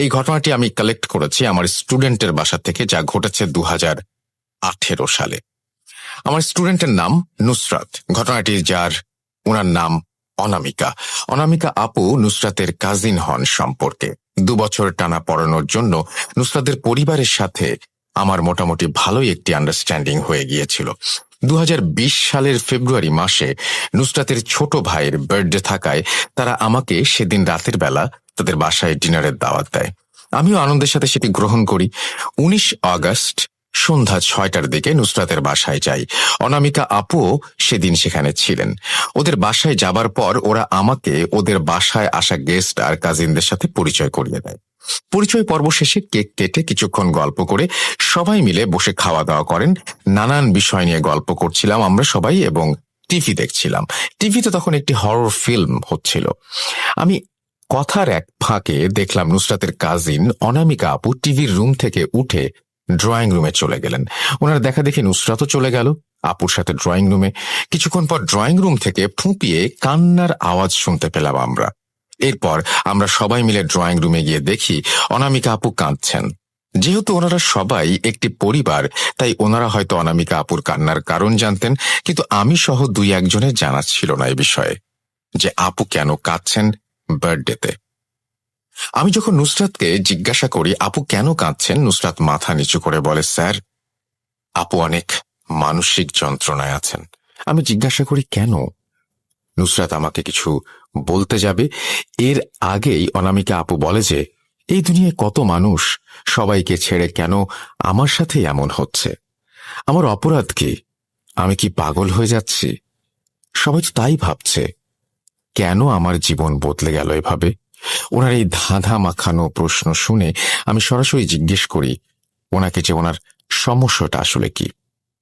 এই ঘটনাটি আমি কালেক্ট করেছি আমার স্টুডেন্টের বাসা থেকে, যা ঘটেছে 2018 সালে। আমার স্টুডেন্টের নাম নুসরাত। ঘটনাটি ওনার নাম অনামিকা। অনামিকা আপু নুসরাতের কাজিন হন সম্পর্কে। 2 বছর টানা পড়ানোর জন্য নুসরাতের পরিবারের সাথে আমার মোটামুটি ভালোই একটি আন্ডারস্ট্যান্ডিং হয়ে গিয়েছিল। 2020 সালের ফেব্রুয়ারি মাসে নুসরাতের ছোট ভাইয়ের বার্থডে থাকায় তারা আমাকে সেদিন রাতের বেলা তাদের বাসায় ডিনারের দাওয়াত দেয়। আমিও আনন্দের সাথে সেটি গ্রহণ করি। 19 আগস্ট সন্ধ্যা 6টার দিকে নুসরাতের বাসায় যাই। অনামিকা আপুও সেদিন সেখানে ছিলেন। ওদের বাসায় যাবার পর ওরা আমাকে ওদের বাসায় আসা গেস্ট আর কাজিনদের সাথে পরিচয় করিয়ে দেয়। পরিচয় পর্ব শেষে কেক কেটে কিছুক্ষণ গল্প করে সবাই মিলে বসে খাওয়া দাওয়া করেন। নানান বিষয় নিয়ে গল্প করছিলাম আমরা সবাই এবং টিভি দেখছিলাম। টিভিতে তখন একটি হরর ফিল্ম হচ্ছিল। আমি কথার এক ফাঁকে দেখলাম নুসরাতের কাজিন অনামিকা আপু টিভির রুম থেকে উঠে ড্রয়িং রুমে চলে গেলেন। ওনার দেখা দেখে নুসরাতও চলে গেল আপুর সাথে ড্রয়িং রুমে। কিছুক্ষণ পর ড্রয়িং রুম থেকে ফুঁপিয়ে কান্নার আওয়াজ শুনতে পেলাম আমরা। এরপর আমরা সবাই মিলে ড্রয়িং রুমে গিয়ে দেখি অনামিকা আপু কাঁদছেন। যেহেতু ওনারা সবাই একটি পরিবার, তাই ওনারা হয়তো অনামিকা আপুর কান্নার কারণ জানতেন, কিন্তু আমি সহ 2-1 জনের জানা ছিল না এই বিষয়ে যে আপু কেন কাঁদছেন বার্থডেতে। আমি যখন নুসরাতকে জিজ্ঞাসা করি আপু কেন কাঁদছেন, নুসরাত মাথা নিচু করে বলে, স্যার, আপু অনেক মানসিক যন্ত্রণায় আছেন। আমি জিজ্ঞাসা করি কেন? নুসরাত আমাকে কিছু বলতে যাবে, এর আগেই অনামিকা আপু বলে যে এই দুনিয়ায় কত মানুষ, সবাইকে ছেড়ে কেন আমার সাথে এমন হচ্ছে? আমার অপরাধ কি? আমি কি পাগল হয়ে যাচ্ছি? সবাই তো তাই ভাবছে। কেন আমার জীবন বদলে গেল এভাবে? ওনার এই ধাঁধা মাখানো প্রশ্ন শুনে আমি সরাসরি জিজ্ঞেস করি ওনাকে যে ওনার সমস্যাটা আসলে কি।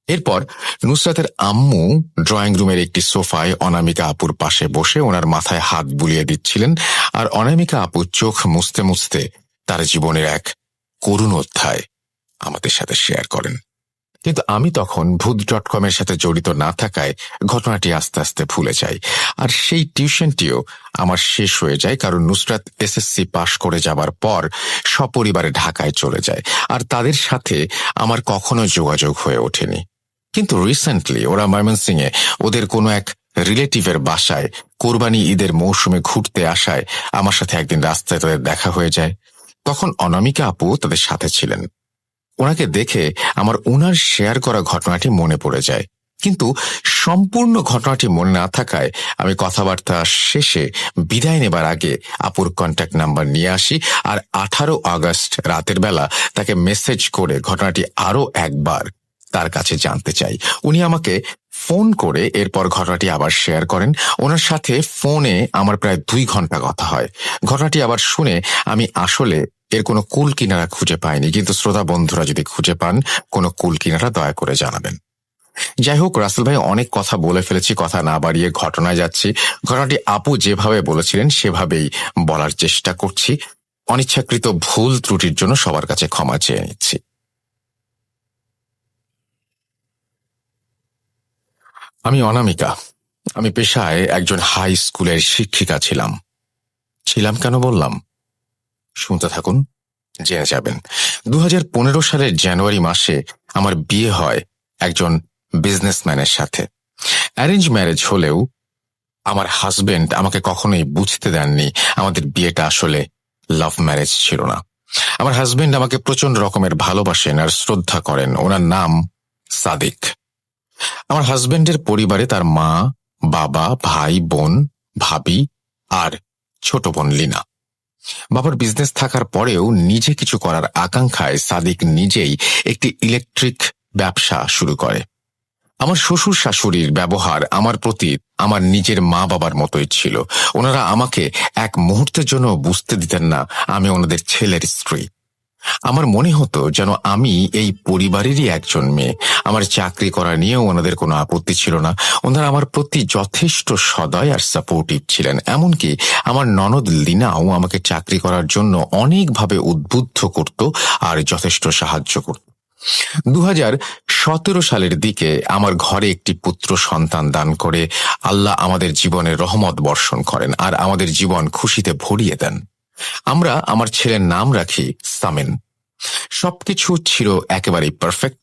এরপর নুসরাতের আম্মু ড্রয়িং রুমের একটি সোফায় অনামিকা আপুর পাশে বসে ওনার মাথায় হাত বুলিয়ে দিচ্ছিলেন, আর অনামিকা আপু চোখ মুছতে মুছতে তার জীবনের এক করুণ অধ্যায় আমাদের সাথে শেয়ার করেন। কিন্তু আমি তখন ভূত.com-এর সাথে জড়িত না থাকায় ঘটনাটি আস্তে আস্তে ভুলে যাই। আর সেই টিউশনটিও আমার শেষ হয়ে যায়, কারণ নুসরাত এসএসসি পাশ করে যাবার পর সপরিবারে ঢাকায় চলে যায়, আর তাদের সাথে আমার কখনো যোগাযোগ হয়ে ওঠেনি। কিন্তু রিসেন্টলি ওরা ময়মনসিংহে ওদের কোনো এক রিলেটিভের বাসায় কোরবানি ঈদের মৌসুমে ঘুরতে আসায় আমার সাথে একদিন রাস্তায় তাদের দেখা হয়ে যায়। তখন অনামিকা আপু তাদের সাথে ছিলেন। ওনাকে দেখে আমার ওনার শেয়ার করা ঘটনাটি মনে পড়ে যায়, কিন্তু সম্পূর্ণ ঘটনাটি মনে না থাকায় আমি কথাবার্তা শেষে বিদায় নেবার আগে আপুর কন্ট্যাক্ট নাম্বার নিয়ে আসি, আর 18 আগস্ট রাতের বেলা তাকে মেসেজ করে ঘটনাটি আরও একবার তার কাছে জানতে চাই। উনি আমাকে ফোন করে এরপর ঘটনাটি আবার শেয়ার করেন। ওনার সাথে ফোনে আমার প্রায় 2 ঘন্টা কথা হয়। ঘটনাটি আবার শুনে আমি আসলে এর কোনো কুল কিনারা খুঁজে পাইনি, কিন্তু শ্রোতা বন্ধুরা যদি খুঁজে পান কোনো কুল কিনারা দয়া করে জানাবেন। যাই হোক, রাসেল ভাই, অনেক কথা বলে ফেলেছি, কথা না বাড়িয়ে ঘটনায় যাচ্ছি। ঘটনাটি আপু যেভাবে বলেছিলেন সেভাবেই বলার চেষ্টা করছি। অনিচ্ছাকৃত ভুল ত্রুটির জন্য সবার কাছে ক্ষমা চেয়ে নিচ্ছি। আমি অনামিকা। আমি পেশায় একজন হাই স্কুলের শিক্ষিকা ছিলাম। কেন বললাম? শুনতে থাকুন, জেনে যাবেন। 2015 সালের জানুয়ারি মাসে আমার বিয়ে হয় একজন বিজনেসম্যানের সাথে। অ্যারেঞ্জ ম্যারেজ হলেও আমার হাজবেন্ড আমাকে কখনোই বুঝতে দেননি আমাদের বিয়েটা আসলে লাভ ম্যারেজ ছিল না। আমার হাজবেন্ড আমাকে প্রচন্ড রকমের ভালোবাসেন আর শ্রদ্ধা করেন। ওনার নাম সাদিক। আমার হাজবেন্ডের পরিবারে তার মা, বাবা, ভাই, বোন, ভাবি আর ছোট বোন লিনা। বাবার বিজনেস থাকার পরেও নিজে কিছু করার আকাঙ্ক্ষায় সাদিক নিজেই একটি ইলেকট্রিক ব্যবসা শুরু করে। আমার শ্বশুর শাশুড়ির ব্যবহার আমার প্রতি আমার নিজের মা বাবার মতোই ছিল। ওনারা আমাকে এক মুহূর্তের জন্য বুঝতে দিতেন না আমি ওনাদের ছেলের স্ত্রী। আমার মনে হতো যেন আমি এই পরিবারেরই একজন মেয়ে। আমার চাকরি করা নিয়েও ওনাদের কোনো আপত্তি ছিল না। ওনারা আমার প্রতি যথেষ্ট সদয় আর সাপোর্টিভ ছিলেন। এমনকি আমার ননদ লিনাও আমাকে চাকরি করার জন্য অনেকভাবে উদ্বুদ্ধ করত আর যথেষ্ট সাহায্য করত। 2017 সালের দিকে আমার ঘরে একটি পুত্র সন্তান দান করে আল্লাহ আমাদের জীবনে রহমত বর্ষণ করেন আর আমাদের জীবন খুশিতে ভরিয়ে দেন। আমরা আমার ছেলের নাম রাখি সামিন। সবকিছু ছিল একেবারেই পারফেক্ট,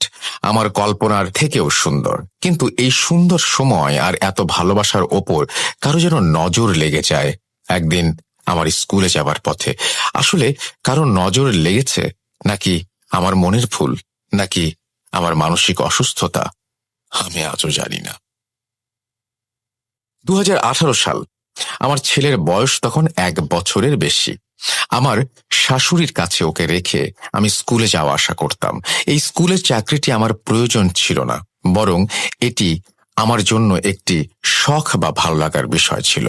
আমার কল্পনার থেকেও সুন্দর। কিন্তু এই সুন্দর সময় আর এত ভালোবাসার ওপর কারো যেন নজর লেগে যায় একদিন আমার স্কুলে যাবার পথে। আসলে কারো নজর লেগেছে, নাকি আমার মনের ভুল, নাকি আমার মানসিক অসুস্থতা, আমি আজও জানি না। 2018 সাল। আমার ছেলের বয়স তখন 1 বছরের বেশি। আমার শাশুড়ির কাছে ওকে রেখে আমি স্কুলে যাওয়া আসা করতাম। এই স্কুলের চাকরিটি আমার প্রয়োজন ছিল না, বরং এটি আমার জন্য একটি শখ বা ভালো লাগার বিষয় ছিল।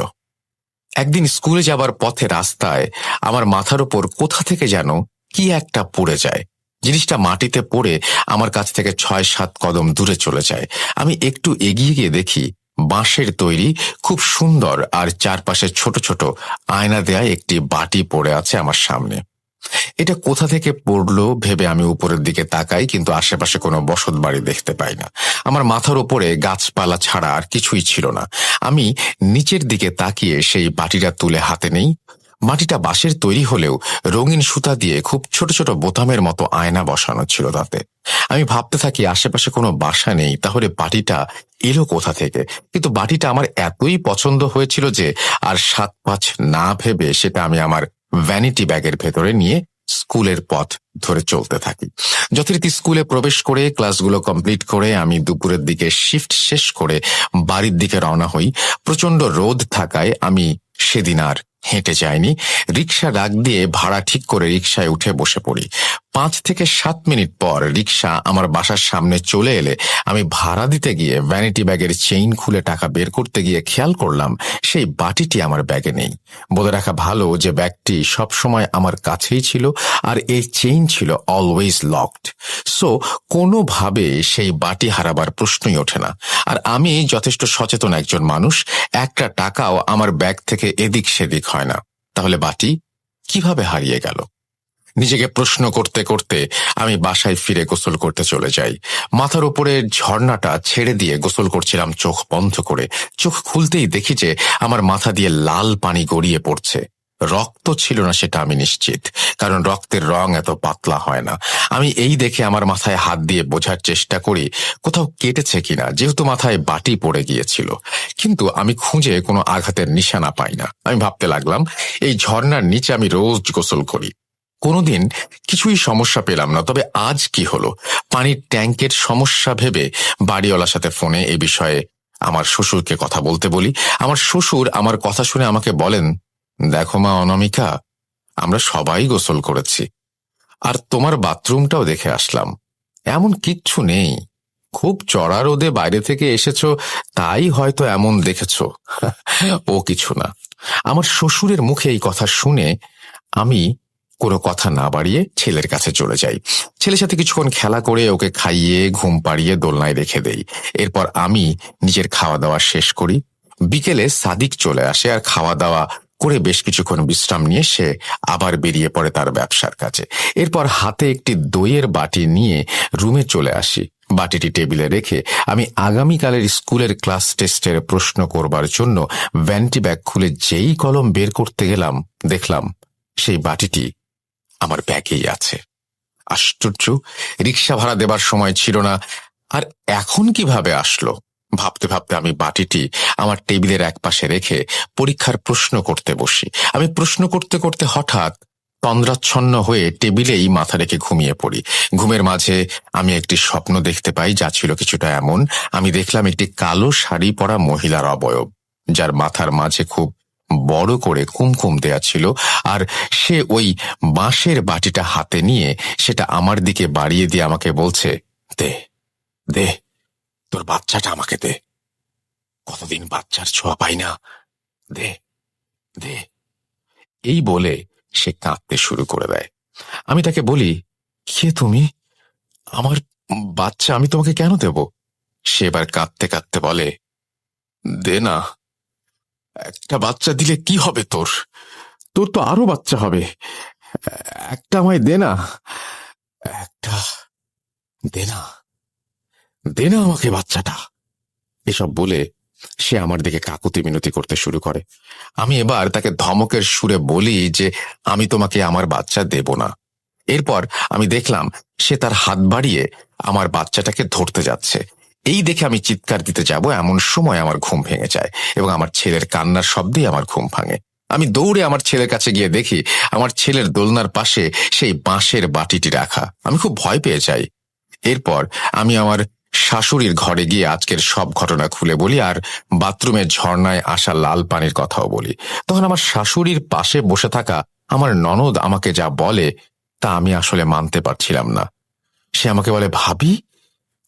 একদিন স্কুলে যাবার পথে রাস্তায় আমার মাথার ওপর কোথা থেকে যেন কি একটা পড়ে যায়। জিনিসটা মাটিতে পড়ে আমার কাছ থেকে 6-7 কদম দূরে চলে যায়। আমি একটু এগিয়ে গিয়ে দেখি বাঁশের তৈরি খুব সুন্দর আর চারপাশে ছোট ছোট আয়না দেয়া একটি বাটি পড়ে আছে আমার সামনে। এটা কোথা থেকে পড়লো ভেবে আমি উপরের দিকে তাকাই, কিন্তু আশেপাশে কোনো বসত বাড়ি দেখতে পাই না। আমার মাথার উপরে গাছপালা ছাড়া আর কিছুই ছিল না। আমি নিচের দিকে তাকিয়ে সেই বাটিটা তুলে হাতে নেই। মাটিটা বাঁশের তৈরি হলেও রঙিন সুতা দিয়ে খুব ছোট ছোট বোতামের মতো আয়না বসানো ছিল তাতে। আমি ভাবতে থাকি আশেপাশে কোনো বাসা নেই, তাহলে বাটিটা এলো কোথা থেকে। কিন্তু বাটিটা আমার এতই পছন্দ হয়েছিল যে আর 7-5 না ভেবে সেটা আমি আমার ভ্যানিটি ব্যাগের ভেতরে নিয়ে স্কুলের পথ ধরে চলতে থাকি। যথারীতি স্কুলে প্রবেশ করে ক্লাসগুলো কমপ্লিট করে আমি দুপুরের দিকে শিফট শেষ করে বাড়ির দিকে রওনা হই। প্রচন্ড রোদ থাকায় আমি সেদিন আর হেঁটে যাইনি। রিক্সা ডাক দিয়ে ভাড়া ঠিক করে রিক্সায় উঠে বসে পড়ি। 5 থেকে 7 মিনিট পর রিক্সা আমার বাসার সামনে চলে এলে আমি ভাড়া দিতে গিয়ে ভ্যানিটি ব্যাগের চেইন খুলে টাকা বের করতে গিয়ে খেয়াল করলাম সেই বাটিটি আমার ব্যাগে নেই। বলে রাখা ভালো যে ব্যাগটি সবসময় আমার কাছেই ছিল আর এই চেইন ছিল অলওয়েজ লকড। সো কোনোভাবে সেই বাটি হারাবার প্রশ্নই ওঠে না। আর আমি যথেষ্ট সচেতন একজন মানুষ, একটা টাকাও আমার ব্যাগ থেকে এদিক সেদিক হয় না। তাহলে বাটি কিভাবে হারিয়ে গেল? নিজেকে প্রশ্ন করতে করতে আমি বাসায় ফিরে গোসল করতে চলে যাই। মাথার উপরে ঝর্ণাটা ছেড়ে দিয়ে গোসল করছিলাম চোখ বন্ধ করে। চোখ খুলতেই দেখি যে আমার মাথা দিয়ে লাল পানি গড়িয়ে পড়ছে। রক্ত ছিল না সেটা আমি নিশ্চিত, কারণ রক্তের রং এত পাতলা হয় না। আমি এই দেখে আমার মাথায় হাত দিয়ে বোঝার চেষ্টা করি কোথাও কেটেছে কিনা, যেহেতু মাথায় বাটি পড়ে গিয়েছিল। কিন্তু আমি খুঁজে কোনো আঘাতের নিশানা পাই না। আমি ভাবতে লাগলাম এই ঝর্ণার নিচে আমি রোজ গোসল করি, কোনোদিন কিছুই সমস্যা পেলাম না, তবে আজ কি হলো? পানির ট্যাঙ্কের সমস্যা ভেবে বাড়িওয়ালার সাথে ফোনে এই বিষয়ে আমার শ্বশুরকে কথা বলতে বলি। আমার শ্বশুর আমার কথা শুনে আমাকে বলেন, দেখো মা অনামিকা, আমরা সবাই গোসল করেছি আর তোমার বাথরুমটাও দেখে আসলাম, এমন কিচ্ছু নেই। খুব চড়া রোদে বাইরে থেকে এসেছো, তাই হয়তো এমন দেখেছো। ও কিছু না। আমার শ্বশুরের মুখে এই কথা শুনে আমি কোনো কথা না বাড়িয়ে ছেলের কাছে চলে যাই। ছেলের সাথে কিছুক্ষণ খেলা করে ওকে খাইয়ে ঘুম পাড়িয়ে দোলনায় রেখে দেই। এরপর আমি নিজের খাওয়া দাওয়া শেষ করি। বিকেলে সাদিক চলে আসে আর খাওয়া দাওয়া করে বেশ কিছুক্ষণ বিশ্রাম নিয়ে সে আবার বেরিয়ে পড়ে তার ব্যবসার কাজে। এরপর হাতে একটি দইয়ের বাটি নিয়ে রুমে চলে আসি। বাটিটি টেবিলে রেখে আমি আগামীকালের স্কুলের ক্লাস টেস্টের প্রশ্ন করবার জন্য ভ্যানিটি ব্যাগ খুলে যেই কলম বের করতে গেলাম, দেখলাম সেই বাটিটি আমার ব্যাগেই আছে। আশ্চর্য, রিক্সা ভাড়া দেবার সময় ছিল না, আর এখন কিভাবে আসলো? ভাবতে ভাবতে আমি বাটিটি আমার টেবিলের একপাশে রেখে পরীক্ষার প্রশ্ন করতে বসি। আমি প্রশ্ন করতে করতে হঠাৎ তন্দ্রাচ্ছন্ন হয়ে টেবিলেই মাথা রেখে ঘুমিয়ে পড়ি। ঘুমের মাঝে আমি একটি স্বপ্ন দেখতে পাই, যা ছিল কিছুটা এমন। আমি দেখলাম একটি কালো শাড়ি পরা মহিলার অবয়ব, যার মাথার মাঝে খুব বড় করে কুমকুম দেয়া ছিল, আর সে ওই বাঁশের বাটিটা হাতে নিয়ে সেটা আমার দিকে বাড়িয়ে দিয়ে আমাকে বলছে, দে দে, তোর বাচ্চাটা আমাকে দে, কতদিন বাচ্চার ছোঁয়া পাই না, দে দে। এই বলে সে কাঁদতে শুরু করে দেয়। আমি তাকে বলি, কে তুমি? আমার বাচ্চা আমি তোমাকে কেন দেব? সে এবার কাঁদতে কাঁদতে বলে, দে না, একটা বাচ্চা দিলে কি হবে তোর? তোর তো আরো বাচ্চা হবে, একটা আমায় দে না, একটা দে না, দে না আমাকে বাচ্চাটা। এসব বলে সে আমার দিকে কাকুতি মিনতি করতে শুরু করে। আমি এবার তাকে ধমকের সুরে বলি যে আমি তোমাকে আমার বাচ্চা দেব না। এরপর আমি দেখলাম সে তার হাত বাড়িয়ে আমার বাচ্চাটাকে ধরতে যাচ্ছে। এই দেখে আমি চিৎকার দিতে যাব এমন সময় আমার ঘুম ভেঙে যায় এবং আমার ছেলের কান্নার শব্দেই আমার ঘুম ভাঙে। আমি দৌড়ে আমার ছেলের কাছে গিয়ে দেখি আমার ছেলের দোলনার পাশে সেই বাঁশের বাটিটি রাখা। আমি খুব ভয় পেয়ে যাই। এরপর আমি আমার শাশুড়ির ঘরে গিয়ে আজকের সব ঘটনা খুলে বলি আর বাথরুমের ঝর্ণায় আসা লাল পানির কথাও বলি। তখন আমার শাশুড়ির পাশে বসে থাকা আমার ননদ আমাকে যা বলে তা আমি আসলে মানতে পারছিলাম না। সে আমাকে বলে, ভাবি,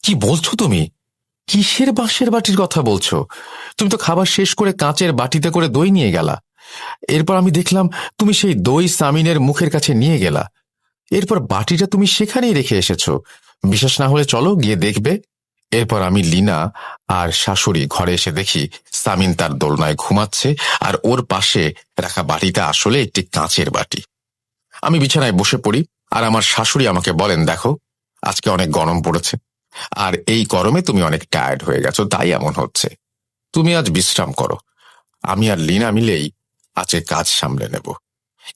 কি বলছো তুমি? কিসের বাঁশের বাটির কথা বলছো? তুমি তো খাবার শেষ করে কাঁচের বাটিতে করে দই নিয়ে গেলা। এরপর আমি দেখলাম তুমি সেই দই সামিনের মুখের কাছে নিয়ে গেলা। এরপর বাটিটা তুমি সেখানেই রেখে এসেছো। বিশ্বাস না হলে চলো গিয়ে দেখবে। এরপর আমি লীনা আর শাশুড়ি ঘরে এসে দেখি সামিন তার দোলনায় ঘুমাচ্ছে আর ওর পাশে রাখা বাটিটা আসলে একটি কাঁচের বাটি। আমি বিছানায় বসে পড়ি আর আমার শাশুড়ি আমাকে বলেন, দেখো, আজকে অনেক গরম পড়েছে আর এই গরমে তুমি অনেক টায়ার্ড হয়ে গেছো, তাই এমন হচ্ছে। তুমি আজ বিশ্রাম করো, আমি আর লীনা মিলেই আজকে কাজ সামলে নেব।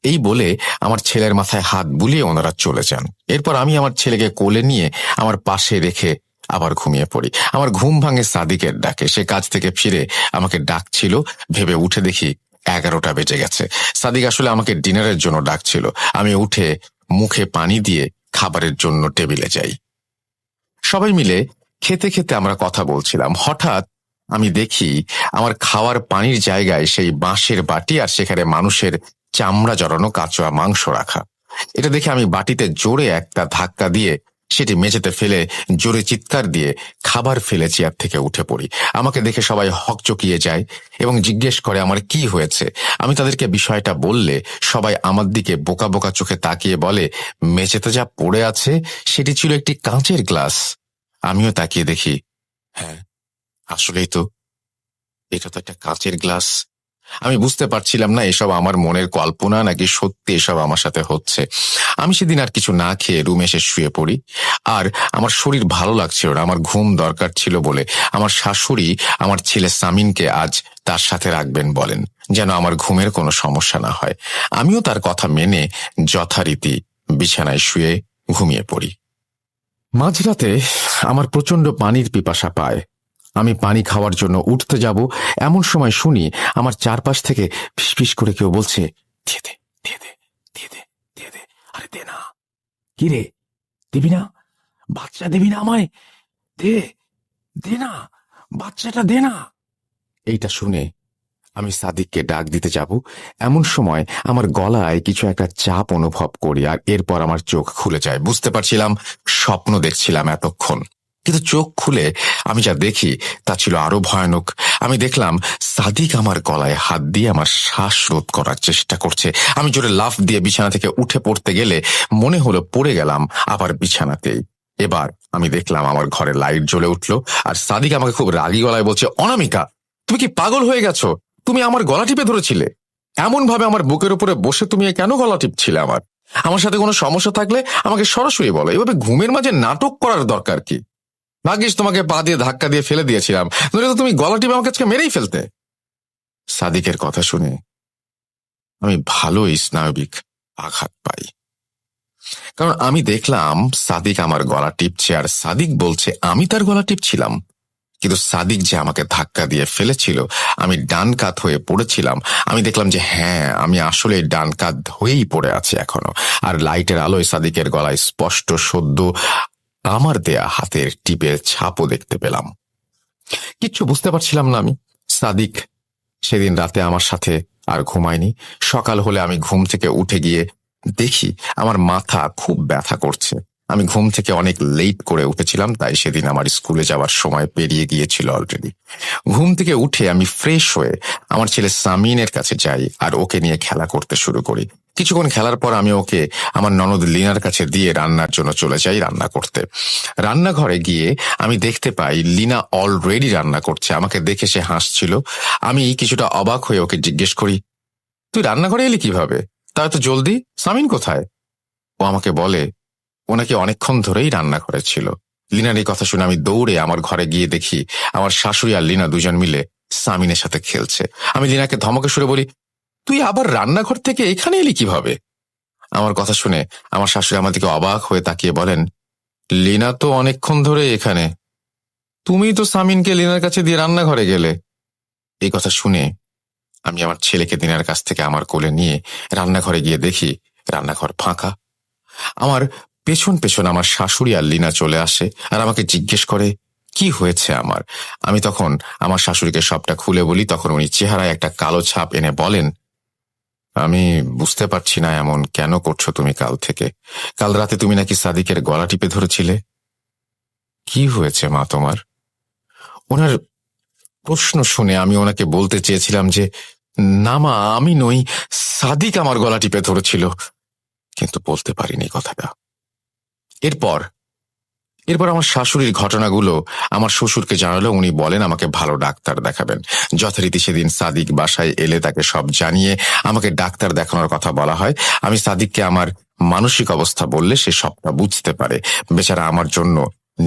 এই বলে আমার ছেলের মাথায় হাত বুলিয়ে ওনারা চলে যান। এরপর আমি আমার ছেলেকে কোলে নিয়ে আমার পাশে রেখে আবার ঘুমিয়ে পড়ি। আমার ঘুম ভাঙে সাদিকের ডাকে। সে কাজ থেকে ফিরে আমাকে ডাকছিল, ভেবে উঠে দেখি 11টা বেজে গেছে। সাদিক আসলে আমাকে ডিনারের জন্য ডাকছিল। আমি উঠে মুখে পানি দিয়ে খাবারের জন্য টেবিলে যাই। সবাই মিলে খেতে খেতে আমরা কথা বলছিলাম। হঠাৎ আমি দেখি আমার খাওয়ার পানির জায়গায় সেই বাঁশের বাটি আর সেখানে মানুষের চামড়া জড়ানো কাঁচা মাংস রাখা। এটা দেখে আমি বাটিতে জোরে একটা ধাক্কা দিয়ে সেটি মেঝেতে ফেলে জোরে চিৎকার দিয়ে খাবার ফেলে চেয়ার থেকে উঠে পড়ি। আমাকে দেখে সবাই হকচকিয়ে যায় এবং জিজ্ঞেস করে আমার কি হয়েছে। আমি তাদেরকে বিষয়টা বললে সবাই আমার দিকে বোকা বোকা চোখে তাকিয়ে বলে, মেঝেতে যা পড়ে আছে সেটি ছিল একটি কাঁচের গ্লাস। আমিও তাকিয়ে দেখি, হ্যাঁ, আসলেই তো, এটা তো একটা কাঁচের গ্লাস। আমি বুঝতে পারছিলাম না এসব আমার মনের কল্পনা নাকি সত্যি এসব আমার সাথে হচ্ছে। আমি সেদিন আর কিছু না খেয়ে রুমে এসে শুয়ে পড়ি। আর আমার শরীর ভালো লাগছিল না, আমার ঘুম দরকার ছিল বলে আমার শাশুড়ি আমার ছেলে সামিনকে আজ তার সাথে রাখবেন বলেন, যেন আমার ঘুমের কোনো সমস্যা না হয়। আমিও তার কথা মেনে যথারীতি বিছানায় শুয়ে ঘুমিয়ে পড়ি। মাঝরাতে আমার প্রচণ্ড পানির পিপাসা পায়। আমি পানি খাওয়ার জন্য উঠতে যাব এমন সময় শুনি আমার চারপাশ থেকে ফিসফিস করে কেউ বলছে, দিয়ে দে, দিয়ে দে, দিয়ে দে, দিয়ে দে, আরে দে না। কি রে, দিবি না? বাচ্চা দিবি না আমায়? দে, দে না, বাচ্চাটা দে না। এইটা শুনে আমি সাদিককে ডাক দিতে যাব এমন সময় আমার গলায় কিছু একটা চাপ অনুভব করি আর এরপর আমার চোখ খুলে যায়। বুঝতে পারছিলাম স্বপ্ন দেখছিলাম এতক্ষণ, কিন্তু চোখ খুলে আমি যা দেখি তা ছিল আরো ভয়ানক। আমি দেখলাম সাদিক আমার গলায় হাত দিয়ে আমার শ্বাস রোধ করার চেষ্টা করছে। আমি জোরে লাফ দিয়ে বিছানা থেকে উঠে পড়তে গেলে মনে হলো পড়ে গেলাম আবার বিছানাতেই। এবার আমি দেখলাম আমার ঘরে লাইট জ্বলে উঠলো আর সাদিক আমাকে খুব রাগী গলায় বলছে, অনামিকা, তুমি কি পাগল হয়ে গেছো? তুমি আমার গলা টিপে ধরেছিলে, এমন ভাবে আমার বুকের উপরে বসে তুমি কেন গলা টিপছিলে? আমার সাথে কোনো সমস্যা থাকলে আমাকে সরাসরি বলো, এভাবে ঘুমের মাঝে নাটক করার দরকার কি? ভাগ্যিস তোমাকে পা দিয়ে ধাক্কা দিয়ে ফেলে দিয়েছিলাম, নইলে তো তুমি গলা টিপে আমাকে আজকে মেরেই ফেলতে। সাদিকের কথা শুনে আমি ভালোই স্নায়বিক আঘাত পাই, কারণ আমি দেখলাম সাদিক আমার গলা টিপছে আর সাদিক বলছে আমি তার গলা টিপছিলাম। কিন্তু সাদিক যে আমাকে ধাক্কা দিয়ে ফেলেছিল, আমি ডান কাত হয়ে পড়েছিলাম। আমি দেখলাম যে হ্যাঁ, আমি আসলে ডান কাত হয়েই পড়ে আছি এখনো। আর লাইটের আলোয় সাদিকের গলায় স্পষ্ট সদ্য আমার দেয়া হাতের টিপের ছাপও দেখতে পেলাম। কিচ্ছু বুঝতে পারছিলাম না আমি। সাদিক সেদিন রাতে আমার সাথে আর ঘুমায়নি। সকাল হলে আমি ঘুম থেকে উঠে গিয়ে দেখি আমার মাথা খুব ব্যথা করছে। আমি ঘুম থেকে অনেক লেট করে উঠেছিলাম, তাই সেদিন আমার স্কুলে যাওয়ার সময় পেরিয়ে গিয়েছিল অলরেডি। ঘুম থেকে উঠে আমি ফ্রেশ হয়ে আমার ছেলে সামিনের কাছে যাই আর ওকে নিয়ে খেলা করতে শুরু করি। কিছুক্ষণ খেলার পর আমি ওকে আমার ননদ লিনার কাছে দিয়ে রান্নার জন্য চলে যাই রান্না করতে। রান্নাঘরে গিয়ে আমি দেখতে পাই লিনা অলরেডি রান্না করছে। আমাকে দেখে সে হাসছিল। আমি কিছুটা অবাক হয়ে ওকে জিজ্ঞেস করি, তুই রান্নাঘরে এলি কিভাবে? তা এত জলদি, সামিন কোথায়? ও আমাকে বলে ও নাকি অনেকক্ষণ ধরেই রান্নাঘরে ছিল। লিনার এই কথা শুনে আমি দৌড়ে আমার ঘরে গিয়ে দেখি আমার শাশুড়ি আর লিনা দুজন মিলে সামিনের সাথে খেলছে। আমি লীনাকে ধমকে সুরে বলি, তুই আবার রান্নাঘর থেকে এখানে এলি কিভাবে? আমার কথা শুনে আমার শাশুড়ি আমার দিকে অবাক হয়ে তাকিয়ে বলেন, লীনা তো অনেকক্ষণ ধরে এখানে, তুমি তো সামিনকে লীনার কাছে দিয়ে রান্নাঘরে গেলে। এই কথা শুনে আমি আমার ছেলেকে লীনার কাছ থেকে আমার কোলে নিয়ে রান্নাঘরে গিয়ে দেখি রান্নাঘর ফাঁকা। আমার পেছন পেছন আমার শাশুড়ি আর লীনা চলে আসে আর আমাকে জিজ্ঞেস করে কি হয়েছে আমার। আমি তখন আমার শাশুড়িকে সবটা খুলে বলি। তখন উনি চেহারায় একটা কালো ছাপ এনে বলেন, আমি বুঝতে পারছি না এমন কেন করছো তুমি কাল থেকে। কাল রাতে তুমি নাকি সাদিকের গলা টিপে ধরেছিলে। কি হয়েছে মা তোমার? ওনার প্রশ্ন শুনে আমি ওনাকে বলতে চেয়েছিলাম যে না মা, আমি নই, সাদিক আমার গলা টিপে ধরেছিল, কিন্তু বলতে পারিনি কথাটা। এরপর আমার শাশুড়ির ঘটনাগুলো আমার শ্বশুরকে জানালো। উনি বলেন আমাকে ভালো ডাক্তার দেখাবেন। যথারীতি সেদিন সাদিক বাসায় এলে তাকে সব জানিয়ে আমাকে ডাক্তার দেখানোর কথা বলা হয়। আমি সাদিককে আমার মানসিক অবস্থা বললে সে সবটা বুঝতে পারে। বেচারা আমার জন্য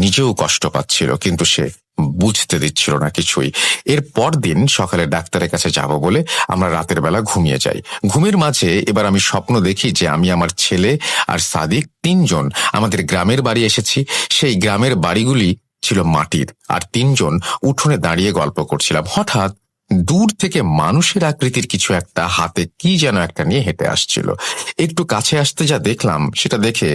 নিজেও কষ্ট পাচ্ছিল, কিন্তু সে বুঝতে দিচ্ছিল না কিছুই। এর পর দিন সকালে ডাক্তারের কাছে যাব বলে আমরা রাতের বেলা ঘুমিয়ে যাই। ঘুমের মাঝে এবার আমি স্বপ্ন দেখি যে আমি, আমার ছেলে আর সাদিক তিনজন আমাদের গ্রামের বাড়ি এসেছি। সেই গ্রামের বাড়িগুলি ছিল মাটির, আর তিনজন উঠোনে দাঁড়িয়ে গল্প করছিলাম। হঠাৎ দূর থেকে মানুষের আকৃতির কিছু একটা হাতে কি যেন একটা নিয়ে হেঁটে আসছিল। একটু কাছে আসতে যা দেখলাম সেটা দেখে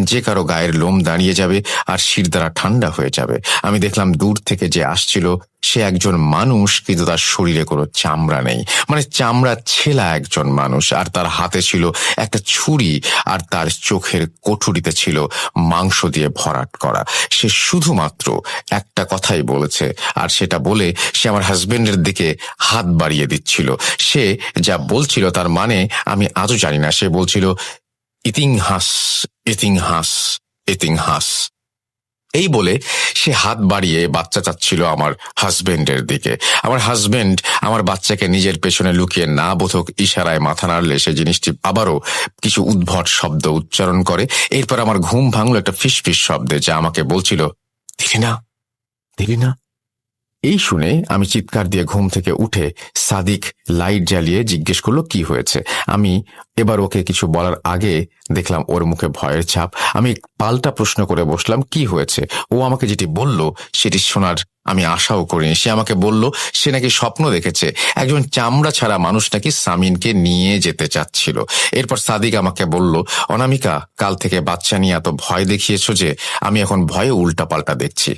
যে কারো গায়ের লোম দাঁড়িয়ে যাবে আর শিরদাঁড়া ঠান্ডা হয়ে যাবে। আমি দেখলাম দূর থেকে যে আসছিল সে একজন মানুষ, কিন্তু তার শরীরে কোনো চামড়া নেই, মানে চামড়া ছেলা একজন মানুষ। আর তার হাতে ছিল একটা ছুরি, আর তার চোখের কোঠুরিতে ছিল মাংস দিয়ে ভরাট করা। সে শুধুমাত্র একটা কথাই বলেছে, আর সেটা বলে সে আমার হাজবেন্ডের দিকে হাত বাড়িয়ে দিচ্ছিল। সে যা বলছিল তার মানে আমি আজও জানি না। সে বলছিল, ইতিংহাস, ইতিংহাস, ইতিংহাস। এই বলে সে হাত বাড়িয়ে বাচ্চা চাচ্ছিল আমার হাজবেন্ডের দিকে। আমার হাজবেন্ড আমার বাচ্চাকে নিজের পেছনে লুকিয়ে না বোধক ইশারায় মাথা নাড়লে সে জিনিসটি আবারও কিছু উদ্ভট শব্দ উচ্চারণ করে। এরপর আমার ঘুম ভাঙলো একটা ফিসফিস শব্দে, যা আমাকে বলছিল, দিলি না, দিলি না। এই শুনে আমি চিৎকার দিয়ে ঘুম থেকে উঠে সাদিক লাইট জ্বালিয়ে জিজ্ঞেস করলো কি হয়েছে। আমি এবার ওকে কিছু বলার আগে দেখলাম ওর মুখে ভয়ের ছাপ। আমি পাল্টা প্রশ্ন করে বসলাম, কি হয়েছে? ও আমাকে যেটি বলল সেটি শোনার আমি আশাও করিনি। সে আমাকে বলল সে নাকি স্বপ্ন দেখেছে একজন চামড়া ছাড়া মানুষ নাকি সামিনকে নিয়ে যেতে চাচ্ছিল। এরপর সাদিক আমাকে বলল, অনামিকা, কাল থেকে বাচ্চা নিয়ে এত ভয় দেখিয়েছ যে আমি এখন ভয়ে উল্টাপাল্টা দেখছি।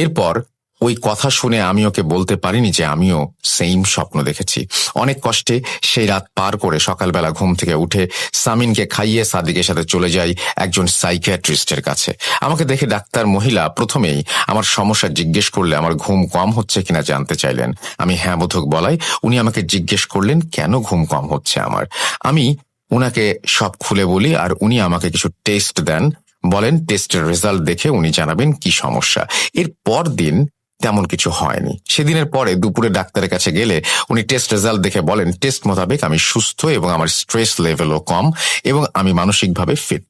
এরপর ওই কথা শুনে আমি ওকে বলতে পারিনি যে আমিও সেম স্বপ্ন দেখেছি। অনেক কষ্টে সেই রাত পার করে সকালবেলা ঘুম থেকে উঠে সামিনকে খাইয়ে সাদিকের সাথে চলে যাই একজন সাইকিয়াট্রিস্টের কাছে। আমাকে দেখে ডাক্তার মহিলা প্রথমেই আমার সমস্যা জিজ্ঞেস করলে আমার ঘুম কম হচ্ছে কিনা জানতে চাইলেন। আমি হ্যাঁ বোধক বলাই উনি আমাকে জিজ্ঞেস করলেন কেন ঘুম কম হচ্ছে আমার। আমি উনাকে সব খুলে বলি আর উনি আমাকে কিছু টেস্ট দেন। বলেন টেস্টের রেজাল্ট দেখে উনি জানাবেন কি সমস্যা। এর পর দিন তেমন কিছু হয়নি। সেদিনের পরে দুপুরে ডাক্তারের কাছে গেলে উনি টেস্ট রেজাল্ট দেখে বলেন টেস্ট মোতাবেক আমি সুস্থ এবং আমার স্ট্রেস লেভেলও কম এবং আমি মানসিকভাবে ফিট।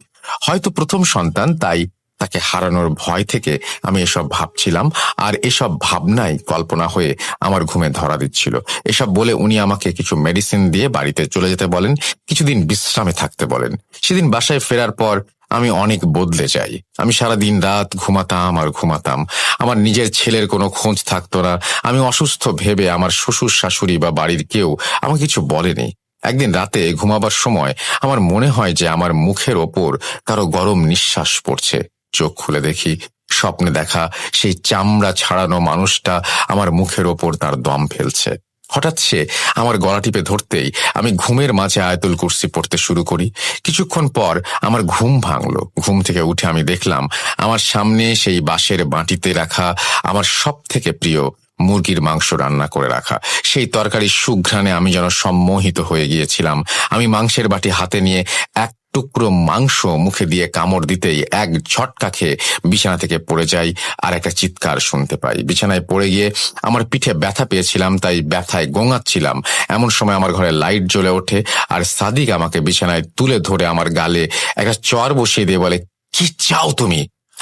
হয়তো প্রথম সন্তান, তাই তাকে হারানোর ভয় থেকে আমি এসব ভাবছিলাম, আর এসব ভাবনাই কল্পনা হয়ে আমার ঘুমে ধরা দিচ্ছিল। এসব বলে উনি আমাকে কিছু মেডিসিন দিয়ে বাড়িতে চলে যেতে বলেন, কিছুদিন বিশ্রামে থাকতে বলেন। সেদিন বাসায় ফেরার পর আমি অনেক বদলে যাই। আমি সারাদিন রাত ঘুমাতাম আর ঘুমাতাম। আমার নিজের ছেলের কোনো খোঁজ থাকতো না। আমি অসুস্থ ভেবে আমার শ্বশুর শাশুড়ি বা বাড়ির কেউ আমাকে কিছু বলেনি। একদিন রাতে ঘুমাবার সময় আমার মনে হয় যে আমার মুখের ওপর কারো গরম নিঃশ্বাস পড়ছে। চোখ খুলে দেখি স্বপ্নে দেখা সেই চামড়া ছাড়ানো মানুষটা আমার মুখের ওপর তার দম ফেলছে। হঠাৎ সে আমার গলা টিপে ধরতেই আমি ঘুমের মাঝে আয়াতুল কুরসি পড়তে শুরু করি। কিছুক্ষণ পর আমার ঘুম ভাঙলো। ঘুম থেকে উঠে আমি দেখলাম আমার সামনে সেই বাঁশের বাটিতে রাখা আমার সব থেকে প্রিয় মুরগির মাংস রান্না করে রাখা। সেই তরকারির সুঘ্রাণে আমি যেন সম্মোহিত হয়ে গিয়েছিলাম। আমি মাংসের বাটি হাতে নিয়ে এক টুকরো মাংস মুখে দিয়ে কামড় দিতেই এক ঝটকা খেয়ে বিছানা থেকে পড়ে যাই আর একটা চিৎকার শুনতে পাই। বিছানায় পড়ে গিয়ে আমার পিঠে ব্যথা পেয়েছিলাম, তাই ব্যথায় গোঙাচ্ছিলাম। এমন সময় আমার ঘরে লাইট জ্বলে ওঠে আর সাদিক আমাকে বিছানায় তুলে ধরে আমার গালে একটা চর বসিয়ে দিয়ে বলে, কি চাও তুমি?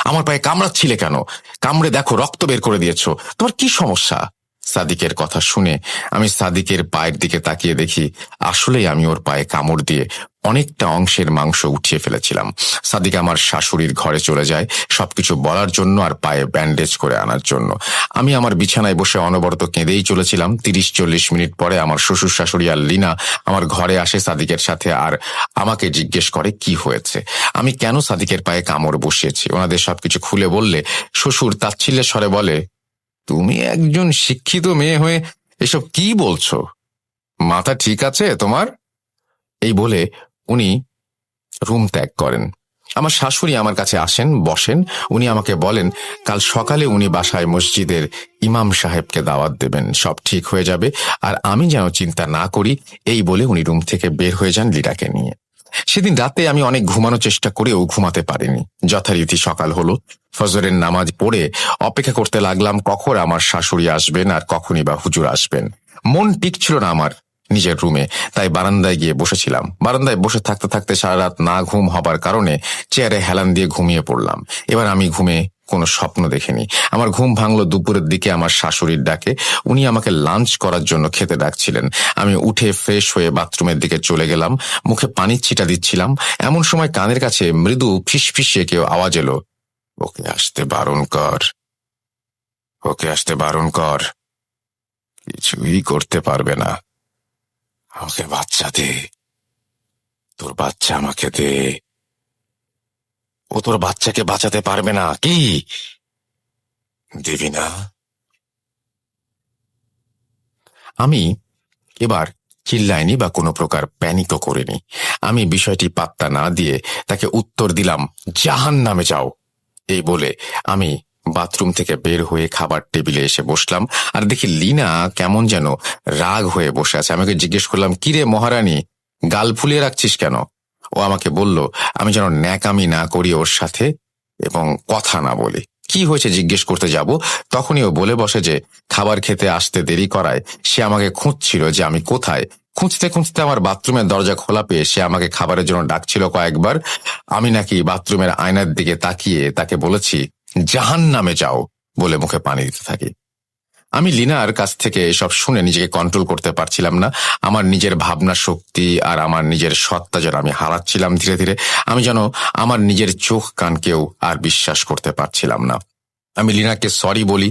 আমার পায়ে কামড়াচ্ছিলে কেন? কামড়ে দেখো রক্ত বের করে দিয়েছো, তোমার কি সমস্যা? সাদিকের কথা শুনে আমি সাদিকের পায়ের দিকে তাকিয়ে দেখি আসলেই আমি ওর পায়ে কামড় দিয়ে অনেকটা অংশের মাংস উঠিয়ে ফেলেছিলাম। সাদিক আমার শাশুড়ির ঘরে চলে যায় সবকিছু বলার জন্য আর পায়ে ব্যান্ডেজ করে আনার জন্য। আমি আমার বিছানায় বসে অনবরত কেঁদেই চলেছিলাম। 30-40 মিনিট পরে আমার শ্বশুর শাশুড়ি আর লিনা আমার ঘরে আসে সাদিকের সাথে, আর আমাকে জিজ্ঞেস করে কি হয়েছে, আমি কেন সাদিকের পায়ে কামড় বসিয়েছি। ওনাদের সবকিছু খুলে বললে শ্বশুর তাচ্ছিল্যের স্বরে বলে, তুমি একজন শিক্ষিত মেয়ে হয়ে এসব কি বলছো? মাথা ঠিক আছে তোমার? এই বলে উনি রুম ত্যাগ করেন। আমার শাশুড়ি আমার কাছে আসেন, বসেন। উনি আমাকে বলেন কাল সকালে উনি বাসায় মসজিদের ইমাম সাহেবকে দাওয়াত দেবেন, সব ঠিক হয়ে যাবে, আর আমি যেন চিন্তা না করি। এই বলে উনি রুম থেকে বের হয়ে যান লিনাকে নিয়ে। সেদিন রাতে আমি অনেক ঘুমানোর চেষ্টা করেও ঘুমাতে পারিনি। যথারীতি সকাল হলো। ফজরের নামাজ পড়ে অপেক্ষা করতে লাগলাম কখন আমার শাশুড়ি আসবেন আর কখনই বা হুজুর আসবেন। মন টিকছিল না আমার নিজের রুমে, তাই বারান্দায় গিয়ে বসেছিলাম। বারান্দায় বসে থাকতে থাকতে সারা রাত না ঘুম হবার কারণে চেয়ারে হেলান দিয়ে ঘুমিয়ে পড়লাম। এবার আমি ঘুমে কোনো স্বপ্ন দেখিনি। আমার ঘুম ভাঙলো দুপুরের দিকে আমার শাশুড়ির ডাকে। উনি আমাকে লাঞ্চ করার জন্য খেতে ডাকছিলেন। আমি উঠে ফ্রেশ হয়ে বাথরুমের দিকে চলে গেলাম, মুখে পানির ছিটা দিচ্ছিলাম। এমন সময় কানের কাছে মৃদু ফিসফিসিয়ে কেউ আওয়াজ এলো, ওকে আসতে বারণ কর, ওকে আসতে বারণ কর, কিছুই করতে পারবে না, আমাকে বাচ্চা দে, তোর বাচ্চা আমাকে দে, ও তোর বাচ্চাকে বাঁচাতে পারবে না, কি দিবি না? আমি এবার চিল্লাইনি বা কোনো প্রকার প্যানিকও করিনি। আমি বিষয়টি পাত্তা না দিয়ে তাকে উত্তর দিলাম, জাহান্নামে যাও। এই বলে আমি বাথরুম থেকে বের হয়ে খাবার টেবিলে এসে বসলাম, আর দেখি লিনা কেমন যেন রাগ হয়ে বসে আছে। আমাকে জিজ্ঞেস করলাম, কিরে মহারানী, গাল ফুলিয়ে রাখছিস কেন? ও আমাকে বলল আমি যেন ন্যাকামি না করি ওর সাথে এবং কথা না বলি। কি হয়েছে জিজ্ঞেস করতে যাব, তখনই ও বলে বসে যে খাবার খেতে আসতে দেরি করায় সে আমাকে খুঁজছিল যে আমি কোথায়। খুঁজতে খুঁজতে আমার বাথরুমের দরজা খোলা পেয়ে সে আমাকে খাবারের জন্য ডাকছিল কয়েকবার। আমি নাকি বাথরুমের আয়নার দিকে তাকিয়ে তাকে বলেছি, জাহান্নামে যাও বলে মুখে পানি দিতে থাকি। আমি লিনার কাছ থেকে এসব শুনে নিজেকে কন্ট্রোল করতে পারছিলাম না। আমার নিজের ভাবনা শক্তি আর আমার নিজের সত্তা যেন আমি হারাচ্ছিলাম ধীরে ধীরে। আমি যেন আমার নিজের চোখ কানকেও আর বিশ্বাস করতে পারছিলাম না। আমি লিনাকে সরি বলি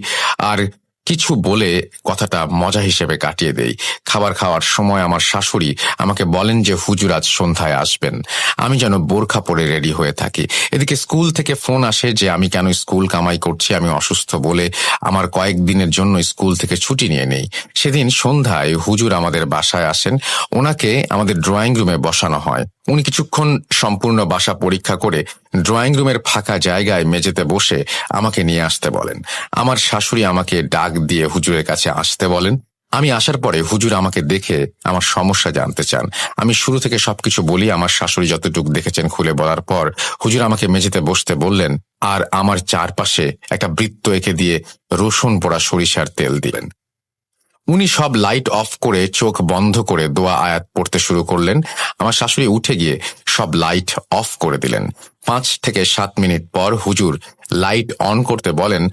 আর কিছু বলে কথাটা মজা হিসেবে কাটিয়ে দেই। খাবার খাওয়ার সময় আমার শাশুড়ি আমাকে বলেন যে হুজুর আজ সন্ধ্যায় আসবেন। আমি যেন বোরখা পরে রেডি হয়ে থাকি। এদিকে স্কুল থেকে ফোন আসে যে আমি কেন স্কুল কামাই করছি, আমি অসুস্থ বলে আমার কয়েকদিনের জন্য স্কুল থেকে ছুটি নিয়ে নেই। সেদিন সন্ধ্যায় হুজুর আমাদের বাসায় আসেন। ওনাকে আমাদের ড্রয়িং রুমে বসানো হয়। উনি কিছুক্ষণ সম্পূর্ণ বাসা পরীক্ষা করে ড্রয়িং রুমের ফাঁকা জায়গায় মেঝেতে বসে আমাকে নিয়ে আসতে বলেন। আমার শাশুড়ি আমাকে ডাক দিয়ে হুজুরের কাছে আসতে বলেন। আমি আসার পরে হুজুর আমাকে দেখে আমার সমস্যা জানতে চান। আমি শুরু থেকে সবকিছু বলি। আমার শাশুড়ি যতটুকু দেখেছেন খুলে বলার পর হুজুর আমাকে মেঝেতে বসতে বললেন আর আমার চারপাশে একটা বৃত্ত এঁকে দিয়ে রসুন পোড়া সরিষার তেল দিলেন। উনি সব লাইট অফ করে চোখ বন্ধ করে দোয়া আয়াত পড়তে শুরু করলেন। আমার শাশুড়ি উঠে গিয়ে সব লাইট অফ করে দিলেন। 5 থেকে 7 মিনিট পর হুজুর লাইট অন করতে বলেন,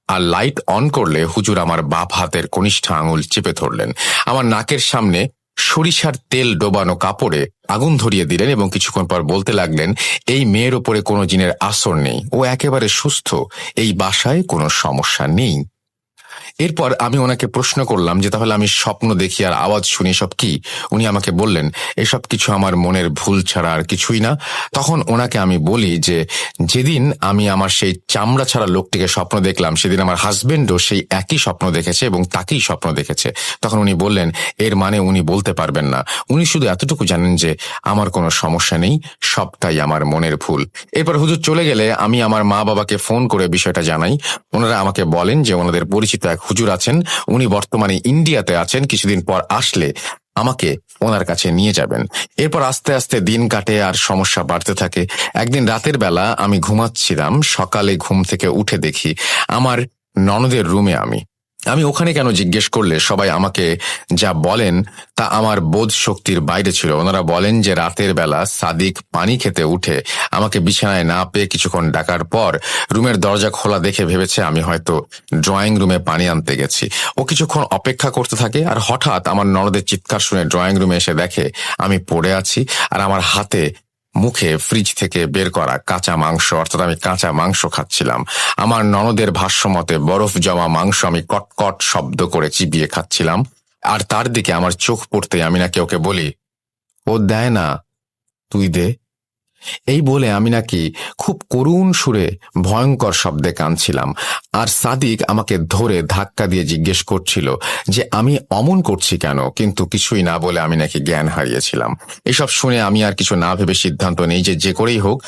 আর লাইট অন করলে হুজুর আমার বাপ হাতের কনিষ্ঠ আঙুল চেপে ধরলেন। আমার নাকের সামনে সরিষার তেল ডোবানো কাপড়ে আগুন ধরিয়ে দিলেন এবং কিছুক্ষণ পর বলতে লাগলেন, এই মেয়ের ওপরে কোনো জিনের আসর নেই, ও একেবারে সুস্থ, এই বাসায় কোনো সমস্যা নেই। এরপর আমি ওনাকে প্রশ্ন করলাম যে তাহলে আমি স্বপ্ন দেখি আর আওয়াজ শুনি সব কি? উনি আমাকে বললেন এসব কিছু আমার মনের ভুল ছাড়া আর কিছুই না। তখন ওনাকে আমি বলি যে যেদিন আমি আমার সেই চামড়া ছাড়া লোকটিকে স্বপ্ন দেখলাম সেদিন আমার হাজবেন্ডও সেই একই স্বপ্ন দেখেছে এবং তাকেই স্বপ্ন দেখেছে। তখন উনি বললেন এর মানে উনি বলতে পারবেন না, উনি শুধু এতটুকু জানেন যে আমার কোনো সমস্যা নেই, সবটাই আমার মনের ভুল। এরপর হুজুর চলে গেলে আমি আমার মা বাবাকে ফোন করে বিষয়টা জানাই। ওনারা আমাকে বলেন যে ওনাদের পরিচিত এক হুজুর আছেন, উনি বর্তমানে ইন্ডিয়াতে আছেন, কিছুদিন পর আসলে আমাকে ওনার কাছে নিয়ে যাবেন। এরপর আস্তে আস্তে দিন কাটে আর সমস্যা বাড়তে থাকে। একদিন রাতের বেলা আমি ঘুমাচ্ছিলাম, সকালে ঘুম থেকে উঠে দেখি আমার ননদের রুমে আমি। আমি ওখানে কেন জিজ্ঞেস করলে সবাই আমাকে যা বলেন তা আমার বোধ শক্তির বাইরে ছিল। ওনারা বলেন যে রাতের বেলা সাদিক পানি খেতে উঠে আমাকে বিছানায় না পেয়ে কিছুক্ষণ ডাকার পর রুমের দরজা খোলা দেখে ভেবেছে আমি হয়তো ড্রয়িং রুমে পানি আনতে গেছি। ও কিছুক্ষণ অপেক্ষা করতে থাকে আর হঠাৎ আমার ননদের চিৎকার শুনে ড্রয়িং রুমে এসে দেখে আমি পড়ে আছি আর আমার হাতে মুখে ফ্রিজ থেকে বের করা কাঁচা মাংস, অর্থাৎ আমি কাঁচা মাংস খাচ্ছিলাম। আমার ননদের ভাষ্যমতে বরফ জমা মাংস আমি কটকট শব্দ করে চিবিয়ে খাচ্ছিলাম। আর তার দিকে আমার চোখ পড়তে আমি নাকি ওকে বলি, ও দেয় না, তুই দে। এই বলে আমি নাকি খুব করুণ সুরে ভয়ঙ্কর শব্দে কাঁদছিলাম। আর সাদিক আমাকে ধরে ধাক্কা দিয়ে জিজ্ঞেস করছিল যে আমি অমন করছি কেন, কিন্তু কিছুই না বলে আমি নাকি জ্ঞান হারিয়েছিলাম। এসব শুনে আমি আর কিছু না ভেবে সিদ্ধান্ত নেই যে করেই হোক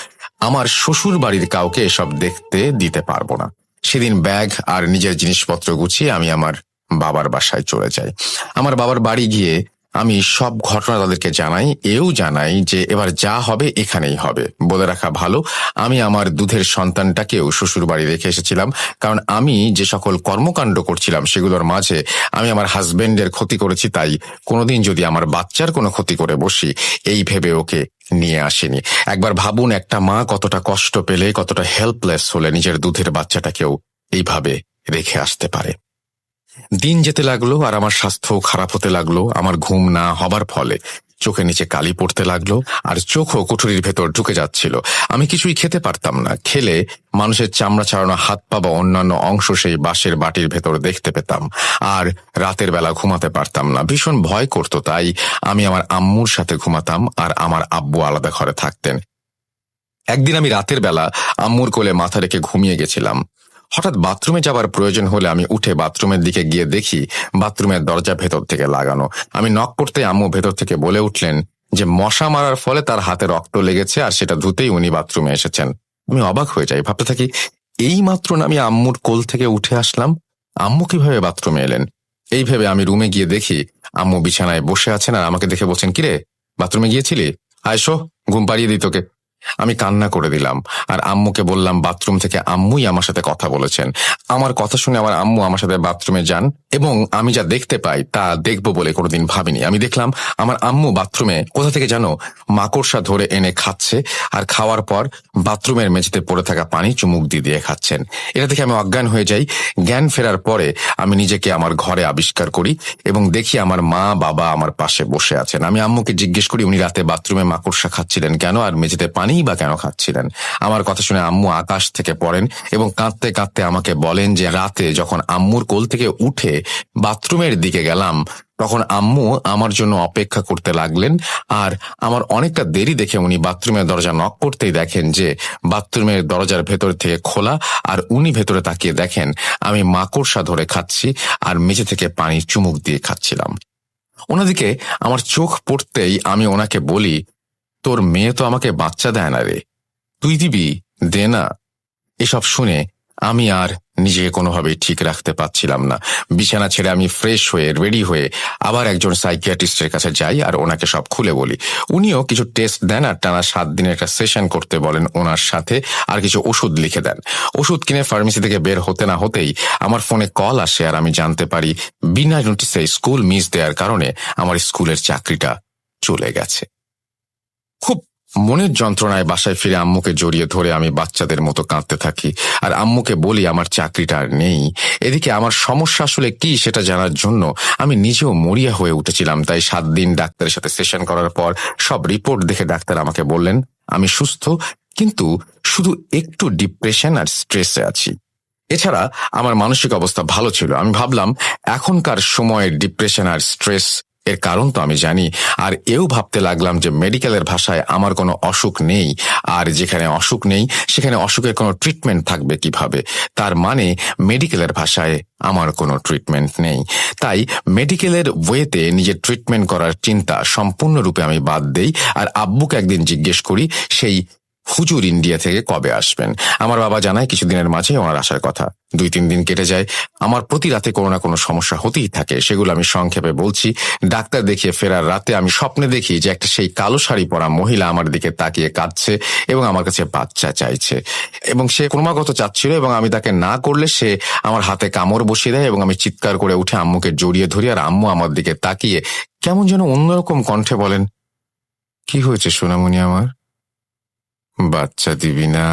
আমার শ্বশুর বাড়ির কাউকে এসব দেখতে দিতে পারবো না। সেদিন ব্যাগ আর নিজের জিনিসপত্র গুছিয়ে আমি আমার বাবার বাসায় চলে যাই। আমার বাবার বাড়ি গিয়ে আমি সব ঘটনা তাদেরকে জানাই, এও জানাই যে এবার যা হবে এখানেই হবে। বলে রাখা ভালো, আমি আমার দুধের সন্তানটাকেও শ্বশুর বাড়ি রেখে এসেছিলাম, কারণ আমি যে সকল কর্মকাণ্ড করছিলাম সেগুলোর মাঝে আমি আমার হাজবেন্ডের ক্ষতি করেছি, তাই কোনোদিন যদি আমার বাচ্চার কোনো ক্ষতি করে বসি এই ভেবে ওকে নিয়ে আসেনি। একবার ভাবুন, একটা মা কতটা কষ্ট পেলে, কতটা হেল্পলেস হলে নিজের দুধের বাচ্চাটাকেও এইভাবে রেখে আসতে পারে। দিন যেতে লাগলো আর আমার স্বাস্থ্য খারাপ হতে লাগলো। আমার ঘুম না হবার ফলে চোখের নিচে কালি পড়তে লাগলো আর চোখও কুঠুরির ভেতর ঢুকে যাচ্ছিল। আমি কিছুই খেতে পারতাম না। খেলে মানুষের চামড়া ছাড়ানো হাত পা বা অন্যান্য অংশ সেই বাঁশের বাটির ভেতর দেখতে পেতাম। আর রাতের বেলা ঘুমাতে পারতাম না, ভীষণ ভয় করত। তাই আমি আমার আম্মুর সাথে ঘুমাতাম আর আমার আব্বু আলাদা ঘরে থাকতেন। একদিন আমি রাতের বেলা আম্মুর কোলে মাথা রেখে ঘুমিয়ে গেছিলাম। হঠাৎ বাথরুমে যাবার প্রয়োজন হলে আমি উঠে বাথরুমের দিকে গিয়ে দেখি বাথরুমের দরজা ভেতর থেকে লাগানো। আমি নক করতে আম্মু ভেতর থেকে বলে উঠলেন যে মশা মারার ফলে তার হাতে রক্ত লেগেছে আর সেটা ধুতেই উনি বাথরুমে এসেছেন। আমি অবাক হয়ে যাই, ভাবতে থাকি এই মাত্র না আমি আম্মুর কোল থেকে উঠে আসলাম, আম্মু কিভাবে বাথরুমে এলেন? এই ভেবে আমি রুমে গিয়ে দেখি আম্মু বিছানায় বসে আছেন আর আমাকে দেখে বলছেন, কিরে বাথরুমে গিয়েছিলি, আয় শো, ঘুম পাড়িয়ে দিই তোকে। আমি কান্না করে দিলাম আর আম্মুকে বললাম বাথরুম থেকে আম্মুই আমার সাথে কথা বলেছেন। আমার কথা শুনে আমার আম্মু আমার সাথে বাথরুমে যান এবং আমি যা দেখতে পাই তা দেখবো বলে কোনোদিন ভাবিনি। আমি দেখলাম আমার আম্মু বাথরুমে কোথা থেকে যেন মাকড়সা ধরে এনে খাচ্ছে আর খাওয়ার পর বাথরুমের মেঝেতে পড়ে থাকা পানি চুমুক দিয়ে দিয়ে খাচ্ছেন। এটা দেখে আমি অজ্ঞান হয়ে যাই। জ্ঞান ফেরার পরে আমি নিজেকে আমার ঘরে আবিষ্কার করি এবং দেখি আমার মা বাবা আমার পাশে বসে আছেন। আমি আম্মুকে জিজ্ঞেস করি উনি রাতে বাথরুমে মাকড়সা খাচ্ছিলেন কেন আর মেঝেতে পানি বা কেন খাচ্ছিলেন। আমার কথা শুনে আম্মু আকাশ থেকে পড়েন এবং কাঁদতে কাঁদতে আমাকে বলেন যে রাতে যখন আম্মুর কোল থেকে উঠে বাথরুমের দিকে গেলাম তখন আম্মু আমার জন্য অপেক্ষা করতে লাগলেন আর আমার অনেকটা দেরি দেখে উনি বাথরুমের দরজা নক করতেই দেখেন যে বাথরুমের দরজার ভেতর থেকে খোলা আর উনি ভেতরে তাকিয়ে দেখেন আমি মাকড়সা ধরে খাচ্ছি আর মেঝে থেকে পানি চুমুক দিয়ে খাচ্ছিলাম। ওনাদিকে আমার চোখ পড়তেই আমি ওনাকে বলি, তোর মেয়ে তো আমাকে বাচ্চা দেয় না রে, তুই দিবি, দে না। এসব শুনে আমি আর নিজেকে কোনোভাবেই ঠিক রাখতে পারছিলাম না। বিছানা ছেড়ে আমি ফ্রেশ হয়ে রেডি হয়ে আবার একজন সাইকিয়াট্রিস্টের কাছে যাই আর ওনাকে সব খুলে বলি। উনিও কিছু টেস্ট দেন আর টানা 7 দিনের একটা সেশন করতে বলেন ওনার সাথে, আর কিছু ওষুধ লিখে দেন। ওষুধ কিনে ফার্মেসি থেকে বের হতে না হতেই আমার ফোনে কল আসে আর আমি জানতে পারি বিনা নোটিসে স্কুল মিস দেওয়ার কারণে আমার স্কুলের চাকরিটা চলে গেছে। খুব মনের যন্ত্রণায় বাসায় ফিরে আম্মুকে জড়িয়ে ধরে আমি বাচ্চাদের মতো কাঁদতে থাকি আর আম্মুকে বলি আমার চাকরিটা আর নেই। এদিকে আমার সমস্যা আসলে কি সেটা জানার জন্য আমি নিজেও মরিয়া হয়ে উঠেছিলাম। তাই 7 দিন ডাক্তারের সাথে সেশন করার পর সব রিপোর্ট দেখে ডাক্তার আমাকে বললেন আমি সুস্থ, কিন্তু শুধু একটু ডিপ্রেশন আর স্ট্রেসে আছি। এছাড়া আমার মানসিক অবস্থা ভালো ছিল। আমি ভাবলাম এখনকার সময়ের ডিপ্রেশন আর স্ট্রেস এর কারণ তো আমি জানি, আর এও ভাবতে লাগলাম যে মেডিকেলের ভাষায় আমার কোনো অসুখ নেই, আর যেখানে অসুখ নেই সেখানে অসুখের কোনো ট্রিটমেন্ট থাকবে কিভাবে? তার মানে মেডিকেলের ভাষায় আমার কোনো ট্রিটমেন্ট নেই। তাই মেডিকেলের ওয়েতে নিজের ট্রিটমেন্ট করার চিন্তা সম্পূর্ণরূপে আমি বাদ দেই আর আব্বুকে একদিন জিজ্ঞেস করি সেই হুজুর ইন্ডিয়া থেকে কবে আসবেন। আমার বাবা জানায় কিছুদিনের মাঝে ওনার আসার কথা। 2-3 দিন কেটে যায়। আমার প্রতি রাতে কোনো না কোনো সমস্যা হতেই থাকে, সেগুলো আমি সংক্ষেপে বলছি। ডাক্তার দেখিয়ে ফেরার রাতে আমি স্বপ্নে দেখি যে একটা সেই কালো শাড়ি পরা মহিলা আমার দিকে তাকিয়ে কাঁদছে এবং আমার কাছে বাচ্চা চাইছে, এবং সে ক্রমাগত চাচ্ছিল, এবং আমি তাকে না করলে সে আমার হাতে কামড় বসিয়ে দেয়, এবং আমি চিৎকার করে উঠে আম্মুকে জড়িয়ে ধরি, আর আম্মু আমার দিকে তাকিয়ে কেমন যেন অন্যরকম কণ্ঠে বলেন, কি হয়েছে সোনামণি আমার, বাচ্চা দিবি না?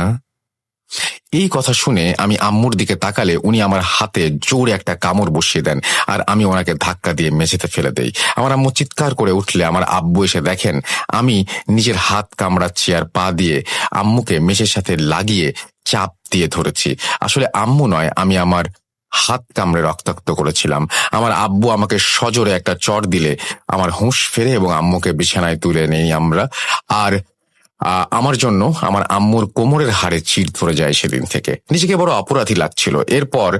এই কথা শুনে আমি আম্মুর দিকে তাকালে উনি আমার হাতে জোরে একটা কামড় বসিয়ে দেন, আর আমি ওনাকে ধাক্কা দিয়ে মেঝেতে ফেলে দেই। আমার আম্মু চিৎকার করে উঠলে আমার আব্বু এসে দেখেন আমি নিজের হাত কামড়াচ্ছি আর পা দিয়ে আম্মুকে মেঝের সাথে লাগিয়ে চাপ দিয়ে ধরেছি। আসলে আম্মু নয়, আমি আমার হাত কামড়ে রক্তাক্ত করেছিলাম। আমার আব্বু আমাকে সজোরে একটা চড় দিলে আমার হুঁশ ফেরে এবং আম্মুকে বিছানায় তুলে নেই আমরা। আর আমার জন্য আমার আম্মুর কোমরের হাড়ে চিড় ধরে যায় সেদিন থেকে। নিজেকে বড় অপরাধী লাগছিল। এরপর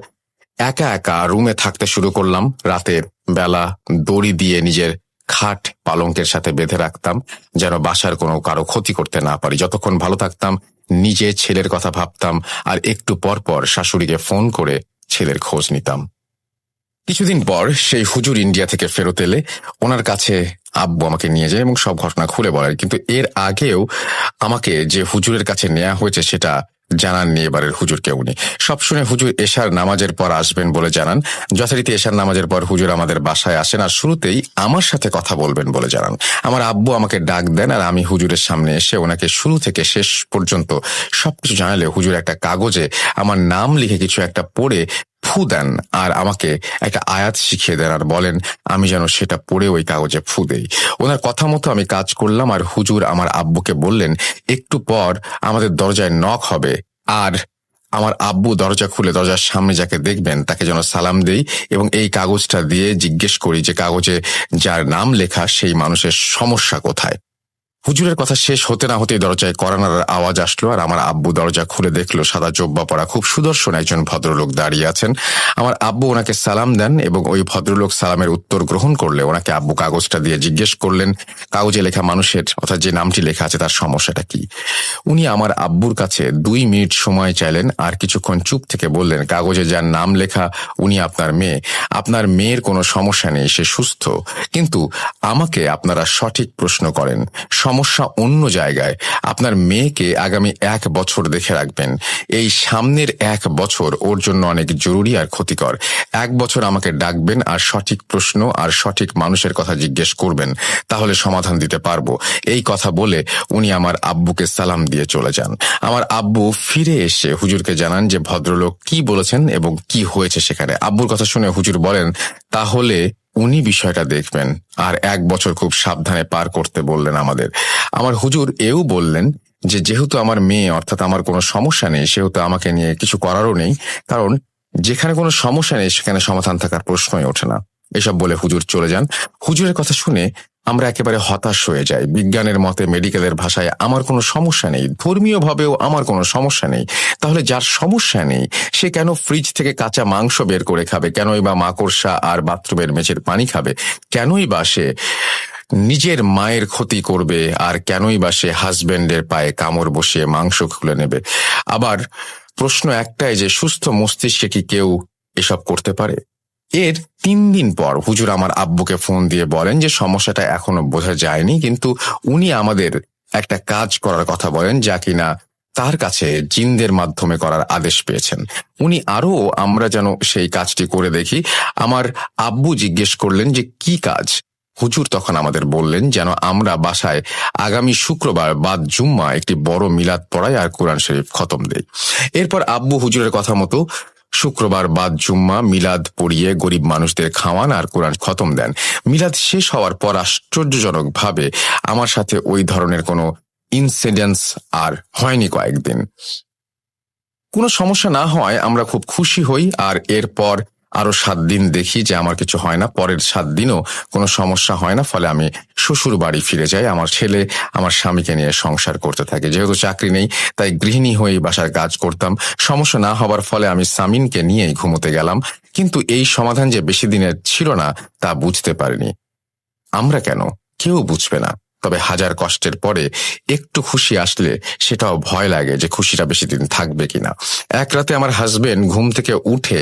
একা একা রুমে থাকতে শুরু করলাম। রাতের বেলা দড়ি দিয়ে নিজের খাট পালঙ্কের সাথে বেঁধে রাখতাম, যেন বাসার কোনো কারো ক্ষতি করতে না পারি। যতক্ষণ ভালো থাকতাম নিজে ছেলের কথা ভাবতাম, আর একটু পর পর শাশুড়িকে ফোন করে ছেলের খোঁজ নিতাম। কিছুদিন পর সেই হুজুর ইন্ডিয়া থেকে ফেরত এলে ওনার কাছে আব্বু আমাকে নিয়ে যায় এবং সব ঘটনা খুলে বলেন। কিন্তু এর আগেও আমাকে যে হুজুরের কাছে নেওয়া হয়েছে সেটা জানাননি এবারের হুজুরকে উনি। সব শুনে হুজুর এশার নামাজের পর আসবেন বলে জানান। যথারীতি এশার নামাজের পর হুজুর আমাদের বাসায় আসেন, আর শুরুতেই আমার সাথে কথা বলবেন বলে জানান। আমার আব্বু আমাকে ডাক দেন, আর আমি হুজুরের সামনে এসে ওনাকে শুরু থেকে শেষ পর্যন্ত সবকিছু জানালে হুজুর একটা কাগজে আমার নাম লিখে কিছু একটা পড়ে ফু দেন, আর আমাকে একটা আয়াত শিখিয়ে দেন, আর বলেন আমি যেন সেটা পড়ে ওই কাগজে ফু দেই। ওনার কথা মতো আমি কাজ করলাম, আর হুজুর আমার আব্বুকে বললেন একটু পর আমাদের দরজায় নক হবে, আর আমার আব্বু দরজা খুলে দরজার সামনে যাকে দেখবেন তাকে যেন সালাম দেই এবং এই কাগজটা দিয়ে জিজ্ঞেস করি যে কাগজে যার নাম লেখা সেই মানুষের সমস্যা কোথায়। হুজুরের কথা শেষ হতে না হতেই দরজায় কড়া আওয়াজ আসলো, আর আমার আব্বু দরজা খুলে দেখলো সাদা জোব্বা পরা খুব সুদর্শন একজন ভদ্রলোক দাঁড়িয়ে আছেন। আমার আব্বু ওনাকে সালাম দেন এবং ওই ভদ্রলোক সালামের উত্তর গ্রহণ করলে ওনাকে আব্বু কাগজটা দিয়ে জিজ্ঞেস করলেন কাগজে লেখা মানুষের, অর্থাৎ যে নামটি লেখা আছে তার সমস্যাটা কি। উনি আমার আব্বুর কাছে 2 মিনিট সময় চাইলেন, আর কিছুক্ষণ চুপ থেকে বললেন কাগজে যার নাম লেখা উনি আপনার মেয়ে। আপনার মেয়ের কোনো সমস্যা নেই, সে সুস্থ, কিন্তু আমাকে আপনারা সঠিক প্রশ্ন করেন, সমস্যা অন্য জায়গায়। আপনার মেয়েকে আগামী 1 বছর দেখে রাখবেন। এই সামনের 1 বছর ওর জন্য অনেক জরুরি আর ক্ষতিকর। 1 বছর আমাকে ডাকবেন আর সঠিক প্রশ্ন আর সঠিক মানুষের কথা জিজ্ঞেস করবেন, তাহলে সমাধান দিতে পারবো। এই কথা বলে উনি আমার আব্বুকে সালাম দিয়ে চলে যান। আমার আব্বু ফিরে এসে হুজুরকে জানান যে ভদ্রলোক কি বলেছেন এবং কি হয়েছে সেখানে। আব্বুর কথা শুনে হুজুর বলেন তাহলে উনি বিষয়টা দেখবেন, আর 1 বছর খুব সাবধানে পার করতে বললেন আমাদের। আমার হুজুর এও বললেন যে যেহেতু আমার মেয়ে অর্থাৎ আমার কোনো সমস্যা নেই, সেহেতু আমাকে নিয়ে কিছু করারও নেই, কারণ যেখানে কোনো সমস্যা নেই সেখানে সমাধান থাকার প্রশ্নই ওঠে না। এসব বলে হুজুর চলে যান। হুজুরের কথা শুনে আমরা একেবারে হতাশ হয়ে যাই। বিজ্ঞানের মতে, মেডিকেলের ভাষায় আমার কোনো সমস্যা নেই, ধর্মীয় ভাবেও আমার কোনো সমস্যা নেই। তাহলে যার সমস্যা নেই সে কেন ফ্রিজ থেকে কাঁচা মাংস বের করে খাবে, কেনই বা মাকড়সা আর বাথরুমের মেঝের পানি খাবে, কেনই বা সে নিজের মায়ের ক্ষতি করবে, আর কেনই বা সে হাজবেন্ডের পায়ে কামড় বসিয়ে মাংস খুলে নেবে। আবার প্রশ্ন একটাই যে সুস্থ মস্তিষ্কে কি কেউ এসব করতে পারে? এর 3 দিন পর হুজুর আমার আব্বুকে ফোন দিয়ে বলেন যে সমস্যাটা এখনো বোঝা যায়নি, কিন্তু উনি আমাদের একটা কাজ করার কথা বলেন যা কিনা তার কাছে জিনদের মাধ্যমে করার আদেশ পেয়েছেন। উনি আরো আমরা যেন সেই কাজটি করে দেখি। আমার আব্বু জিজ্ঞেস করলেন যে কি কাজ। হুজুর তখন আমাদের বললেন যেন আমরা বাসায় আগামী শুক্রবার বাদ জুম্মা একটি বড় মিলাদ পড়াই আর কোরআন শরীফ খতম দেই। এরপর আব্বু হুজুরের কথা মতো শুক্রবার বাদ জুম্মা মিলাদ পড়িয়ে গরিব মানুষদের খাওয়ান আর কোরআন খতম দেন। মিলাদ শেষ হওয়ার পর আশ্চর্যজনকভাবে আমার সাথে ওই ধরনের কোনো ইনসিডেন্টস আর হয়নি কয়েকদিন। কোনো সমস্যা না হয় আমরা খুব খুশি হই, আর এরপর আরো 7 দিন দেখি যে আমার কিছু হয় না। পরের 7 দিনও কোনো সমস্যা হয় না, ফলে আমি শ্বশুর বাড়ি ফিরে যাই। আমার ছেলে আমার স্বামীকে নিয়ে সংসার করতে থাকে। যেহেতু চাকরি নেই তাই গৃহিণী হয়েই বাসার কাজ করতাম। সমস্যা না হবার ফলে আমি সামিনকে নিয়েই ঘুমোতে গেলাম, কিন্তু এই সমাধান যে বেশি দিনের ছিল না তা বুঝতে পারিনি। আমরা কেন? কেউ বুঝবে না। তবে হাজার কষ্টের পরে একটু খুশি আসলে সেটাও ভয় লাগে যে খুশিটা বেশি দিন থাকবে কিনা। এক রাতে আমার হাজবেন্ড ঘুম থেকে উঠে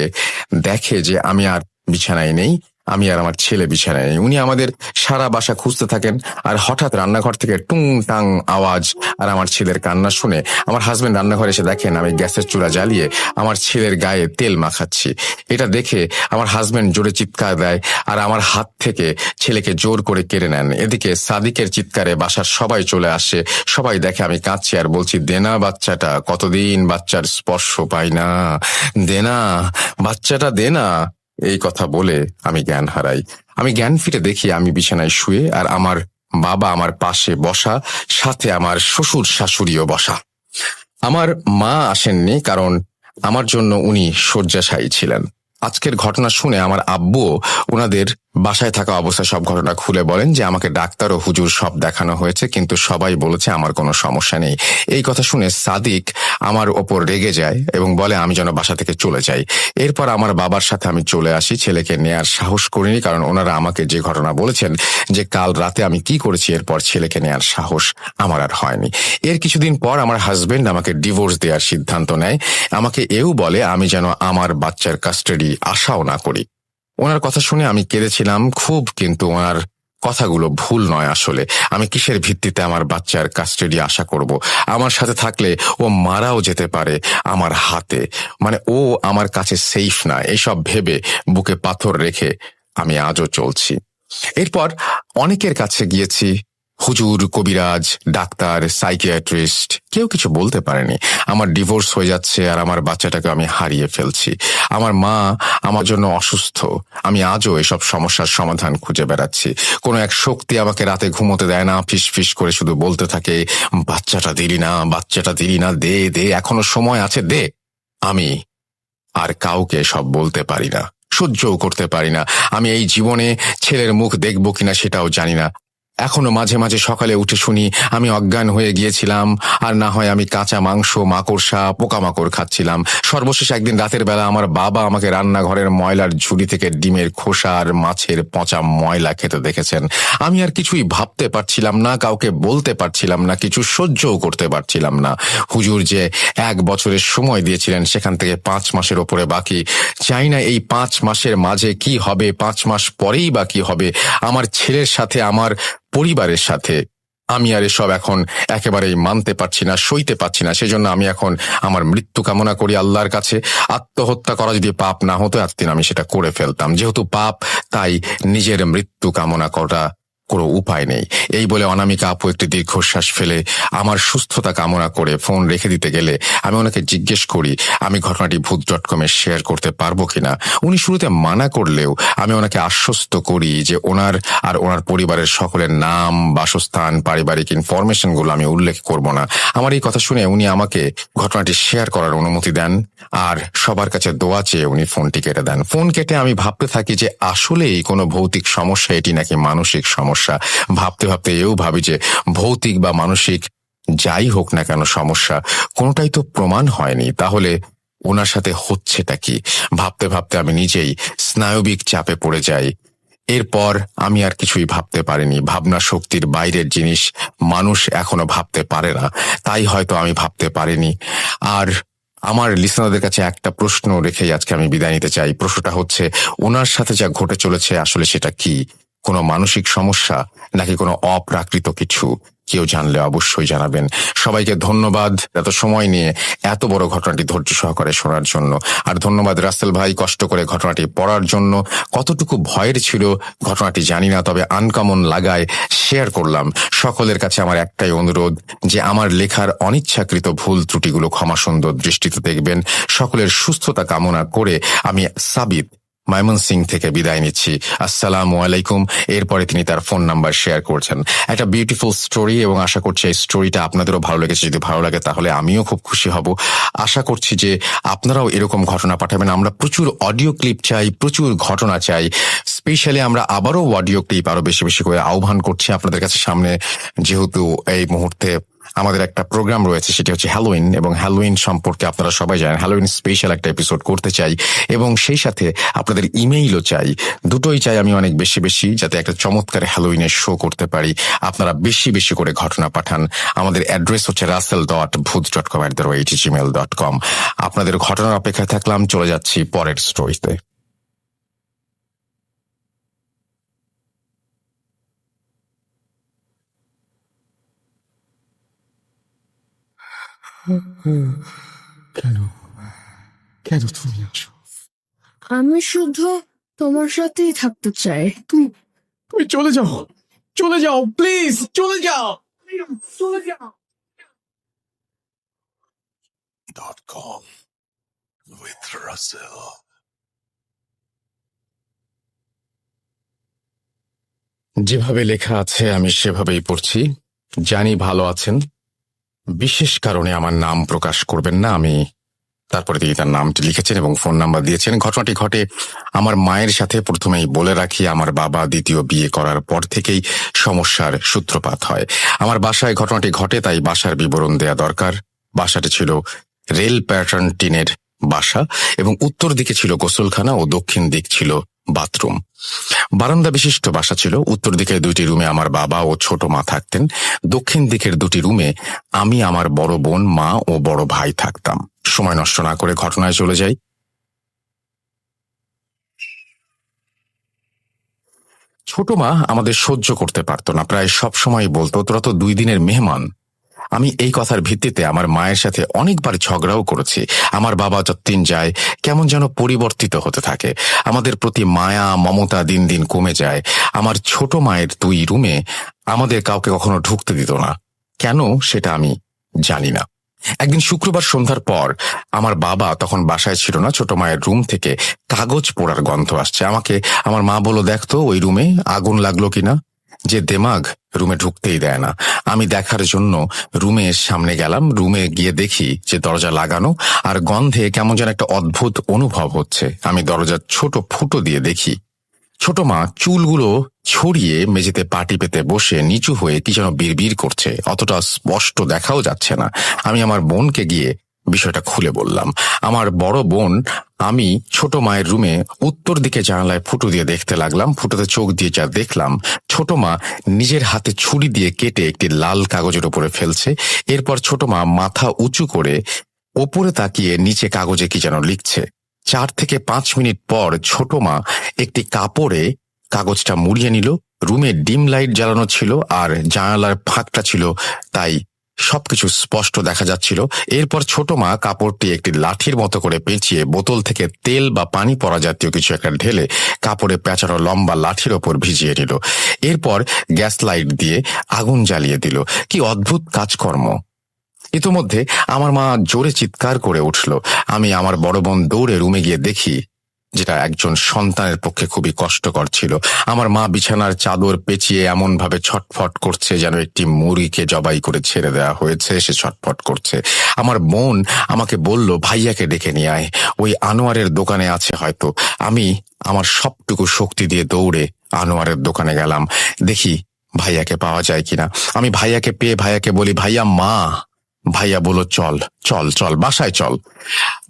দেখে যে আমি আর বিছানায় নেই, আমি আর আমার ছেলে বিছানায় নেই। উনি আমাদের সারা বাসা খুঁজতে থাকেন, আর হঠাৎ রান্নাঘর থেকে টুং টাং আওয়াজ আর আমার ছেলের কান্না শুনে আমার হাজবেন্ড রান্নাঘরে এসে দেখেন আমি গ্যাসের চুলা জ্বালিয়ে আমার ছেলের গায়ে তেল মাখাচ্ছি। এটা দেখে আমার হাজবেন্ড জোরে চিৎকার দেয় আর আমার হাত থেকে ছেলেকে জোর করে কেড়ে নেন। এদিকে সাদিকের চিৎকারে বাসার সবাই চলে আসে। সবাই দেখে আমি কাঁদছি আর বলছি, দেনা বাচ্চাটা, কতদিন বাচ্চার স্পর্শ পাই না, দেনা বাচ্চাটা, দেনা। এই কথা বলে আমি জ্ঞান হারাই। আমি জ্ঞান ফিরে দেখি আমি বিছানায় শুয়ে আর আমার বাবা আমার পাশে বসা, সাথে আমার শ্বশুর শাশুড়িও বসা। আমার মা আসেননি, কারণ আমার জন্য উনি শয্যাশায়ী ছিলেন। আজকের ঘটনা শুনে আমার আব্বুও ওনাদের বাসায় থাকা অবস্থায় সব ঘটনা খুলে বলেন যে আমাকে ডাক্তার ও হুজুর সব দেখানো হয়েছে, কিন্তু সবাই বলেছে আমার কোনো সমস্যা নেই। এই কথা শুনে সাদিক আমার ওপর রেগে যায় এবং বলে আমি যেন বাসা থেকে চলে যাই। এরপর আমার বাবার সাথে আমি চলে আসি। ছেলেকে নেয়ার সাহস করিনি, কারণ ওনারা আমাকে যে ঘটনা বলেছেন যে কাল রাতে আমি কি করেছি, এরপর ছেলেকে নেয়ার সাহস আমার আর হয়নি। এর কিছুদিন পর আমার হাজবেন্ড আমাকে ডিভোর্স দেওয়ার সিদ্ধান্ত নেয়। আমাকে এও বলে আমি যেন আমার বাচ্চার কাস্টাডি আশাও না করি। ওনার কথা শুনে আমি কেঁদেছিলাম খুব, কিন্তু ওনার কথাগুলো ভুল নয়। আসলে আমি কিসের ভিত্তিতে আমার বাচ্চার কাস্টাডি আশা করব? আমার সাথে থাকলে ও মারাও যেতে পারে আমার হাতে, মানে ও আমার কাছে সেফ না। এসব ভেবে বুকে পাথর রেখে আমি আজও চলছি। এরপর অনেকের কাছে গিয়েছি, হুজুর, কবিরাজ, ডাক্তার, সাইকিয়াট্রিস্ট, কেউ কিছু বলতে পারেনি। আমার ডিভোর্স হয়ে যাচ্ছে আর আমার বাচ্চাটাকে আমি হারিয়ে ফেলছি। আমার মা আমার জন্য অসুস্থ। আমি আজও এসব সমস্যার সমাধান খুঁজে বেড়াচ্ছি। কোনো এক শক্তি আমাকে রাতে ঘুমোতে দেয় না, ফিস ফিস করে শুধু বলতে থাকে, বাচ্চাটা দিলি না, বাচ্চাটা দিলি না, দে দে, এখনো সময় আছে, দে। আমি আর কাউকে সব বলতে পারি না, সহ্যও করতে পারি না। আমি এই জীবনে ছেলের মুখ দেখবো কিনা সেটাও জানি না। এখনো মাঝে মাঝে সকালে উঠে শুনি আমি অজ্ঞান হয়ে গিয়েছিলাম, আর না হয় আমি কাঁচা মাংস, মাকড়সা, পোকামাকড় খাচ্ছিলাম। সর্বশেষ একদিন রাতের বেলা আমার বাবা আমাকে রান্নাঘরের ময়লার ঝুড়ি থেকে ডিমের খোসা আর মাছের পচা ময়লা খেতে দেখেছেন। আমি আর কিছুই ভাবতে পারছিলাম না, কাউকে বলতে পারছিলাম না, কিছু সহ্যও করতে পারছিলাম না। হুজুর যে 1 বছরের সময় দিয়েছিলেন সেখান থেকে 5 মাসের ওপরে বাকি। চাই না এই 5 মাসের মাঝে কি হবে, 5 মাস পরেই বা কি হবে আমার ছেলের সাথে, আমার পরিবারের সাথে। আমি আর এসব এখন একেবারেই মানতে পারছি না, সইতে পারছি না। সেজন্য আমি এখন আমার মৃত্যু কামনা করি আল্লাহর কাছে। আত্মহত্যা করা যদি পাপ না হতো এতদিন আমি সেটা করে ফেলতাম। যেহেতু পাপ, তাই নিজের মৃত্যু কামনা করা কোনো উপায় নেই। এই বলে অনামিকা আপু একটি দীর্ঘশ্বাস ফেলে আমার সুস্থতা কামনা করে ফোন রেখে দিতে গেলে আমি ওনাকে জিজ্ঞেস করি আমি ঘটনাটি ভূত.com-এ শেয়ার করতে পারবো কিনা। উনি শুরুতে মানা করলেও আমি ওনাকে আশ্বস্ত করি যে ওনার আর ওনার পরিবারের সকলের নাম, বাসস্থান, পারিবারিক ইনফরমেশনগুলো আমি উল্লেখ করব না। আমার এই কথা শুনে উনি আমাকে ঘটনাটি শেয়ার করার অনুমতি দেন, আর সবার কাছে দোয়া চেয়ে উনি ফোনটি কেটে দেন। ফোন কেটে আমি ভাবতে থাকি যে আসলেই কোনো ভৌতিক সমস্যা এটি নাকি মানসিক সমস্যা। ভাবতে ভাবতে এও ভাবি যে ভৌতিক বা মানসিক যাই হোক না কেন সমস্যা, কোনোটাই তো প্রমাণ হয়নি, তাহলে ওনার সাথে হচ্ছেটা কি? ভাবতে ভাবতে আমি নিজেই স্নায়বিক চাপে পড়ে যাই। এরপর আমি আর কিছুই ভাবতে পারিনি। ভাবনা শক্তির বাইরের জিনিস মানুষ এখনো ভাবতে পারে না, তাই হয়তো আমি ভাবতে পারিনি। আর আমার লিসনারদের কাছে একটা প্রশ্ন রেখেই আজকে আমি বিদায় নিতে চাই। প্রশ্নটা হচ্ছে, ওনার সাথে যা ঘটে চলেছে আসলে সেটা কি? কোনো মানসিক সমস্যা নাকি কোনো অপ্রাকৃত কিছু? কেউ জানলে অবশ্যই জানাবেন। সবাইকে ধন্যবাদ এত সময় নিয়ে এত বড় ঘটনাটি ধৈর্য সহকারে শোনার জন্য। আর ধন্যবাদ রাসেল ভাই কষ্ট করে ঘটনাটি পড়ার জন্য। কতটুকু ভয়ের ছিল ঘটনাটি জানি না, তবে আনকমন লাগায় শেয়ার করলাম। সকলের কাছে আমার একটাই অনুরোধ যে আমার লেখার অনিচ্ছাকৃত ভুল ত্রুটিগুলো ক্ষমা সুন্দর দৃষ্টিতে দেখবেন। সকলের সুস্থতা কামনা করে আমি সাবিত ময়মনসিং থেকে বিদায় নিচ্ছি। আসসালামু আলাইকুম। এরপরে তিনি তার ফোন নাম্বার শেয়ার করছেন। একটা বিউটিফুল স্টোরি, এবং আশা করছি এই স্টোরিটা আপনাদেরও ভালো লেগেছে। যদি ভালো লাগে তাহলে আমিও খুব খুশি হব। আশা করছি যে আপনারাও এরকম ঘটনা পাঠাবেন। আমরা প্রচুর অডিও ক্লিপ চাই, প্রচুর ঘটনা চাই। স্পেশালি আমরা আবারও অডিও ক্লিপ আরো বেশি বেশি করে আহ্বান করছি আপনাদের কাছে সামনে, যেহেতু এই মুহূর্তে আমাদের একটা প্রোগ্রাম রয়েছে, সেটি হচ্ছে হ্যালোইন, এবং হ্যালোইন সম্পর্কে আপনারা সবাই জানেন। হ্যালোইন স্পেশাল একটা এপিসোড করতে চাই এবং সেই সাথে আপনাদের ইমেইলও চাই। দুটোই চাই আমি অনেক বেশি বেশি, যাতে একটা চমৎকার হ্যালোইনের শো করতে পারি। আপনারা বেশি বেশি করে ঘটনা পাঠান। আমাদের অ্যাড্রেস হচ্ছে russell.booth.com@gmail.com। আপনাদের ঘটনার অপেক্ষায় থাকলাম। চলে যাচ্ছি পরের স্টোরিতে। কেন কেন তুমি আসো? আমি শুধু তোমার সাথেই থাকতে চাই। তুমি তুমি চলে যাও, চলে যাও, প্লিজ চলে যাও, চলে যাও। .com with Russell। যেভাবে লেখা আছে আমি সেভাবেই পড়ছি। জানি ভালো আছেন, বিশেষ কারণে আমার নাম প্রকাশ করবেন না। আমি তারপরে তিনি তার নামটি লিখেছেন এবং ফোন নাম্বার দিয়েছেন। ঘটনাটি ঘটে আমার মায়ের সাথে। প্রথমেই বলে রাখি, আমার বাবা দ্বিতীয় বিয়ে করার পর থেকেই সমস্যার সূত্রপাত হয়। আমার বাসায় ঘটনাটি ঘটে, তাই বাসার বিবরণ দেয়া দরকার। বাসাটি ছিল রেল প্যাটার্ন টিনের বাসা এবং উত্তর দিকে ছিল গোসলখানা ও দক্ষিণ দিক ছিল বাথরুম। বারান্দা বিশিষ্ট বাসা ছিল। উত্তর দিকের 2টি রুমে আমার বাবা ও ছোট মা থাকতেন। দক্ষিণ দিকের 2টি রুমে আমি, আমার বড় বোন, মা ও বড় ভাই থাকতাম। সময় নষ্ট না করে ঘটনায় চলে যাই। ছোট মা আমাদের সহ্য করতে পারত না, প্রায় সব সময় বলতো, তোরা তো 2 দিনের মেহমান। আমি এই কথার ভিত্তিতে আমার মায়ের সাথে অনেকবার ঝগড়াও করেছি। আমার বাবা যতদিন যায় কেমন যেন পরিবর্তিত হতে থাকে। আমাদের প্রতি মায়া মমতা দিন দিন কমে যায়। আমার ছোট মায়ের 2 রুমে আমাদের কাউকে কখনো ঢুকতে দিত না। কেন সেটা আমি জানি না। একদিন শুক্রবার সন্ধ্যার পর আমার বাবা তখন বাসায় ছিল না। ছোট মায়ের রুম থেকে কাগজ পোড়ার গন্ধ আসছে। আমাকে আমার মা বলল, দেখতো ওই রুমে আগুন লাগলো কিনা। যে দেমাগ রুমে ঢুকতেই দেয় না। আমি দেখার জন্য রুমের সামনে গেলাম। রুমে গিয়ে দেখি যে দরজা লাগানো, আর গন্ধে কেমন যেন একটা অদ্ভুত অনুভব হচ্ছে। আমি দরজার ছোট ফুটো দিয়ে দেখি ছোট মা চুলগুলো ছড়িয়ে মেঝেতে পাটি পেতে বসে নিচু হয়ে কি যেন বিড়বিড় করছে। অতটা স্পষ্ট দেখাও যাচ্ছে না। আমি আমার বোনকে গিয়ে বিষয়টা খুলে বললাম। আমার বড় বোন আমি ছোট মায়ের রুমে উত্তর দিকে জানালায় ফুটো দিয়ে দেখতে লাগলাম। ফুটোতে চোখ দিয়ে যা দেখলাম, ছোট মা নিজের হাতে ছুরি দিয়ে কেটে একটি লাল কাগজের উপরে ফেলছে। এরপর ছোট মা মাথা উঁচু করে ওপরে তাকিয়ে নিচে কাগজে কি যেন লিখছে। 4 থেকে 5 মিনিট পর ছোট মা একটি কাপড়ে কাগজটা মুড়িয়ে নিল। রুমে ডিম লাইট জ্বালানো ছিল আর জানালার ফাঁকটা ছিল, তাই সবকিছু স্পষ্ট দেখা যাচ্ছিল। এরপর ছোট মা কাপড়টি একটি লাঠির মতো করে পেঁচিয়ে বোতল থেকে তেল বা পানি পড়া জাতীয় কিছু একটা ঢেলে কাপড়ে পেঁচানো লম্বা লাঠির ওপর ভিজিয়ে নিল। এরপর গ্যাস লাইট দিয়ে আগুন জ্বালিয়ে দিল। কি অদ্ভুত কাজকর্ম! ইতোমধ্যে আমার মা জোরে চিৎকার করে উঠল। আমি আমার বড় বোন দৌড়ে রুমে গিয়ে দেখি, যেটা একজন সন্তানের পক্ষে খুবই কষ্টকর ছিল। আমার মা বিছানার চাদর পেঁচিয়ে এমন ভাবে ছটফট করছে যেন একটি মুরগিকে জবাই করে ছেড়ে দেওয়া হয়েছে, সে ছটফট করছে। আমার বোন আমাকে বলল, ভাইয়াকে ডেকে নিয়ে আয়, ওই আনোয়ারের দোকানে আছে হয়তো। আমি আমার সবটুকু শক্তি দিয়ে দৌড়ে আনোয়ারের দোকানে গেলাম, দেখি ভাইয়াকে পাওয়া যায় কিনা। আমি ভাইয়াকে পেয়ে ভাইয়াকে বলি, ভাইয়া মা। ভাইয়া বলল, চল চল চল বাসায় চল।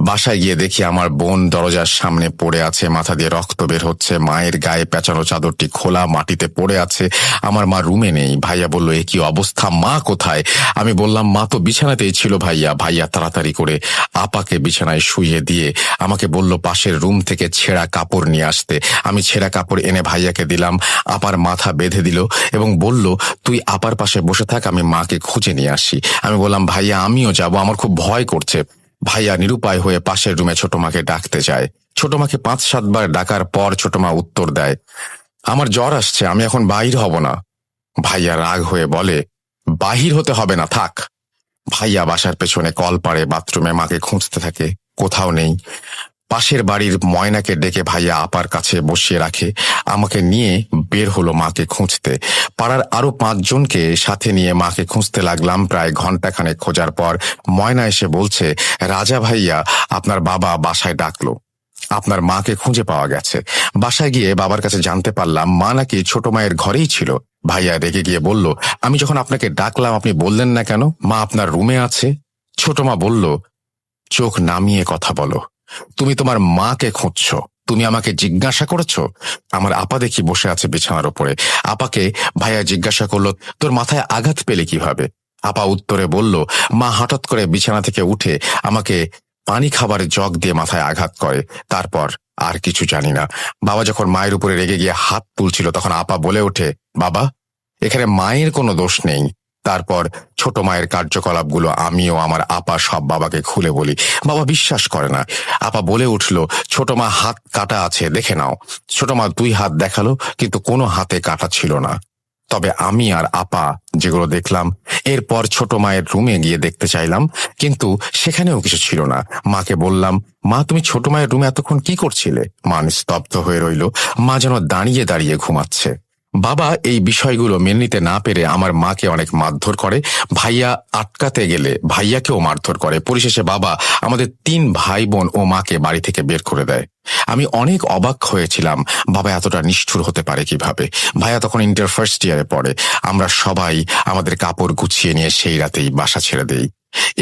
বাসায় গিয়ে দেখি আমার বোন দরজার সামনে পড়ে আছে, মাথা দিয়ে রক্ত বের হচ্ছে। মায়ের গায়ে পেঁচানো চাদরটি খোলা মাটিতে পড়ে আছে। আমার মা রুমে নেই। ভাইয়া বলল, এ কি অবস্থা, মা কোথায়? আমি বললাম, মা তো বিছানাতেই ছিল ভাইয়া। ভাইয়া তাড়াতাড়ি করে আপাকে বিছানায় শুইয়ে দিয়ে আমাকে বলল পাশের রুম থেকে ছেঁড়া কাপড় নিয়ে আসতে। আমি ছেঁড়া কাপড় এনে ভাইয়াকে দিলাম। আপার মাথা বেঁধে দিল এবং বলল, তুই আপার পাশে বসে থাক, আমি মাকে খুঁজে নিয়ে আসি। আমি বললাম, ভাইয়া আমিও যাব, আমার খুব ভয় করছে। ভাইয়া নিরুপায় হয়ে পাশের রুমে ছোট মাকে ডাকতে যায়। ছোট মাকে 5-7 বার ডাকার পর ছোট মা উত্তর দেয়, আমার জ্বর আসছে, আমি এখন বাহির হব না। ভাইয়া রাগ হয়ে বলে, বাহির হতে হবে না, থাক। ভাইয়া বাসার পেছনে কল পাড়ে বাথরুমে মাকে খুঁজতে থাকে, কোথাও নেই। পাশের বাড়ির ময়নাকে ডেকে ভাইয়া আপার কাছে বসিয়ে রাখে। আমাকে নিয়ে বের হলো মাকে খুঁজতে। পাড়ার আরো 5 জনকে সাথে নিয়ে মাকে খুঁজতে লাগলাম। প্রায় ঘন্টাখানেক খোঁজার পর ময়না এসে বলছে, রাজা ভাইয়া আপনার বাবা বাসায় ডাকলো। আপনার মাকে খুঁজে পাওয়া গেছে। বাসায় গিয়ে বাবার কাছে জানতে পারলাম মা নাকি ছোট মায়ের ঘরেই ছিল। ভাইয়া রেগে গিয়ে বলল, আমি যখন আপনাকে ডাকলাম আপনি বললেন না কেন মা আপনার রুমে আছে? ছোট মা বলল, চোখ নামিয়ে কথা বলো, তুমি তোমার মাকে খুঁজছো, তুমি আমাকে জিজ্ঞাসা করেছো? আমার আপা দেখি বসে আছে বিছানার উপরে। আপাকে ভাইয়া জিজ্ঞাসা করলো, তোর মাথায় আঘাত পেলে কিভাবে? আপা উত্তরে বলল, মা হঠাৎ করে বিছানা থেকে উঠে আমাকে পানি খাবারের জগ দিয়ে মাথায় আঘাত করে, তারপর আর কিছু জানি না। বাবা যখন মায়ের উপরে রেগে গিয়ে হাত তুলছিল তখন আপা বলে ওঠে, বাবা, এখানে মায়ের কোনো দোষ নেই। তারপর ছোট মায়ের কার্যকলাপগুলো আমি ও আমার আপা সব বাবাকে খুলে বলি। বাবা বিশ্বাস করে না। আপা বলে উঠল, ছোট মা হাত কাটা আছে, দেখে নাও। ছোট মা 2 হাত দেখালো, কিন্তু কোনো হাতে কাটা ছিল না। তবে আমি আর আপা যেগুলো দেখলাম, এরপর ছোট মায়ের রুমে গিয়ে দেখতে চাইলাম, কিন্তু সেখানেও কিছু ছিল না। মাকে বললাম, মা তুমি ছোট মায়ের রুমে এতক্ষণ কি করছিলে? মা নিস্তব্ধ হয়ে রইল, মা যেন দাঁড়িয়ে দাঁড়িয়ে ঘুমাচ্ছে। বাবা এই বিষয়গুলো মেনে নিতে না পেরে আমার মাকে অনেক মারধর করে। ভাইয়া আটকাতে গেলে ভাইয়াকেও মারধর করে। পরিশেষে বাবা আমাদের 3 ভাই বোন ও মাকে বাড়ি থেকে বের করে দেয়। আমি অনেক অবাক হয়েছিলাম, বাবা এতটা নিষ্ঠুর হতে পারে কিভাবে। ভাইয়া তখন ইন্টার ফার্স্ট ইয়ারে পড়ে। আমরা সবাই আমাদের কাপড় গুছিয়ে নিয়ে সেই রাতেই বাসা ছেড়ে দেই।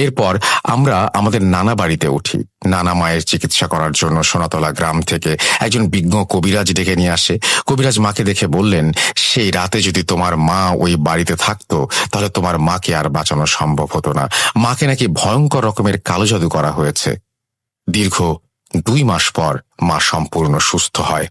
এরপর আমরা আমাদের নানা বাড়িতে উঠি। নানা মায়ের চিকিৎসা করার জন্য সোনাতলা গ্রাম থেকে একজন বিজ্ঞ কবিরাজ ডেকে নিয়ে আসে। কবিরাজ মাকে দেখে বললেন, সেই রাতে যদি তোমার মা ওই বাড়িতে থাকতো তাহলে তোমার মাকে আর বাঁচানো সম্ভব হতো না। মাকে নাকি ভয়ঙ্কর রকমের কালো জাদু করা হয়েছে। দীর্ঘ 2 মাস পর মা সম্পূর্ণ সুস্থ হয়।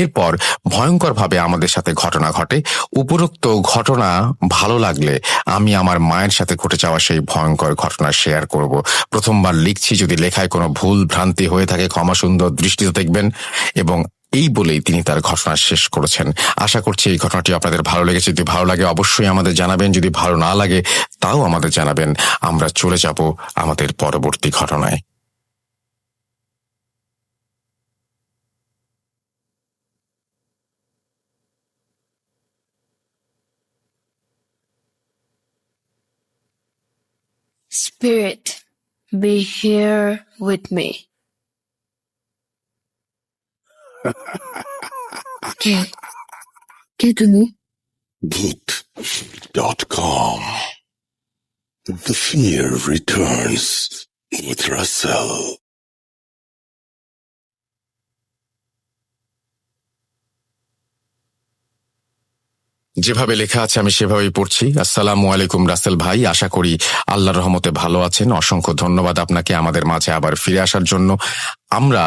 এরপর ভয়ঙ্করভাবে আমাদের সাথে ঘটনা ঘটে। উপরোক্ত ঘটনা ভালো লাগলে আমি আমার মায়ের সাথে ঘটে যাওয়া সেই ভয়ঙ্কর ঘটনা শেয়ার করব। প্রথমবার লিখছি, যদি লেখায় কোনো ভুল ভ্রান্তি হয়ে থাকে ক্ষমা সুন্দর দৃষ্টিতে দেখবেন। এবং এই বলেই তিনি তার ঘটনা শেষ করেছেন। আশা করছি এই ঘটনাটি আপনাদের ভালো লেগেছে। যদি ভালো লাগে অবশ্যই আমাদের জানাবেন, যদি ভালো না লাগে তাও আমাদের জানাবেন। আমরা চলে যাব আমাদের পরবর্তী ঘটনায়। Spirit, be here with me. কে কে তুমি? Boot.com. The fear returns with Russell. যেভাবে লেখা আছে আমি সেভাবেই পড়ছি। আসসালামু আলাইকুম রাসেল ভাই, আশা করি আল্লাহর রহমতে ভালো আছেন। অসংখ্য ধন্যবাদ আপনাকে আমাদের মাঝে আবার ফিরে আসার জন্য। আমরা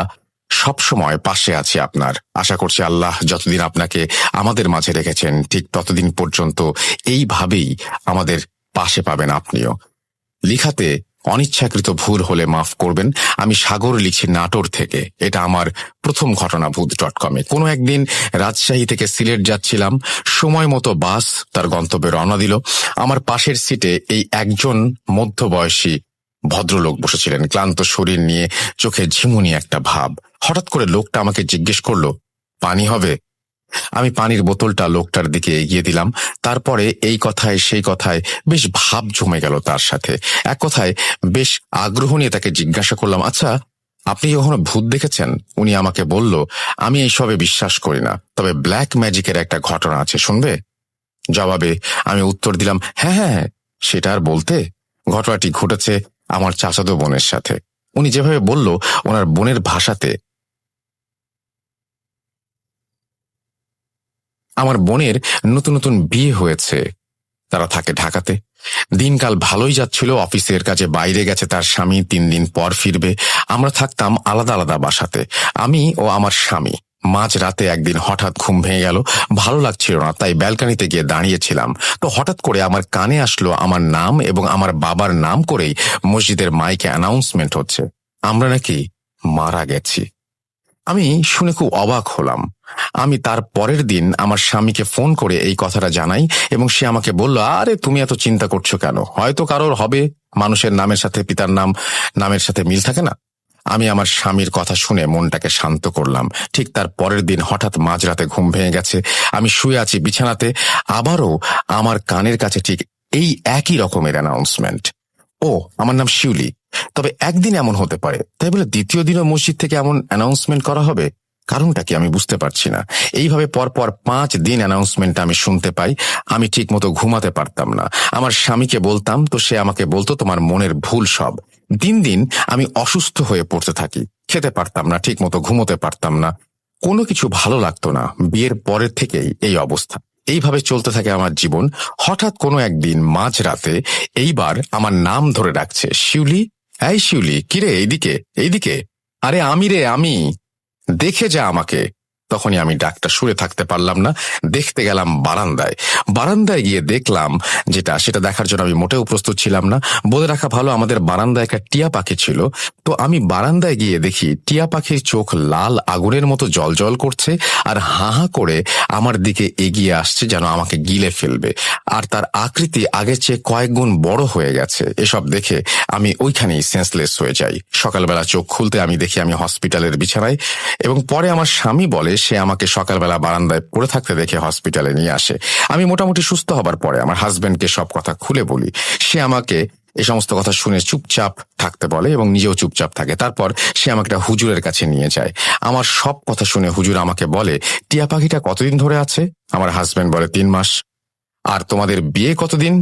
সব সময় পাশে আছি আপনার। আশা করছি আল্লাহ যতদিন আপনাকে আমাদের মাঝে রেখেছেন ঠিক ততদিন পর্যন্ত এইভাবেই আমাদের পাশে পাবেন আপনিও। লিখাতে অনিচ্ছাকৃত ভুল হলে মাফ করবেন। আমি সাগর লিখছি নাটোর থেকে। এটা আমার প্রথম ঘটনা ভূত.com-এ। কোনো একদিন রাজশাহী থেকে সিলেট যাচ্ছিলাম। সময় মতো বাস তার গন্তব্যে রওনা দিল। আমার পাশের সিটে এই একজন মধ্যবয়সী ভদ্রলোক বসেছিলেন, ক্লান্ত শরীর নিয়ে, চোখে ঝিমুনি একটা ভাব। হঠাৎ করে লোকটা আমাকে জিজ্ঞেস করলো, পানি হবে? আমি পানির বোতলটা লোকটার দিকে এগিয়ে দিলাম। তারপরে এই কথায় সেই কথায় বেশ ভাব জমে গেল তার সাথে। এক কথায় বেশ আগ্রহ নিয়ে তাকে জিজ্ঞাসা করলাম, আচ্ছা আপনি কখনো ভূত দেখেছেন? উনি আমাকে বলল, আমি এইসবে বিশ্বাস করি না, তবে ব্ল্যাক ম্যাজিকের একটা ঘটনা আছে, শুনবে? জবাবে আমি উত্তর দিলাম, হ্যাঁ হ্যাঁ, সেটা আর বলতে। ঘটনাটি ঘটেছে আমার চাচাতো বোনের সাথে। উনি যেভাবে বলল ওনার বোনের ভাষাতে, আমার বোনের নতুন নতুন বিয়ে হয়েছে, তারা থাকে ঢাকাতে। দিনকাল ভালোই যাচ্ছিল, অফিসের কাজে বাইরে গেছে তার স্বামী, 3 দিন পর ফিরবে। আমরা থাকতাম আলাদা আলাদা বাসাতে, আমি ও আমার স্বামী। মাঝ রাতে একদিন হঠাৎ ঘুম ভেঙে গেল, ভালো লাগছিল না, তাই ব্যালকনিতে গিয়ে দাঁড়িয়েছিলাম। তো হঠাৎ করে আমার কানে আসলো আমার নাম এবং আমার বাবার নাম করেই মসজিদের মাইকে অ্যানাউন্সমেন্ট হচ্ছে আমরা নাকি মারা গেছি। আমি শুনে খুব অবাক হলাম। আমি তার পরের দিন আমার স্বামীকে ফোন করে এই কথাটা জানাই এবং সে আমাকে বলল, আরে তুমি এত চিন্তা করছো কেন, হয়তো কারোর হবে, মানুষের নামের সাথে পিতার নামের সাথে মিল থাকে না। আমি আমার স্বামীর কথা শুনে মনটাকে শান্ত করলাম। ঠিক তার পরের দিন হঠাৎ মাঝরাতে ঘুম ভেঙে গেছে। আমি শুয়ে আছি বিছানাতে, আবারও আমার কানের কাছে ঠিক এই একই রকমের অ্যানাউন্সমেন্ট। ও, আমার নাম শিউলি, তবে একদিন এমন হতে পারে, তাই বলে দ্বিতীয় দিনও মসজিদ থেকে এমন অ্যানাউন্সমেন্ট করা হবে? কারণটা কি আমি বুঝতে পারছি না। এইভাবে পরপর 5 দিন অ্যানাউন্সমেন্টটা আমি শুনতে পাই। আমি ঠিক মতো ঘুমাতে পারতাম না। আমার স্বামীকে বলতাম তো সে আমাকে বলতো তোমার মনের ভুল সব। দিন দিন আমি অসুস্থ হয়ে পড়তে থাকি। খেতে পারতাম না, ঠিক মতো ঘুমোতে পারতাম না, কোনো কিছু ভালো লাগতো না। বিয়ের পরের থেকেই এই অবস্থা। এইভাবে চলতে থাকে আমার জীবন। হঠাৎ কোনো একদিন মাঝরাতে এইবার আমার নাম ধরে ডাকছে, শিউলি, এই শিউলি, কিরে, এইদিকে এইদিকে। আরে আমি রে, আমি, দেখে যা আমাকে। তখনই আমি ডাকটা শুনে থাকতে পারলাম না। দেখতে গেলাম বারান্দায়। বারান্দায় গিয়ে দেখলাম সেটা দেখার জন্য আমি মোটেও প্রস্তুত ছিলাম না। বলে রাখা ভালো, আমাদের বারান্দায় একটা টিয়া পাখি ছিল। তো আমি বারান্দায় গিয়ে দেখি টিয়া পাখির চোখ লাল আগুনের মতো জ্বলজ্বল করছে আর হাঁ হাঁ করে আমার দিকে এগিয়ে আসছে, যেন আমাকে গিলে ফেলবে। আর তার আকৃতি আগের চেয়ে কয়েক গুণ বড় হয়ে গেছে। এসব দেখে আমি ওইখানেই সেন্সলেস হয়ে যাই। সকালবেলা চোখ খুলতে আমি দেখি আমি হসপিটালের বিছানায়, এবং পরে আমার স্বামী বলে সে আমাকে সকালবেলা বারান্দায় পড়ে থাকতে দেখে হসপিটালে নিয়ে আসে। আমি মোটামুটি সুস্থ হবার পরে আমার হাজবেন্ডকে সব কথা খুলে বলি। সে আমাকে এই সমস্ত কথা শুনে চুপচাপ থাকতে বলে এবং নিজেও চুপচাপ থাকে। তারপর সে আমাকে একটা হুজুরের কাছে নিয়ে যায়। আমার সব কথা শুনে হুজুর আমাকে বলে, টিয়া পাখিটা কতদিন ধরে আছে? আমার হাজবেন্ড বলে 3 মাস। আর তোমাদের বিয়ে কতদিন?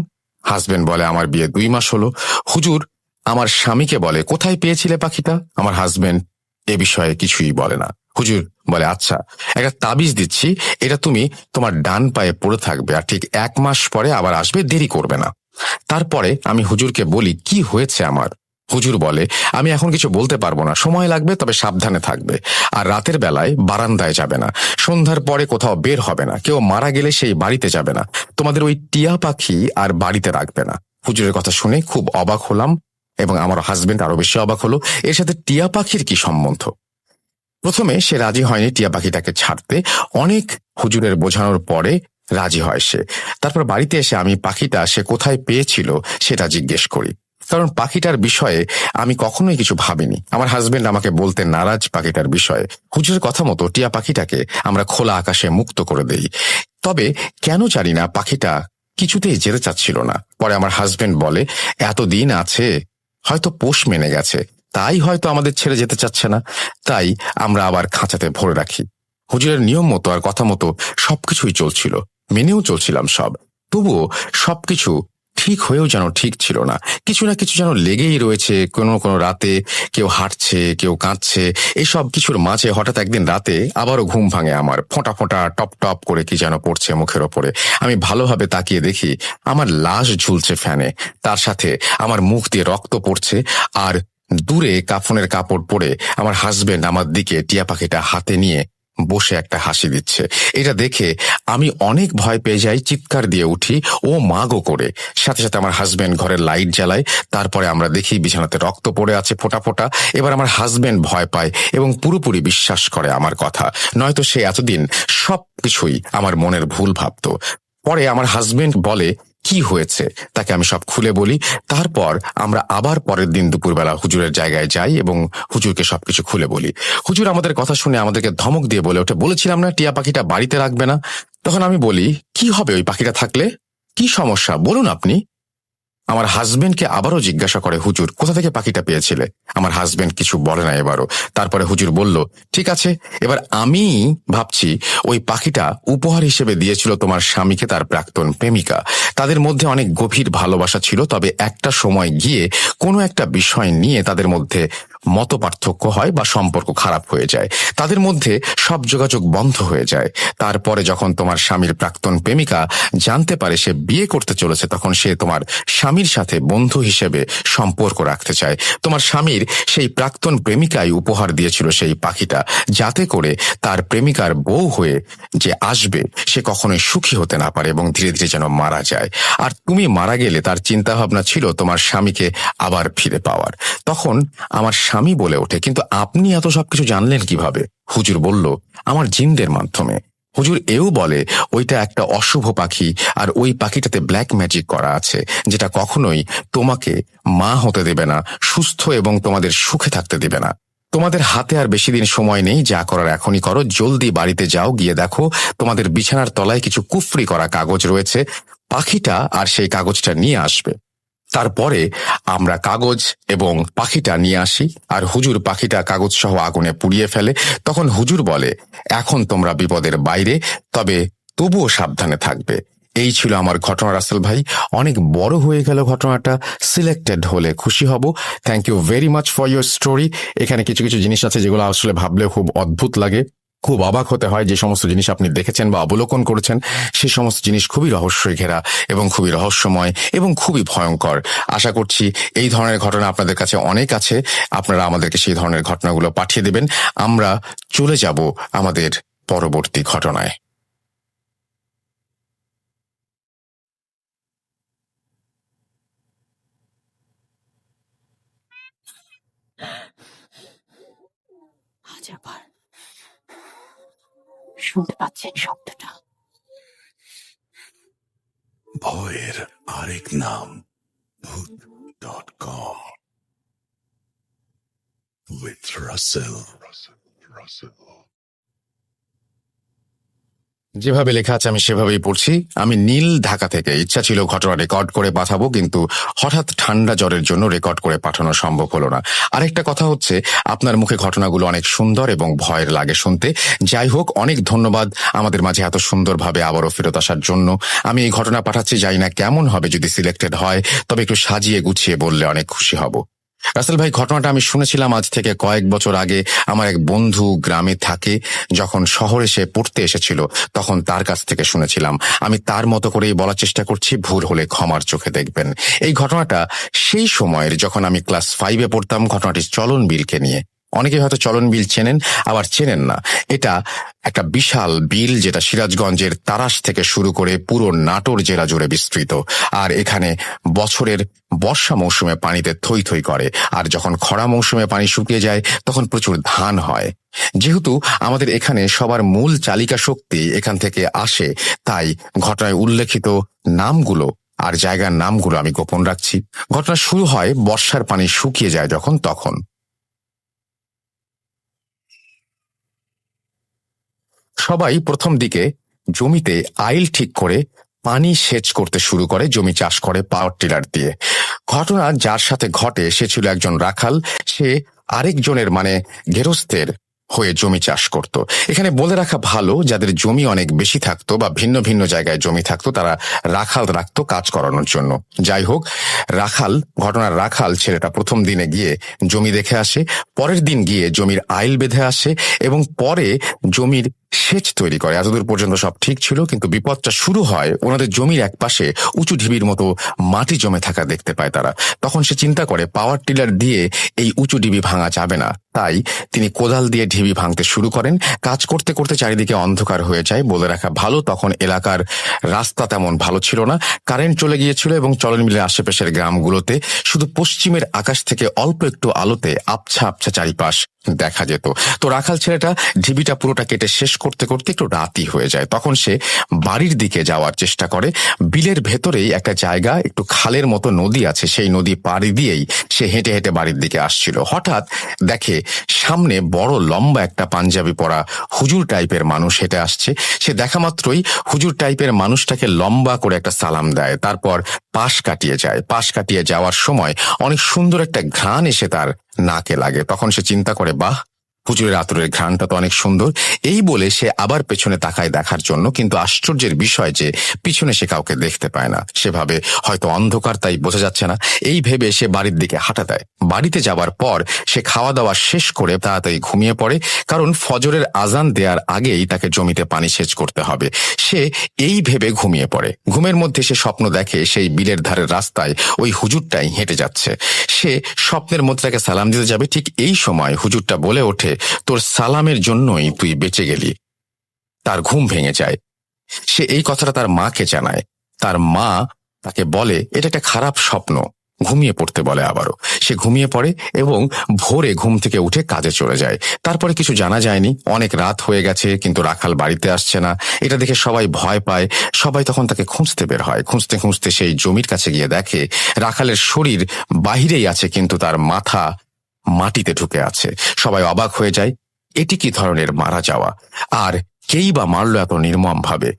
হাজবেন্ড বলে আমার বিয়ে 2 মাস হলো। হুজুর আমার স্বামীকে বলে, কোথায় পেয়েছিলে পাখিটা? আমার হাজবেন্ড এ বিষয়ে কিছুই বলে না। হুজুর বলে, আচ্ছা, একটা তাবিজ দিচ্ছি, এটা তুমি তোমার ডান পায়ে পড়ে থাকবে, আর ঠিক 1 মাস পরে আবার আসবে, দেরি করবে না। তারপরে আমি হুজুরকে বলি, কি হয়েছে আমার? হুজুর বলে, আমি এখন কিছু বলতে পারবো না, সময় লাগবে, তবে সাবধানে থাকবে। আর রাতের বেলায় বারান্দায় যাবে না, সন্ধ্যার পরে কোথাও বের হবে না, কেউ মারা গেলে সেই বাড়িতে যাবে না, তোমাদের ওই টিয়া পাখি আর বাড়িতে রাখবে না। হুজুরের কথা শুনে খুব অবাক হলাম, এবং আমার হাজবেন্ড আরো বেশি অবাক হলো। এর সাথে টিয়া পাখির কি সম্বন্ধ? প্রথমে সে রাজি হয়নি টিয়া পাখিটাকে ছাড়তে। অনেক হুজুরের বোঝানোর পরে রাজি হয় সে। তারপর বাড়িতে এসে আমি পাখিটা সে কোথায় পেয়েছিল সেটা জিজ্ঞেস করি, কারণ পাখিটার বিষয়ে আমি কখনোই কিছু ভাবিনি। আমার হাজবেন্ড আমাকে বলতে নারাজ পাখিটার বিষয়ে। হুজুরের কথা মতো টিয়া পাখিটাকে আমরা খোলা আকাশে মুক্ত করে দেই। তবে কেন জানি না পাখিটা কিছুতেই যেতে চাচ্ছিল না। পরে আমার হাজবেন্ড বলে, এতদিন আছে, হয়তো পোষ মেনে গেছে, তাই হয়তো আমাদের ছেড়ে যেতে চাচ্ছে না, তাই আমরা আবার খাঁচাতে ভরে রাখি। হুজুরের নিয়ম মতো আর কথা মতো সবকিছুই চলছিল, মেনেও চলছিলাম সব। তবুও সবকিছু ঠিক হয়েও যেন ঠিক ছিল না। কিছু না কিছু যেন লেগেই রয়েছে। কোনো কোনো রাতে কেউ হাঁটছে, কেউ কাঁদছে। এইসব কিছুর মাঝে হঠাৎ একদিন রাতে আবারও ঘুম ভাঙে আমার। ফোঁটা ফোঁটা টপ টপ করে কি যেন পড়ছে মুখের ওপরে। আমি ভালোভাবে তাকিয়ে দেখি আমার লাশ ঝুলছে ফ্যানে, তার সাথে আমার মুখ দিয়ে রক্ত পড়ছে, আর দূরে কাফনের কাপড় পরে আমার হাজবেন্ড আমার দিকে টিয়া পাখিটা হাতে নিয়ে বসে একটা হাসি দিচ্ছে। এটা দেখে আমি অনেক ভয় পেয়ে যাই, চিৎকার দিয়ে উঠি, ও মা গো করে। সাথে সাথে আমার হাজবেন্ড ঘরের লাইট জ্বালায়। তারপরে আমরা দেখি বিছানাতে রক্ত পড়ে আছে ফোঁটা ফোঁটা। এবার আমার হাজবেন্ড ভয় পায় এবং পুরোপুরি বিশ্বাস করে আমার কথা, নয়তো সে এতদিন সবকিছুই আমার মনের ভুল ভাবত। পরে আমার হাজবেন্ড বলে কি হয়েছে, তাকে আমি সব খুলে বলি। তারপর আমরা আবার পরের দিন দুপুরবেলা হুজুরের জায়গায় যাই এবং হুজুরকে সবকিছু খুলে বলি। হুজুর আমাদের কথা শুনে আমাদেরকে ধমক দিয়ে বলে ওঠে, বলেছিলাম না টিয়া পাখিটা বাড়িতে রাখবে না। তখন আমি বলি, কি হবে ওই পাখিটা থাকলে? কি সমস্যা বলুন আপনি। আমার হাজবেন্ডকে আবারও জিজ্ঞাসা করে, হুজুর কোথা থেকে পাখিটা পেয়েছিলে? আমার হাজবেন্ড কিছু বলে না এবারও। তারপরে হুজুর বলল, ঠিক আছে, এবার আমি ভাবছি ওই পাখিটা উপহার হিসেবে দিয়েছিল তোমার স্বামীকে তার প্রাক্তন প্রেমিকা। তাদের মধ্যে অনেক গভীর ভালোবাসা ছিল, তবে একটা সময় গিয়ে কোনো একটা বিষয় নিয়ে তাদের মধ্যে মতপার্থক্য হয় বা সম্পর্ক খারাপ হয়ে যায়, তাদের মধ্যে সব যোগাযোগ বন্ধ হয়ে যায়। তারপরে যখন তোমার স্বামীর প্রাক্তন প্রেমিকা জানতে পারে সে বিয়ে করতে চলেছে, তখন সে তোমার স্বামীর সাথে বন্ধু হিসেবে সম্পর্ক রাখতে চায়। তোমার স্বামীর সেই প্রাক্তন প্রেমিকাই উপহার দিয়েছিল সেই পাখিটা, যাতে করে তার প্রেমিকার বউ হয়ে যে আসবে সে কখনোই সুখী হতে না পারে এবং ধীরে ধীরে যেন মারা যায়। আর তুমি মারা গেলে তার চিন্তা ভাবনা ছিল তোমার স্বামীকে আবার ফিরে পাওয়ার। তখন আমার স্বামী বলে ওঠে, কিন্তু আপনি এত সবকিছু জানলেন কিভাবে? হুজুর বলল, আমার জিনদের মাধ্যমে। হুজুর এও বলে ওইটা একটা অশুভ পাখি, আর ওই পাখিটাতে ব্ল্যাক ম্যাজিক করা আছে, যেটা কখনোই তোমাকে মা হতে দেবে না, সুস্থ এবং তোমাদের সুখে থাকতে দেবে না। তোমাদের হাতে আর বেশি দিন সময় নেই, যা করার এখনই করো। জলদি বাড়িতে যাও, গিয়ে দেখো তোমাদের বিছানার তলায় কিছু কুফরি করা কাগজ রয়েছে, পাখিটা আর সেই কাগজটা নিয়ে আসবে। তারপরে আমরা কাগজ এবং পাখিটা নিয়ে আসি, আর হুজুর পাখিটা কাগজ সহ আগুনে পুড়িয়ে ফেলে। তখন হুজুর বলে, এখন তোমরা বিপদের বাইরে, তবে তবুও সাবধানে থাকবে। এই ছিল আমার ঘটনা রাসেল ভাই। অনেক বড় হয়ে গেল ঘটনাটা, সিলেক্টেড হলে খুশি হব। Thank you very much for your story. এখানে কিছু কিছু জিনিস আছে যেগুলো আসলে ভাবলেও খুব অদ্ভুত লাগে, খুব অবাক হতে হয়। যে সমস্ত জিনিস আপনি দেখেছেন বা অবলোকন করেছেন সেই সমস্ত জিনিস খুবই রহস্যই ঘেরা এবং খুবই রহস্যময় এবং খুবই ভয়ঙ্কর। আশা করছি এই ধরনের ঘটনা আপনাদের কাছে অনেক আছে, আপনারা আমাদেরকে সেই ধরনের ঘটনাগুলো পাঠিয়ে দেবেন। আমরা চলে যাব আমাদের পরবর্তী ঘটনায়। আজ আবার শুনতে পাচ্ছেন শব্দটা? ভয়ের আরেক নাম ভূত.com with Russell. যেভাবে লেখা আছে আমি সেভাবেই পড়ছি। আমি নীল, ঢাকা থেকে। ইচ্ছা ছিল ঘটনা রেকর্ড করে পাঠাবো, কিন্তু হঠাৎ ঠান্ডা জ্বরের জন্য রেকর্ড করে পাঠানো সম্ভব হলো না। আরেকটা কথা হচ্ছে, আপনার মুখে ঘটনাগুলো অনেক সুন্দর এবং ভয়ের লাগে শুনতে। যাই হোক, অনেক ধন্যবাদ আমাদের মাঝে এত সুন্দরভাবে আবারও ফেরত আসার জন্য। আমি এই ঘটনা পাঠাচ্ছি, জানি না কেমন হবে। যদি সিলেক্টেড হয় তবে একটু সাজিয়ে গুছিয়ে বললে অনেক খুশি হব। রাসেল ভাই, ঘটনাটা আমি শুনেছিলাম আজ থেকে কয়েক বছর আগে। আমার এক বন্ধু গ্রামে থাকে, যখন শহরে সে পড়তে এসেছিল তখন তার কাছ থেকে শুনেছিলাম। আমি তার মতো করেই বলার চেষ্টা করছি, ভুল হলে ক্ষমার চোখে দেখবেন। এই ঘটনাটা সেই সময়ের যখন আমি ক্লাস 5-এ পড়তাম। ঘটনাটি চলন বিলকে নিয়ে। অনেকে হয়তো চলন বিল চেনেন, আবার চেনেন না। এটা একটা বিশাল বিল যেটা সিরাজগঞ্জের তারাস থেকে শুরু করে পুরো নাটোর জেলা জুড়ে বিস্তৃত। আর এখানে বছরের বর্ষা মৌসুমে পানিতে থই থই করে, আর যখন খরা মৌসুমে পানি শুকিয়ে যায় তখন প্রচুর ধান হয়। যেহেতু আমাদের এখানে সবার মূল চালিকা শক্তি এখান থেকে আসে, তাই ঘটনায় উল্লেখিত নামগুলো আর জায়গার নামগুলো আমি গোপন রাখছি। ঘটনা শুরু হয় বর্ষার পানি শুকিয়ে যায় যখন, তখন। সবাই প্রথম দিকে জমিতে আইল ঠিক করে পানি সেচ করতে শুরু করে, জমি চাষ করে পাওয়ার টিলার দিয়ে। ঘটনা যার সাথে ঘটে সে ছিল একজন রাখাল। সে আরেকজনের মানে গেরস্তের হয়ে জমি চাষ করত। এখানে বলে রাখা ভালো, যাদের জমি অনেক বেশি থাকতো বা ভিন্ন ভিন্ন জায়গায় জমি থাকতো তারা রাখাল রাখতো কাজ করানোর জন্য। যাই হোক, ঘটনার রাখাল ছেলেটা প্রথম দিনে গিয়ে জমি দেখে আসে, পরের দিন গিয়ে জমির আইল বেঁধে আসে এবং পরে জমির সেচ তৈরি করে। এতদূর পর্যন্ত সব ঠিক ছিল, কিন্তু বিপদটা শুরু হয় ওনাদের জমির এক পাশে উঁচু ঢিবির মতো মাটি জমে থাকা দেখতে পায় তারা। তখন সে চিন্তা করে পাওয়ার টিলার দিয়ে এই উঁচু ঢিবি ভাঙা যাবে না, তাই তিনি কোদাল দিয়ে ঢিবি ভাঙতে শুরু করেন। কাজ করতে করতে চারিদিকে অন্ধকার হয়ে যায়। বলে রাখা ভালো, তখন এলাকার রাস্তা তেমন ভালো ছিল না, কারেন্ট চলে গিয়েছিল এবং চলন বিলের আশেপাশের গ্রামগুলোতে শুধু পশ্চিমের আকাশ থেকে অল্প একটু আলোতে আবছা আবছা চারিপাশ দেখা যেত। তো রাখাল ছেলেটা ঢিবিটা পুরোটা কেটে শেষ করতে করতে একটু রাতই হয়ে যায়। তখন সে বাড়ির দিকে যাওয়ার চেষ্টা করে। বিলের ভেতরেই একটা জায়গা, একটু খালের মতো নদী আছে, সেই নদী পাড়ি দিয়েই সে হেঁটে হেঁটে বাড়ির দিকে আসছিল। হঠাৎ দেখে সামনে বড় লম্বা একটা পাঞ্জাবি পরা হুজুর টাইপের মানুষ হেঁটে আসছে। সে দেখা মাত্রই হুজুর টাইপের মানুষটাকে লম্বা করে একটা সালাম দেয়, তারপর পাশ কাটিয়ে যায়। পাশ কাটিয়ে যাওয়ার সময় অনেক সুন্দর একটা ঘ্রাণ এসে তার নাকে লাগে। তখন সে চিন্তা করে, বাহ, হুজুরের আতরের ঘ্রাণটা তো অনেক সুন্দর। এই বলে সে আবার পেছনে তাকায় দেখার জন্য, কিন্তু আশ্চর্যের বিষয় যে পিছনে সে কাউকে দেখতে পায় না। সেভাবে হয়তো অন্ধকার, তাই বোঝা যাচ্ছে না। এই ভেবে সে বাড়ির দিকে হাঁটা দেয়। বাড়িতে যাবার পর সে খাওয়া দাওয়া শেষ করে তাড়াতাড়ি ঘুমিয়ে পড়ে, কারণ ফজরের আজান দেওয়ার আগেই তাকে জমিতে পানি সেচ করতে হবে। সে এই ভেবে ঘুমিয়ে পড়ে। ঘুমের মধ্যে সে স্বপ্ন দেখে সেই বিলের ধারের রাস্তায় ওই হুজুরটাই হেঁটে যাচ্ছে। সে স্বপ্নের মধ্যে তাকে সালাম দিতে যাবে, ঠিক এই সময় হুজুরটা বলে ওঠে, তোর সালামের জন্যই তুই বেঁচে গেলি। তার ঘুম ভেঙে যায়। সে এই কথাটা তার মাকে জানায়। তার মা তাকে বলে এটা একটা খারাপ স্বপ্ন, ঘুমিয়ে পড়তে বলে আবারও। সে ঘুমিয়ে পড়ে এবং ভোরে ঘুম থেকে উঠে কাজে চলে যায়। তারপরে কিছু জানা যায়নি। অনেক রাত হয়ে গেছে, কিন্তু রাখাল বাড়িতে আসছে না। এটা দেখে সবাই ভয় পায়। সবাই তখন তাকে খুঁজতে বের হয়। খুঁজতে খুঁজতে সেই জমির কাছে গিয়ে দেখে রাখালের শরীর বাহিরেই আছে, কিন্তু তার মাথা মাটিতে ঢুকে আছে। সবাই অবাক হয়ে যায়, এটি কি ধরনের মারা যাওয়া? আর কেই বা মারলো এত নির্মম ভাবে?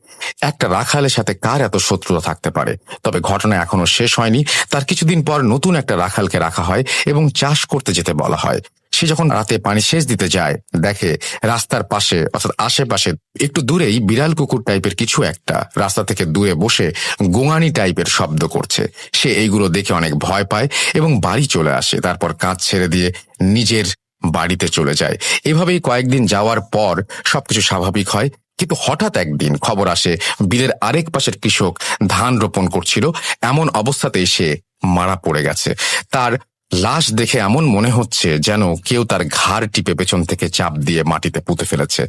একটা রাখালের সাথে কার এত শত্রুতা থাকতে পারে? তবে ঘটনা এখনো শেষ হয়নি। তার কিছুদিন পর নতুন একটা রাখালকে রাখা হয় এবং চাষ করতে যেতে বলা হয়। সে যখন রাতে পানি সেচ দিতে যায়, দেখে রাস্তার পাশে অর্থাৎ আশেপাশে একটু দূরেই বিড়াল কুকুর টাইপের কিছু একটা রাস্তা থেকে দূরে বসে গোঙানি টাইপের শব্দ করছে। সে এইগুলো দেখে অনেক ভয় পায় এবং বাড়ি চলে আসে। তারপর কাজ ছেড়ে দিয়ে নিজের বাড়িতে চলে যায়। এভাবেই কয়েকদিন যাওয়ার পর সবকিছু স্বাভাবিক হয়। কিন্তু হঠাৎ একদিন খবর আসে বিলের আরেক পাশের কৃষক ধান রোপণ করছিল, এমন অবস্থাতেই সে মারা পড়ে গেছে। তার লাশ দেখে এমন মনে হচ্ছে যেন কেউ তার ঘাড় টিপে পেছন থেকে চাপ দিয়ে মাটিতে পুঁতে ফেলেছে।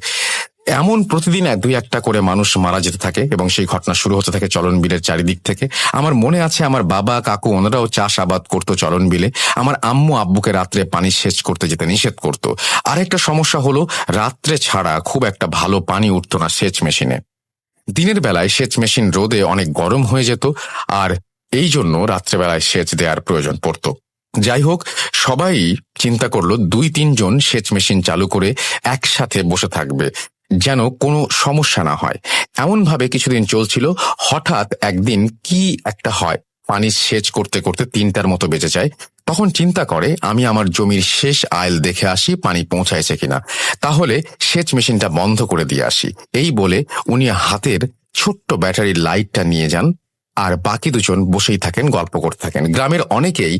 এমন প্রতিদিন দুই একটা করে মানুষ মারা যেতে থাকে এবং সেই ঘটনা শুরু হতে থাকে চলন বিলের চারিদিক থেকে। আমার মনে আছে আমার বাবা কাকু ওনারাও চাষাবাদ করতো চলন বিলে। আমার আম্মু আব্বুকে রাত্রে পানি সেচ করতে যেতে নিষেধ করতো। আরেকটা সমস্যা হলো রাত্রে ছাড়া খুব একটা ভালো পানি উঠতো না সেচ মেশিনে। দিনের বেলায় সেচ মেশিন রোদে অনেক গরম হয়ে যেত, আর এই জন্য রাত্রেবেলায় সেচ দেওয়ার প্রয়োজন পড়তো। যাই হোক, সবাই চিন্তা করলো 2-3 জন সেচ মেশিন চালু করে একসাথে বসে থাকবে যেন কোনো সমস্যা না হয়। এমন ভাবে কিছুদিন চলছিল। হঠাৎ একদিন কি একটা হয়, পানি সেচ করতে করতে 3টার মতো বেজে যায়। তখন চিন্তা করে আমি আমার জমির শেষ আইল দেখে আসি পানি পৌঁছাইছে কিনা, তাহলে সেচ মেশিনটা বন্ধ করে দিয়ে আসি। এই বলে উনি হাতের ছোট্ট ব্যাটারির লাইটটা নিয়ে যান, আর বাকি দুজন বসেই থাকেন, গল্প করতে থাকেন। গ্রামের অনেকেই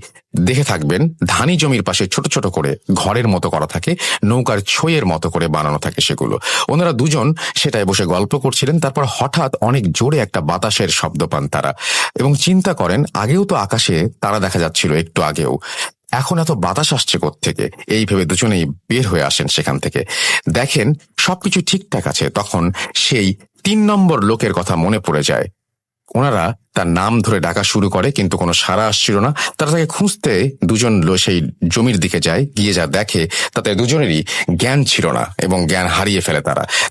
দেখে থাকবেন ধানি জমির পাশে ছোট ছোট করে ঘরের মতো করা থাকে, নৌকার ছইয়ের মতো করে বানানো থাকে সেগুলো। ওনারা দুজন সেটাই বসে গল্প করছিলেন। তারপর হঠাৎ অনেক জোরে একটা বাতাসের শব্দ পান তারা এবং চিন্তা করেন আগেও তো আকাশে তারা দেখা যাচ্ছিল একটু আগেও, এখন এত বাতাস আসছে কোত্থেকে? এই ভেবে দুজনেই বের হয়ে আসেন সেখান থেকে। দেখেন সবকিছু ঠিকঠাক আছে। তখন সেই 3 নম্বর লোকের কথা মনে পড়ে যায়। ওনারা তার নাম ধরে ডাকা শুরু করে কিন্তু কোনো সাড়া আসছিল না। তারা তাকে খুঁজতে দুজন সেই জমির দিকে যায়। গিয়ে যা দেখে তাতে দুজনেরই জ্ঞান ছিল না এবং জ্ঞান হারিয়ে ফেলে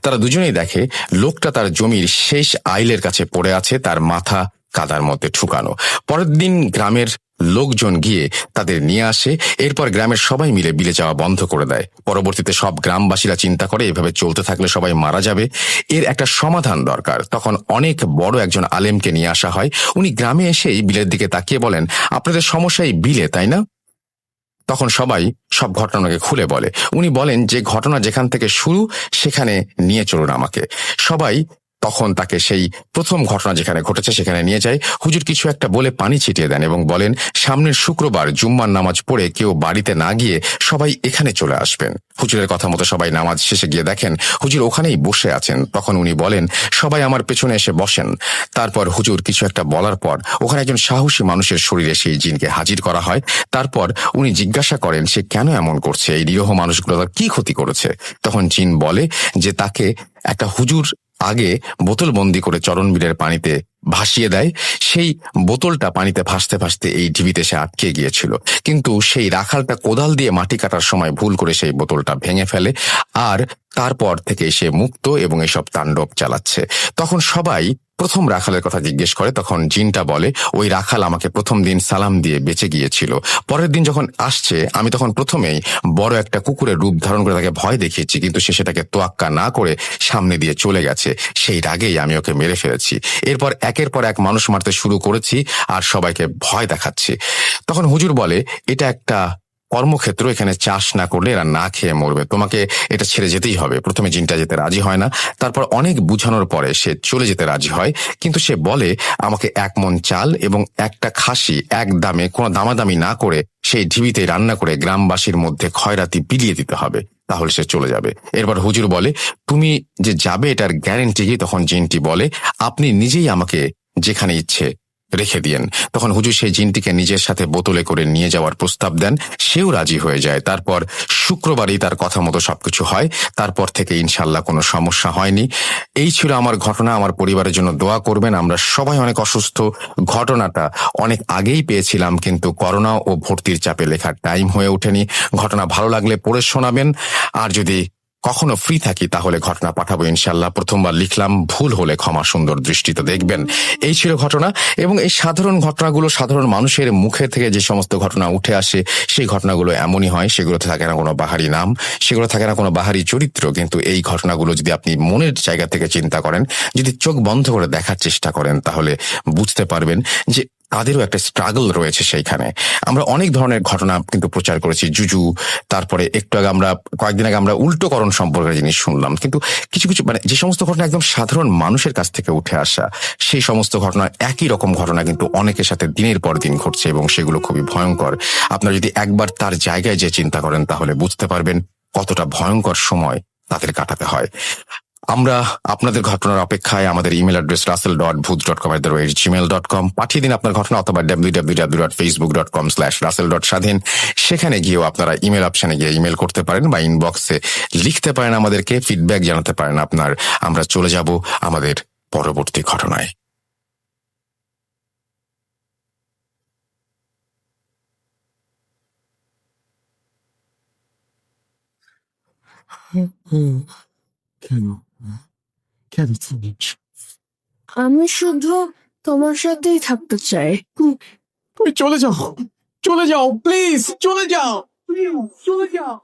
তারা দুজনেই দেখে লোকটা তার জমির শেষ আইলের কাছে পড়ে আছে, তার মাথা কাদার মধ্যে ঠুকানো। পরের দিন গ্রামের লোকজন গিয়ে তাদের নিয়ে আসে। এরপর গ্রামের সবাই মিলে বিলে যাওয়া বন্ধ করে দেয়। পরবর্তীতে সব গ্রামবাসীরা চিন্তা করে এভাবে চলতে থাকলে সবাই মারা যাবে, এর একটা সমাধান দরকার। তখন অনেক বড় একজন আলেমকে নিয়ে আসা হয়। উনি গ্রামে এসেই বিলের দিকে তাকিয়ে বলেন, আপনাদের সমস্যা এই বিলে, তাই না? তখন সবাই সব ঘটনাকে খুলে বলে। উনি বলেন যে ঘটনা যেখান থেকে শুরু সেখানে নিয়ে চলুন আমাকে। সবাই তখন তাকে সেই প্রথম ঘটনা যেখানে ঘটেছে সেখানে নিয়ে যায়। হুজুর কিছু একটা বলে পানি ছিটিয়ে দেন এবং বলেন সামনের শুক্রবার জুম্মার নামাজ পড়ে কেউ বাড়িতে না গিয়ে সবাই এখানে চলে আসবেন। হুজুরের কথা মতো সবাই নামাজ শেষে গিয়ে দেখেন হুজুর ওখানেই বসে আছেন। তখন উনি বলেন সবাই আমার পেছনে এসে বসেন। তারপর হুজুর কিছু একটা বলার পর ওখানে একজন সাহসী মানুষের শরীরে সেই জিনকে হাজির করা হয়। তারপর উনি জিজ্ঞাসা করেন সে কেন এমন করছে, এই নিরীহ মানুষগুলো তার কি ক্ষতি করেছে। তখন জিন বলে যে তাকে একটা হুজুর আগে বোতল বন্দি করে চরণ বিলের পানিতে ভাসিয়ে দেয়। সেই বোতলটা পানিতে ভাসতে ভাসতে এই ঢিবিতে সে আটকে গিয়েছিল, কিন্তু সেই রাখালটা কোদাল দিয়ে মাটি কাটার সময় ভুল করে সেই বোতলটা ভেঙে ফেলে, আর তারপর থেকে সে মুক্ত এবং এসব তাণ্ডব চালাচ্ছে। তখন সবাই প্রথম রাখালের কথা জিজ্ঞেস করে। তখন জিনটা বলে ওই রাখাল আমাকে প্রথম দিন সালাম দিয়ে বেঁচে গিয়েছিল। পরের দিন যখন আসছে আমি তখন প্রথমেই বড় একটা কুকুরের রূপ ধারণ করে তাকে ভয় দেখিয়েছি, কিন্তু সে সেটাকে তোয়াক্কা না করে সামনে দিয়ে চলে গেছে। সেই রাগেই আমি ওকে মেরে ফেলেছি। এরপর একের পর এক মানুষ মারতে শুরু করেছি আর সবাইকে ভয় দেখাচ্ছি। তখন হুজুর বলে এটা একটা কর্মক্ষেত্র, এখানে চাষ না করলে এরা না খেয়ে মরবে, তোমাকে এটা ছেড়ে যেতেই হবে। প্রথমে জিনটা যেতে রাজি হয় না, তারপর অনেক বুঝানোর পরে সে চলে যেতে রাজি হয়। কিন্তু সে বলে আমাকে 1 মণ চাল এবং একটা খাসি এক দামে, কোনো দামাদামি না করে সেই ঢিবিতে রান্না করে গ্রামবাসীর মধ্যে খয়রাতি বিলিয়ে দিতে হবে, তাহলে সে চলে যাবে। এরপর হুজুর বলে তুমি যে যাবে এটার গ্যারেন্টি কি? তখন জিনটি বলে আপনি নিজেই আমাকে যেখানে ইচ্ছে রেখে দিয়েন। তখন হুজুর সেই জিনটিকে নিজের সাথে বোতলে করে নিয়ে যাওয়ার প্রস্তাব দেন, সেও রাজি হয়ে যায়। তারপর শুক্রবারই তার কথা মতো সবকিছু হয়। তারপর থেকে ইনশাল্লাহ কোনো সমস্যা হয়নি। এই ছিল আমার ঘটনা। আমার পরিবারের জন্য দোয়া করবেন। আমরা সবাই অনেক অসুস্থ। ঘটনাটা অনেক আগেই পেয়েছিলাম, কিন্তু করোনা ও ভর্তির চাপে লেখার টাইম হয়ে ওঠেনি। ঘটনা ভালো লাগলে পড়ে শোনাবেন, আর যদি কখনো ফ্রি থাকি তাহলে ঘটনা পাঠাবো ইনশাল্লাহ। প্রথমবার লিখলাম, ভুল হলে ক্ষমা সুন্দর দৃষ্টিতে দেখবেন। এই ছিল ঘটনা, এবং এই সাধারণ ঘটনাগুলো সাধারণ মানুষের মুখে থেকে যে সমস্ত ঘটনা উঠে আসে সেই ঘটনাগুলো এমনই হয়। সেগুলোতে থাকে না কোনো বাহারি নাম, সেগুলো থাকে না কোনো বাহারি চরিত্র, কিন্তু এই ঘটনাগুলো যদি আপনি মনের জায়গা থেকে চিন্তা করেন, যদি চোখ বন্ধ করে দেখার চেষ্টা করেন, তাহলে বুঝতে পারবেন যে তাদেরও একটা স্ট্রাগল রয়েছে সেইখানে। আমরা অনেক ধরনের ঘটনা কিন্তু প্রচার করেছি, জুজু, তারপরে একটু আগে কয়েকদিন আগে আমরা উল্টোকরণ সম্পর্কে জিনিস শুনলাম, কিন্তু কিছু কিছু যে সমস্ত ঘটনা একদম সাধারণ মানুষের কাছ থেকে উঠে আসা, সেই সমস্ত ঘটনা, একই রকম ঘটনা কিন্তু অনেকের সাথে দিনের পর দিন ঘটছে, এবং সেগুলো খুবই ভয়ঙ্কর। আপনারা যদি একবার তার জায়গায় যে চিন্তা করেন তাহলে বুঝতে পারবেন কতটা ভয়ঙ্কর সময় তাদের কাটাতে হয়। আমরা আপনাদের ঘটনার অপেক্ষায়। আমাদের ইমেল অ্যাড্রেস russell.booth.com@gmail.com। পাঠিয়ে দিন আপনার ঘটনা, অথবা www.facebook.com/russell.স্বাধীন। সেখানে গিয়েও আপনারা ইমেল অপশনে গিয়ে ইমেল করতে পারেন, বা ইনবক্সে লিখতে পারেন, আমাদেরকে ফিডব্যাক জানাতে পারেন আপনার। আমরা চলে যাব আমাদের পরবর্তী ঘটনায়। কেন কেন তুমি? আমি শুধু তোমার সাথেই থাকতে চাই। তুমি চলে যাও, চলে যাও, প্লিজ চলে যাও, চলে যাও।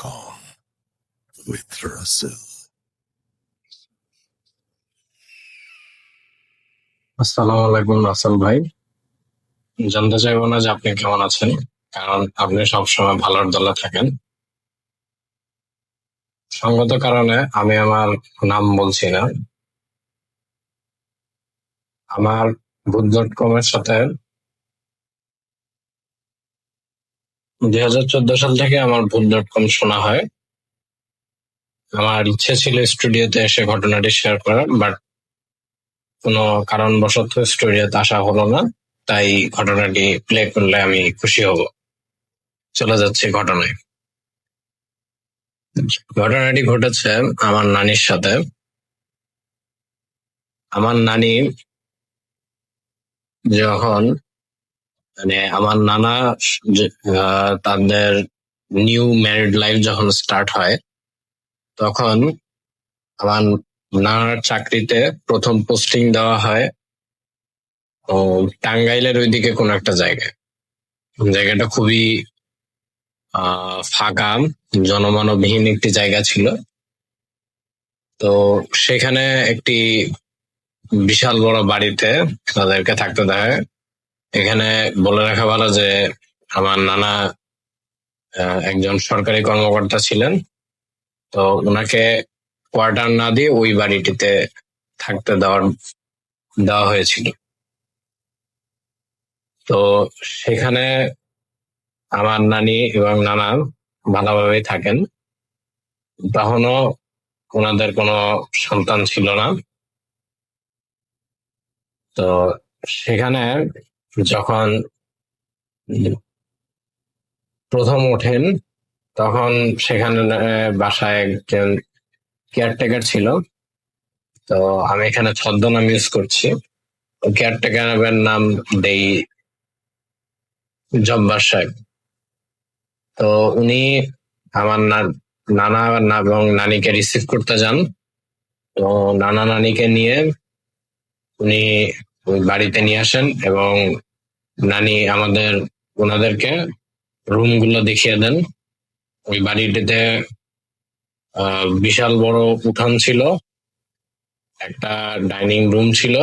.com with Russell. আসসালামু আলাইকুম রাসেল ভাই। জানতে চাইবো না যে আপনি কেমন আছেন, কারণ আপনি সবসময় ভালোর দলে থাকেন। সঙ্গত কারণে আমি আমার নাম বলছি না। আমার ভূত.com এর সাথে 2014 সাল থেকে আমার ভূত.com শোনা হয়। আমার ইচ্ছে ছিল স্টুডিওতে এসে ঘটনাটি শেয়ার করার, বাট কোনো কারণবশত স্টুডিওতে আসা হলো না। তাই ঘটনাটি প্লে করলে আমি খুশি হব। চলে যাচ্ছে ঘটনায়। ঘটনাটি ঘটেছে আমার নানির সাথে। আমার নানি যখন আমার নানা তাদের নিউ ম্যারিড লাইফ যখন স্টার্ট হয়, তখন আমার নানার চাকরিতে প্রথম পোস্টিং দেওয়া হয় টাঙ্গাইলের ওইদিকে কোন একটা জায়গায়। জায়গাটা খুবই ফাঁকা, জনমানবহীন একটি জায়গা ছিল। তো সেখানে একটি বিশাল বড় বাড়িতে তাদেরকে থাকতে দেয়। এখানে বলে রাখা ভালো যে আমার নানা একজন সরকারি কর্মকর্তা ছিলেন। তো ওনাকে কোয়ার্টার না দিয়ে ওই বাড়িটিতে থাকতে দেওয়া হয়েছিল। তো সেখানে আমার নানি এবং নানা ভালোভাবেই থাকেন। তখনও ওনাদের কোনো সন্তান ছিল না। তো সেখানে যখন প্রথম ওঠেন, তখন সেখানে বাসায় একজন কেয়ারটেকার ছিল। তো আমি এখানে ছদ্মনাম ইউজ করছি। কেয়ারটেকারের নাম দেই জব্বার সাহেব। তো উনি আমার নানা এবং নানিকে রিসিভ করতে যান। তো নানা নানিকে নিয়ে উনি ওই বাড়িতে নিয়ে আসেন, এবং নানি ওনাদেরকে রুম গুলো দেখিয়ে দেন। ওই বাড়িটিতে বিশাল বড় উঠান ছিল, একটা ডাইনিং রুম ছিল,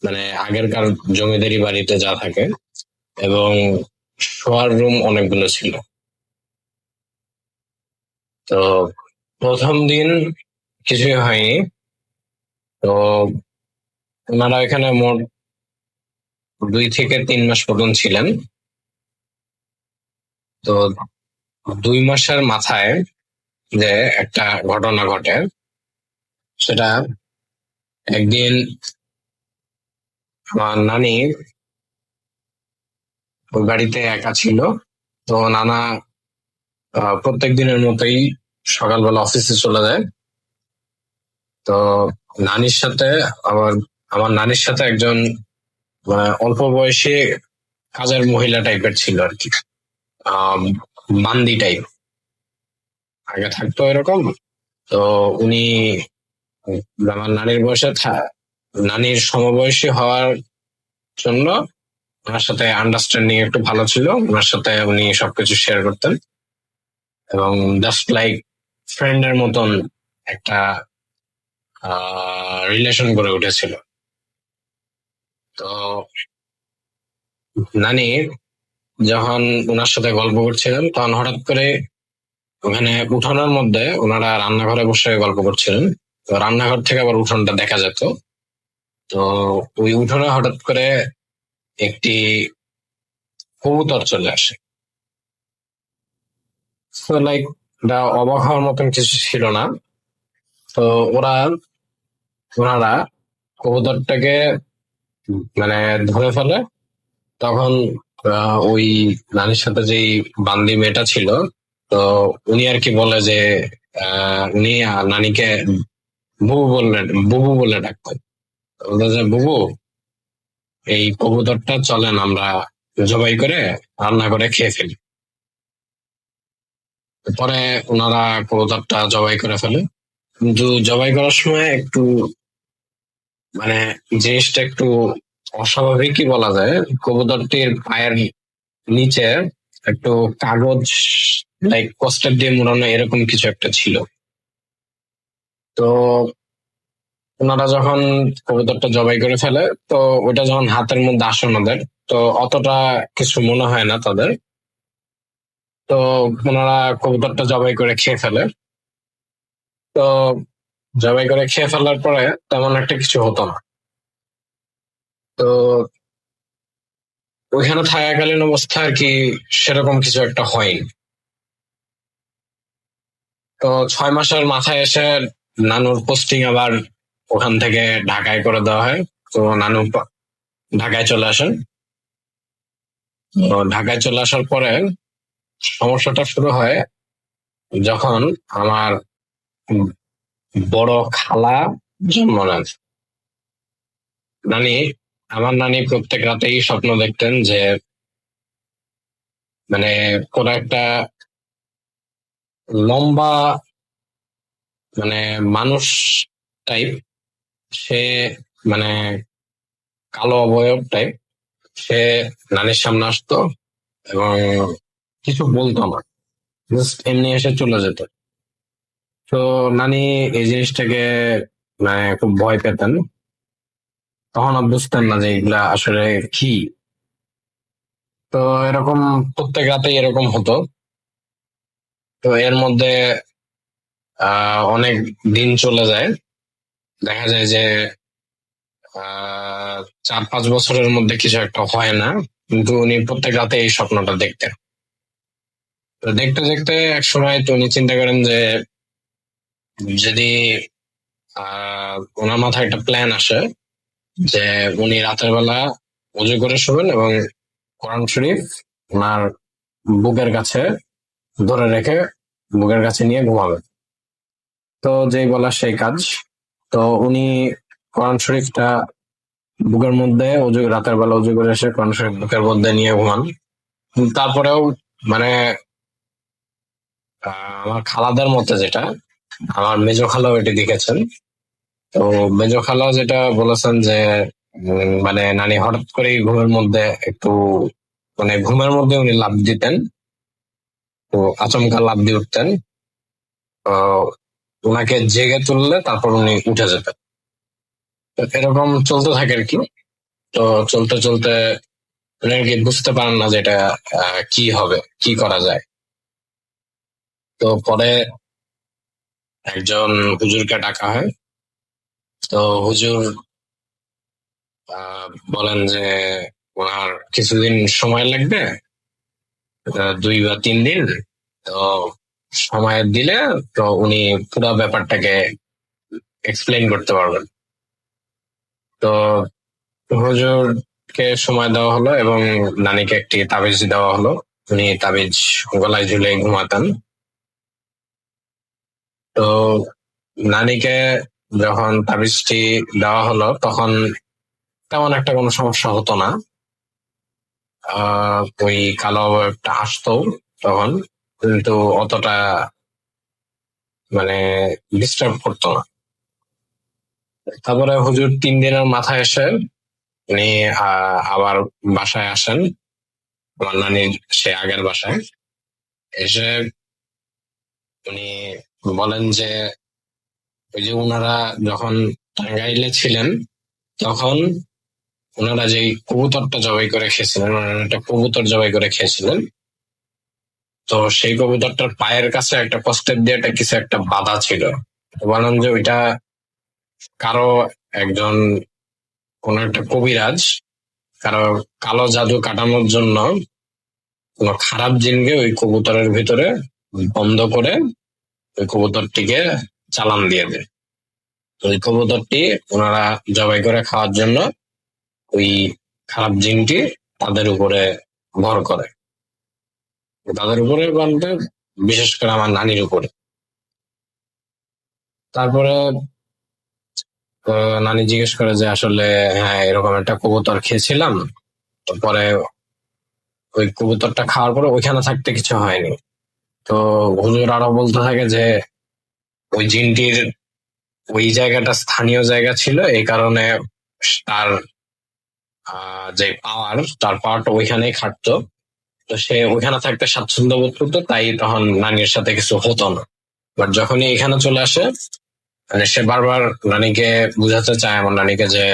মানে আগেরকার জমিদারি বাড়িতে যা থাকে, এবং শোয়ার রুম অনেকগুলো ছিল। তো প্রথম দিন কিছুই হয়নি। তো ওনারা এখানে মোট 2 থেকে 3 মাস মতন ছিলেন। তো 2 মাসের মাথায় যে একটা ঘটনা ঘটে, সেটা একদিন আমার নানি ওই বাড়িতে একা ছিল। তো নানা প্রত্যেক দিনের মতোই সকালবেলা অফিসে চলে যায়। তো আমার নানির সাথে একজন অল্প বয়সী কাজের মহিলা টাইপের ছিল আর কি। বান্দি টাইপ আগে থাকতো এরকম। তো উনি আমার নানির নানির সমবয়সী হওয়ার জন্য ওনার সাথে আন্ডারস্ট্যান্ডিং একটু ভালো ছিল, ওনার সাথে উনি সবকিছু শেয়ার করতেন এবং জাস্ট লাইক ফ্রেন্ডের মতন একটা রিলেশন গড়ে উঠেছিল। তো নানি যখন ওনার সাথে গল্প করছিলেন তখন হঠাৎ করে ওখানে উঠোনের মধ্যে ওনারা রান্নাঘরে বসে গল্প করছিলেন। তো রান্নাঘর থেকে আবার উঠোনটা দেখা যেত। তো ওই উঠোনে হঠাৎ করে একটি কবুতর চলে আসে। তো লাইক অবাক হওয়ার মতন কিছু ছিল না। তো ওনারা কবুতরটাকে মানে ধরে ফেলে। তখন ওই নানির সাথে যেই বান্দি মেয়েটা ছিল, তো উনি আর কি বলে যে উনি নানিকে বুবু বলে ডাকতেন। বলতো যে বুবু, এই কবুতরটা চলেন আমরা জবাই করে রান্না করে খেয়ে ফেলি। পরে ওনারা কবুতরটা জবাই করে ফেলে, কিন্তু জবাই করার সময় একটু মানে জিনিসটা একটু অস্বাভাবিকই বলা যায়। কবুতরটির পায়ের নিচে একটু কাগজ লাইক কস্টার্ড দিয়ে মোড়ানো এরকম কিছু একটা ছিল। তো ওনারা যখন কবুতরটা জবাই করে ফেলে, তো ওইটা যখন হাতের মধ্যে আসে ওনাদের, তো অতটা কিছু মনে হয় না তাদের। তো ওনারা কবুতরটা জবাই করে খেয়ে ফেলে। তো জবাই করে খেয়ে ফেলার পরে তেমন একটা কিছু হতো না। তো ওইখানে থাকাকালীন অবস্থা আর কি সেরকম কিছু একটা হয়নি। তো 6 মাসের মাথায় এসে নানুর পোস্টিং আবার ওখান থেকে ঢাকায় করে দেওয়া হয়। তো নানু ঢাকায় চলে আসেন। তো ঢাকায় চলে আসার পরে সমস্যাটা শুরু হয় যখন আমার বড় খালা জন্ম নেন। আমার নানি প্রত্যেক রাতেই স্বপ্ন দেখতেন যে মানে কোন একটা লম্বা মানে মানুষ টাইপ, সে মানে কালো অবয়ব টাইপ, সে নানির সামনে আসতো এবং কিছু বলতো না, জাস্ট এমনি এসে চলে যেত। তো নানি এই জিনিসটাকে মানে খুব ভয় পেতেন। তখন বুঝতেন না যে এগুলা আসলে কি। তো এরকম প্রত্যেক রাতেই এরকম হতো। তো এর মধ্যে অনেক দিন চলে যায়। দেখা যায় যে 4-5 বছরের মধ্যে কিছু একটা হয় না, কিন্তু উনি প্রত্যেক রাতে এই স্বপ্নটা দেখতেন। তো দেখতে দেখতে এক সময় তো উনি চিন্তা করেন যে যদি ওনার মাথায় একটা প্ল্যান আসে যে উনি রাতের বেলা উজু করে শোবেন এবং কোরআন শরীফ ওনার বুকের কাছে ধরে রেখে বুকের কাছে নিয়ে ঘুমাবেন। তো যেই বলা সেই কাজ। তো উনি কোরআন শরীফটা বুকের মধ্যে রাতের বেলা উজু করে এসে কোরআন শরীফ বুকের মধ্যে নিয়ে ঘুমান। তারপরেও মানে আমার খালাদের মতে যেটা, আমার মেজো খালাও এটি দেখেছেন। তো মেজো খালা যেটা বলেছেন যে মানে নানি হঠাৎ করেই ঘুমের মধ্যে একটু মানে ঘুমের মধ্যে উনি লাফ দিতেন, তো আচমকা লাফ দিয়ে উঠতেন। ওনাকে জেগে তুললে তারপর উনি উঠে যেতেন। তো এরকম চলতে থাকে আর কি। তো চলতে চলতে উনি আর কি বুঝতে পারেন না যে এটা কি হবে, কি করা যায়। তো পরে একজন হুজুরকে ডাকা হয়। তো হুজুর বলেন যে ওনার কিছুদিন সময় লাগবে, 2 বা 3 দিন। তো সময় দিলে তো উনি পুরো ব্যাপারটাকে এক্সপ্লেইন করতে পারবেন। তো হুজুরকে সময় দেওয়া হলো এবং নানিকে একটি তাবিজ দেওয়া হলো। উনি তাবিজ গলায় ঝুলে ঘুমাতেন। তো নানিকে যখন তাবিজটি দেওয়া হলো তখন তেমন একটা কোনো সমস্যা হতো না। ওই কালো অবয়বটা আসতো তখন, কিন্তু অতটা মানে ডিস্টার্ব করতো না। তারপরে হুজুর 3 দিনের মাথায় এসে উনি আবার বাসায় আসেন, আমার নানির সে আগের বাসায় এসে উনি বলেন যে ওই যে উনারা যখন টাঙ্গাইলে ছিলেন তখন ওনারা যে কবুতরটা জবাই করে খেয়েছিলেন, ওনারা একটা কবুতর জবাই করে খেয়েছিলেন। তো সেই কবুতরটার পায়ের কাছে একটা কষ্টের দিয়ে একটা কিছু একটা বাধা ছিল। বলেন যে ওইটা কারো একজন কোন একটা কবিরাজ কারো কালো জাদু কাটানোর জন্য কোন খারাপ জিনকে ওই কবুতরের ভিতরে বন্ধ করে ওই কবুতরটিকে চালান দিয়ে দেয়। তো ওই কবুতরটি ওনারা জবাই করে খাওয়ার জন্য ওই খারাপ জিনটি তাদের উপরে ভর করে, তাদের উপরে বলতে বিশেষ করে আমার নানির উপরে। তারপরে নানি জিজ্ঞেস করে যে আসলে হ্যাঁ এরকম একটা কবুতর খেয়েছিলাম, তারপরে ওই কবুতরটা খাওয়ার পরে ওইখানে থাকতে কিছু হয়নি। তো হুজুর আরো বলতে থাকে যে ওই জিনটির ওই জায়গাটা স্থানীয় জায়গা ছিল, এই কারণে তার যে তার পাওয়ারটা ওইখানেই খাটতো। তো সে ওইখানে থাকতে স্বাচ্ছন্দ্য বোধ করতো, তাই তখন নানির সাথে কিছু হতো না। বাট যখনই এখানে চলে আসে মানে সে বারবার নানিকে বুঝাতে চায়, আমার নানিকে, যে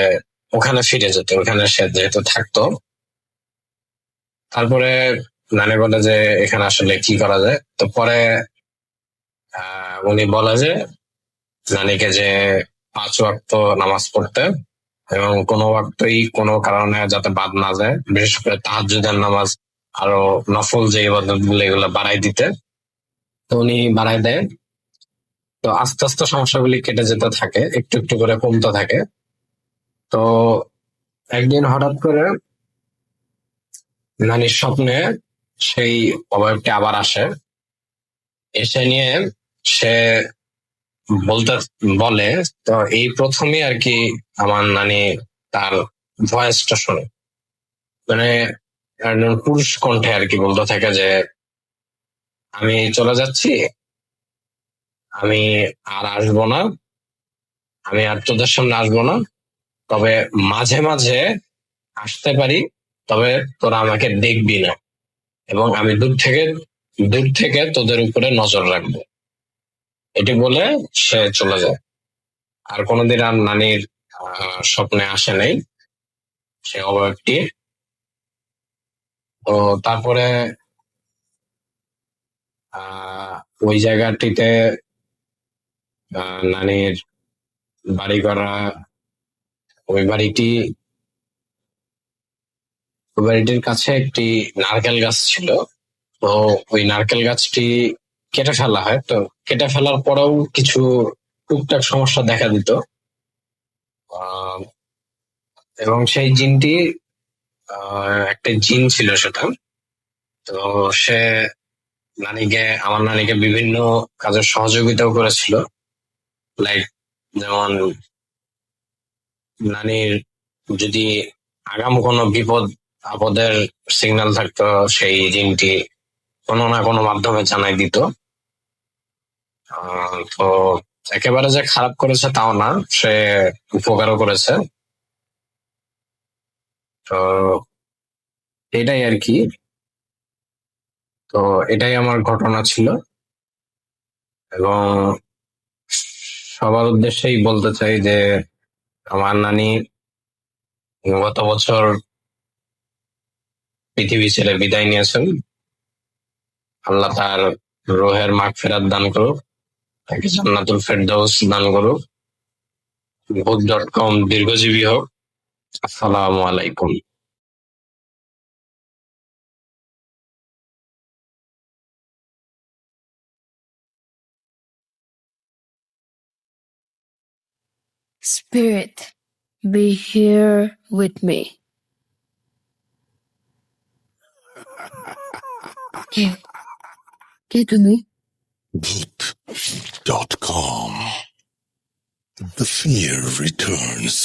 ওখানে ফিরে যেতে, ওখানে সে যেহেতু থাকতো। তারপরে নানি বলে যে এখানে আসলে কি করা যায়। তো পরে উনি বলে যে নানিকে যে 5 ওয়াক্ত নামাজ পড়তে এবং কোনো ওয়াক্তই কোনো কারণে যাতে বাদ না যায়, বিশেষ করে তাহাজ্জুদের নামাজ আরো নফল যে ইবাদত গুলো এগুলো বাড়াই দিতে। তো উনি বাড়াই দেয়। তো আস্তে আস্তে সমস্যাগুলি কেটে যেতে থাকে, একটু একটু করে কমতে থাকে। তো একদিন হঠাৎ করে নানির স্বপ্নে সেই অবয়বটি আবার আসে, এসে নিয়ে সে বলতে বলে। তো এই প্রথমে আর কি আমার নানি তার ভয়েসটা শোনে, মানে একজন পুরুষ কণ্ঠে আর কি বলতে থাকে যে আমি চলে যাচ্ছি, আমি আর আসবো না, আমি আর তোদের সামনে আসবো না, তবে মাঝে মাঝে আসতে পারি, তবে তোরা আমাকে দেখবি না এবং আমি দূর থেকে তোদের উপরে নজর রাখবো। এটি বলে সে চলে যায়। আর কোনোদিন আর নানির স্বপ্নে আসে নাই সে অবয়বটি। তো তারপরে ওই জায়গাটিতে নানির বাড়ি করা, ওই বাড়িটির কাছে একটি নারকেল গাছ ছিল। তো ওই নারকেল গাছটি কেটে ফেলা হয়। তো কেটে ফেলার পরেও কিছু টুকটাক সমস্যা দেখা দিত। এবং সেই জিনটি একটা জিন ছিল সেটা। তো সে আমার নানিকে বিভিন্ন কাজের সহযোগিতাও করেছিল। লাইক যেমন নানির যদি আগাম কোনো বিপদ আপদের সিগন্যাল থাকতো, সেই জিনটি কোনো না কোনো মাধ্যমে জানাই দিত। তো একেবারে যে খারাপ করেছে তাও না, সে উপকারও করেছে। তো এটাই আর কি। তো এটাই আমার ঘটনা ছিল এবং সবার উদ্দেশ্যেই বলতে চাই যে আমার নানি গত বছর পৃথিবী ছেড়ে বিদায় নিয়েছেন। আল্লাহ তার রোহের মাগফিরাত দান করুক, তাকে জান্নাতুল ফেরদাউস দান করুক, book.com দীর্ঘজীবী হোক। আসসালামু আলাইকুম। Spirit, be here with me. কে তুমি? Boot.com. The fear returns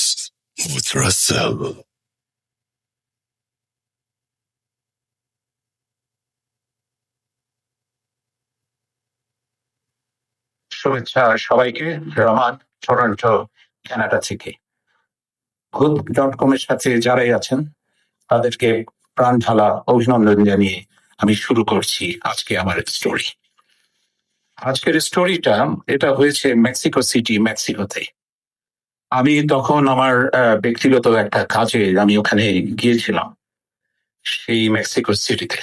with Russell. শুভেচ্ছা সবাইকে। রহমান, টরন্টো, কানাডা থেকে। ভূত.কমের সাথে যারাই আছেন তাদেরকে প্রাণ ঢালা অভিনন্দন জানিয়ে আমি শুরু করছি আজকে আমার স্টোরি। আজকের স্টোরিটা এটা হয়েছে মেক্সিকো সিটি, মেক্সিকোতে। আমি তখন আমার ব্যক্তিগত একটা কাজে আমি ওখানে গিয়েছিলাম, সেই মেক্সিকো সিটিতে।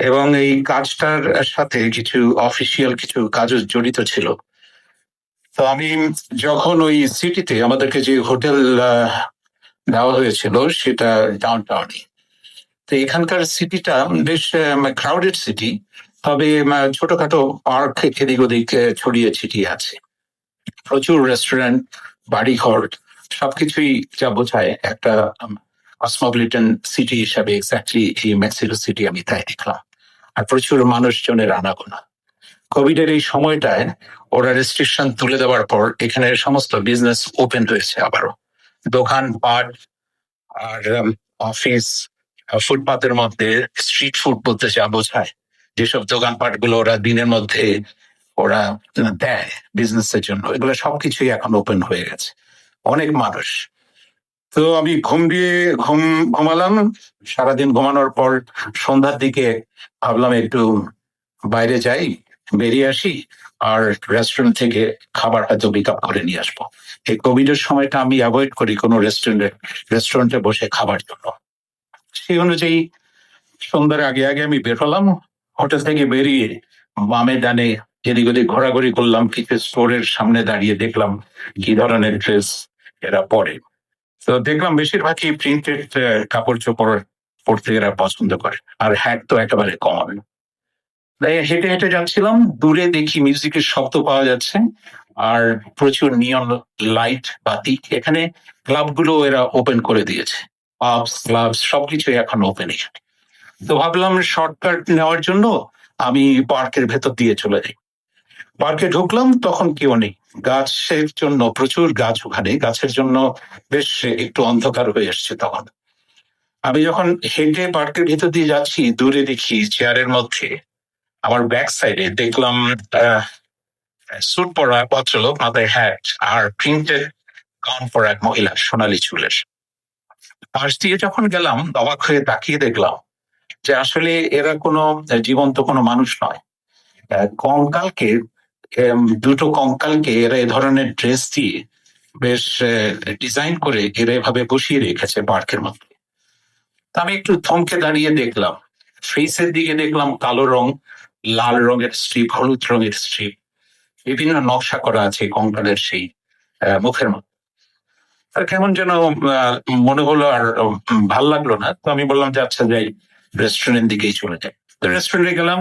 এবং এই কাজটার সাথে কিছু অফিসিয়াল কিছু কাজও জড়িত ছিল। তো আমি যখন ওই সিটিতে আমাদেরকে যে হোটেল দেওয়া হয়েছিল সেটা ডাউনটাউনে। তো এখানকার সিটিটা বেশ ক্রাউডেড সিটি, তবে ছোটখাটো পার্ক এদিক ওদিক ছড়িয়ে ছিটিয়ে আছে। প্রচুর রেস্টুরেন্ট, বাড়িঘর, সবকিছুই যা বোঝায় একটা কসমোপলিটন সিটি হিসাবে এক্স্যাক্টলি এই মেক্সিকো সিটি আমি তাই দেখলাম। আর প্রচুর মানুষজনের আনাগোনা। কোভিডের এই সময়টায় ওরা রেস্ট্রিকশন তুলে দেওয়ার পর এখানে সমস্ত বিজনেস ওপেন হয়েছে আবারও। দোকানপাট আর অফিস, ফুটপাতের মধ্যে স্ট্রিট ফুড বলতে যা বোঝায়, যেসব দোকানপাট গুলো ওরা দিনের মধ্যে ওরা দেয় বিজনেসের জন্য, এগুলো সবকিছুই এখন ওপেন হয়ে গেছে। অনেক মানুষ। তো আমি ঘুমালাম। সারাদিন ঘুমানোর পর সন্ধ্যার দিকে ভাবলাম একটু বাইরে যাই, বেরিয়ে আসি, আর রেস্টুরেন্ট থেকে খাবার হয়তো পিক আপ করে নিয়ে আসবো। এই কোভিডের সময়টা আমি অ্যাভয়েড করি কোনো রেস্টুরেন্টে বসে খাবার জন্য। সেই অনুযায়ী সন্ধ্যার আগে আগে আমি বের হলাম। হোটেল থেকে বেরিয়ে বামে ডানে এদিক ওদিক ঘোরাঘুরি করলাম, কিছু স্টোরের সামনে দাঁড়িয়ে দেখলাম কি ধরনের ড্রেস এরা পরে। তো দেখলাম বেশিরভাগই প্রিন্টেড কাপড় চোপড় পরতে এরা পছন্দ করে, আর হ্যাট তো একেবারে কমন। তাই হেঁটে হেঁটে যাচ্ছিলাম, দূরে দেখি মিউজিকের শব্দ পাওয়া যাচ্ছে আর প্রচুর নিয়ন লাইট, বাতি। এখানে ক্লাবগুলো এরা ওপেন করে দিয়েছে, পাবস, ক্লাবস সবকিছু এখন ওপেন। তো ভাবলাম শর্টকাট নেওয়ার জন্য আমি পার্কের ভেতর দিয়ে চলে যাই। পার্কে ঢুকলাম, তখন কেউ নেই। গাছের জন্য প্রচুর গাছ, ওখানে গাছের জন্য বেশ একটু অন্ধকার হয়ে এসছে তখন। আমি যখন হেঁটে পার্কের ভেতর দিয়ে যাচ্ছি, দূরে দেখি চেয়ারের মধ্যে আমার ব্যাক সাইডে দেখলাম স্যুট পরা ভদ্রলোক, মাথায় হ্যাট আর প্রিন্টেড গাউন পরা এক মহিলা, সোনালী চুলের। পাশ দিয়ে যখন গেলাম, অবাক হয়ে তাকিয়ে দেখলাম যে আসলে এরা কোনো জীবন্ত কোনো মানুষ নয়। কঙ্কালকে, দুটো কঙ্কালকে এরা এ ধরনের ড্রেস দিয়ে বেশ ডিজাইন করে এরা এভাবে বসিয়ে রেখেছে পার্কের মধ্যে। তা আমি একটু থমকে দাঁড়িয়ে দেখলাম। ফেসের দিকে দেখলাম কালো রং, লাল রঙের স্ট্রিপ, হলুদ রঙের স্ট্রিপ, বিভিন্ন নকশা করা আছে কঙ্কালের সেই মুখের মধ্যে। তার কেমন যেন মনে হলো, আর ভাল লাগলো না। তো আমি বললাম যে আচ্ছা যাই, রেস্টুরেন্ট দিকেই চলে যাই। তো রেস্টুরেন্টে গেলাম,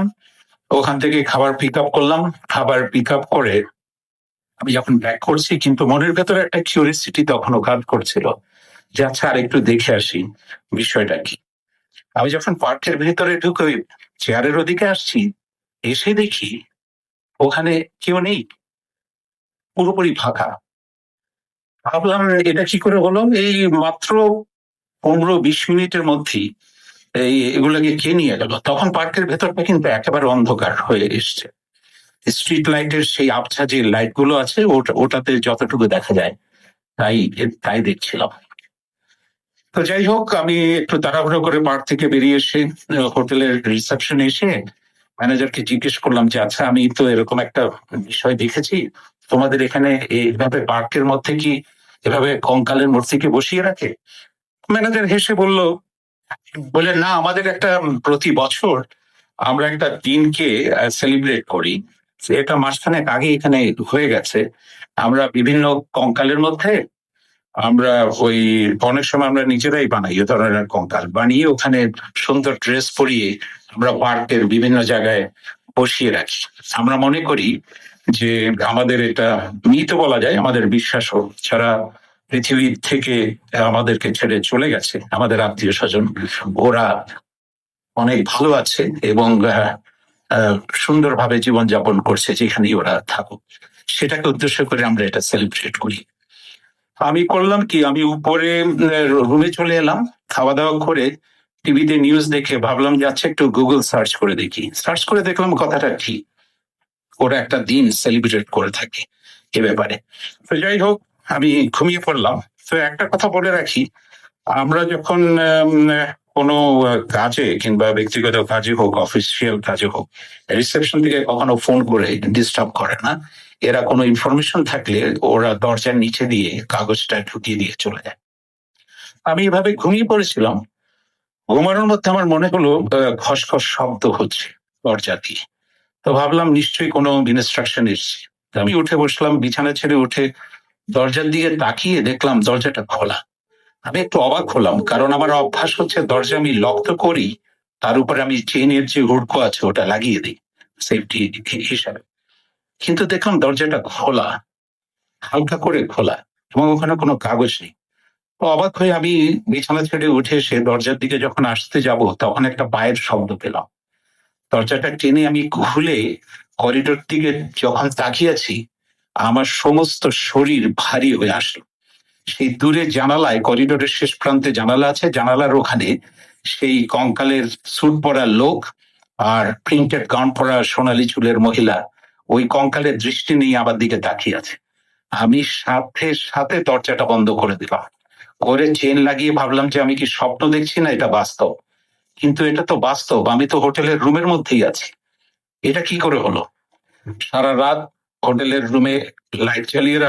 ওখান থেকে খাবার পিক আপ করলাম। খাবার পিক আপ করে আমি যখন ব্যাক করছি, কিন্তু মনের ভেতরে একটা কিউরিয়াসিটি তখনও কাজ করছিল যে আচ্ছা আর একটু দেখে আসি বিষয়টা কি। আমি যখন পার্কের ভেতরে ঢুকে চেয়ারের ওদিকে আসছি, এসে দেখি ওখানে কেউ নেই, পুরোপুরি ফাঁকা। ভাবলাম এটা কি করে হলো? এই মাত্র 15-20 মিনিটের মধ্যেই এগুলোকে কে নিয়ে গেল? তখন পার্কের ভেতরটা কিন্তু একেবারে অন্ধকার হয়ে এসছে। স্ট্রিট লাইটের সেই আবছা যে লাইট গুলো আছে, ওটাতে যতটুকু দেখা যায় তাই দেখছিলাম। তো যাই হোক, আমি একটু তাড়াহুড়ো করে পার্ক থেকে বেরিয়ে এসে হোটেলের রিসেপশনে এসে ম্যানেজারকে জিজ্ঞেস করলাম যে আচ্ছা আমি তো এরকম একটা বিষয় দেখেছি, তোমাদের এখানে এইভাবে পার্কের মধ্যে কি এভাবে কঙ্কালের মূর্তিকে বসিয়ে রাখে? ম্যানেজার হেসে বলে না, আমাদের একটা প্রতি বছর আমরা একটা দিনকে সেলিব্রেট করি। এটা মাসখানেক আগে এখানে হয়ে গেছে। আমরা বিভিন্ন কঙ্কালের মধ্যে আমরা অনেক সময় আমরা নিজেরাই বানাই এ ধরনের কঙ্কাল, বানিয়ে ওখানে সুন্দর ড্রেস পরিয়ে আমরা পার্কের বিভিন্ন জায়গায় বসিয়ে রাখি। আমরা মনে করি যে আমাদের এটা মিথ বলা যায়, আমাদের বিশ্বাস হোক, যারা পৃথিবী থেকে আমাদেরকে ছেড়ে চলে গেছে, আমাদের আত্মীয় স্বজন, ওরা অনেক ভালো আছে এবং সুন্দরভাবে জীবনযাপন করছে যেখানেই ওরা থাকুক, সেটাকে উদ্দেশ্য করে আমরা এটা সেলিব্রেট করি। আমি করলাম কি, আমি উপরে রুমে চলে এলাম, খাওয়া দাওয়া করে টিভিতে নিউজ দেখে ভাবলাম যে আচ্ছা একটু গুগল সার্চ করে দেখি। সার্চ করে দেখলাম কথাটা ঠিক। ওরা একটা দিন সেলিব্রেট করে থাকে এ ব্যাপারে। তো যাই হোক, আমি ঘুমিয়ে পড়লাম। তো একটা কথা বলে রাখি, আমরা যখন কোনো কাজে কিংবা ব্যক্তিগত কাজে হোক, অফিসিয়াল কাজে হোক, রিসেপশন থেকে কখনো ফোন করে ডিস্টার্ব করে না। এরা কোনো ইনফরমেশন থাকলে ওরা দরজার নিচে দিয়ে কাগজটা ঢুকিয়ে দিয়ে চলে যায়। আমি এভাবে ঘুমিয়ে পড়েছিলাম। ঘুমানোর মধ্যে আমার মনে হলো খসখস শব্দ হচ্ছে দরজা দিয়ে। তো ভাবলাম নিশ্চয়ই কোনো ইনস্ট্রাকশন এসছে। তো আমি উঠে বসলাম, বিছানা ছেড়ে উঠে দরজার দিকে তাকিয়ে দেখলাম দরজাটা খোলা। আমি একটু অবাক হলাম, কারণ আমার অভ্যাস হচ্ছে দরজা আমি লক তো করি, তার উপরে আমি চেনের যে হুড়কো আছে ওটা লাগিয়ে দিই সেফটি হিসাবে। কিন্তু দেখলাম দরজাটা খোলা, হালকা করে খোলা, এবং ওখানে কোনো কাগজ নেই। তো অবাক হয়ে আমি বিছানা ছেড়ে উঠে সে দরজার দিকে যখন আসতে যাব, তখন একটা পায়ের শব্দ পেলাম। দরজাটা টেনে আমি খুলে করিডোর দিকে যখন তাকিয়েছি, আমার সমস্ত শরীর ভারী হয়ে আসলো। সেই দূরে জানালায়, করিডোরের শেষ প্রান্তে জানালা আছে, জানালার ওখানে সেই কঙ্কালের স্যুট পরা লোক আর প্রিন্টেড গাউন পরা সোনালী চুলের মহিলা ওই কঙ্কালের দৃষ্টি নিয়ে আমার দিকে তাকিয়ে আছে। আমি সাথে সাথে দরজাটা বন্ধ করে দিলাম, করে চেন লাগিয়ে ভাবলাম যে আমি কি স্বপ্ন দেখছি না এটা বাস্তব। কিন্তু এটা তো বাস্তব, আমি তো হোটেলের রুমের মধ্যেই আছি। এটা কি করে হলো? সারা রাত হোটেলের রুমে লাইট জ্বালিয়ে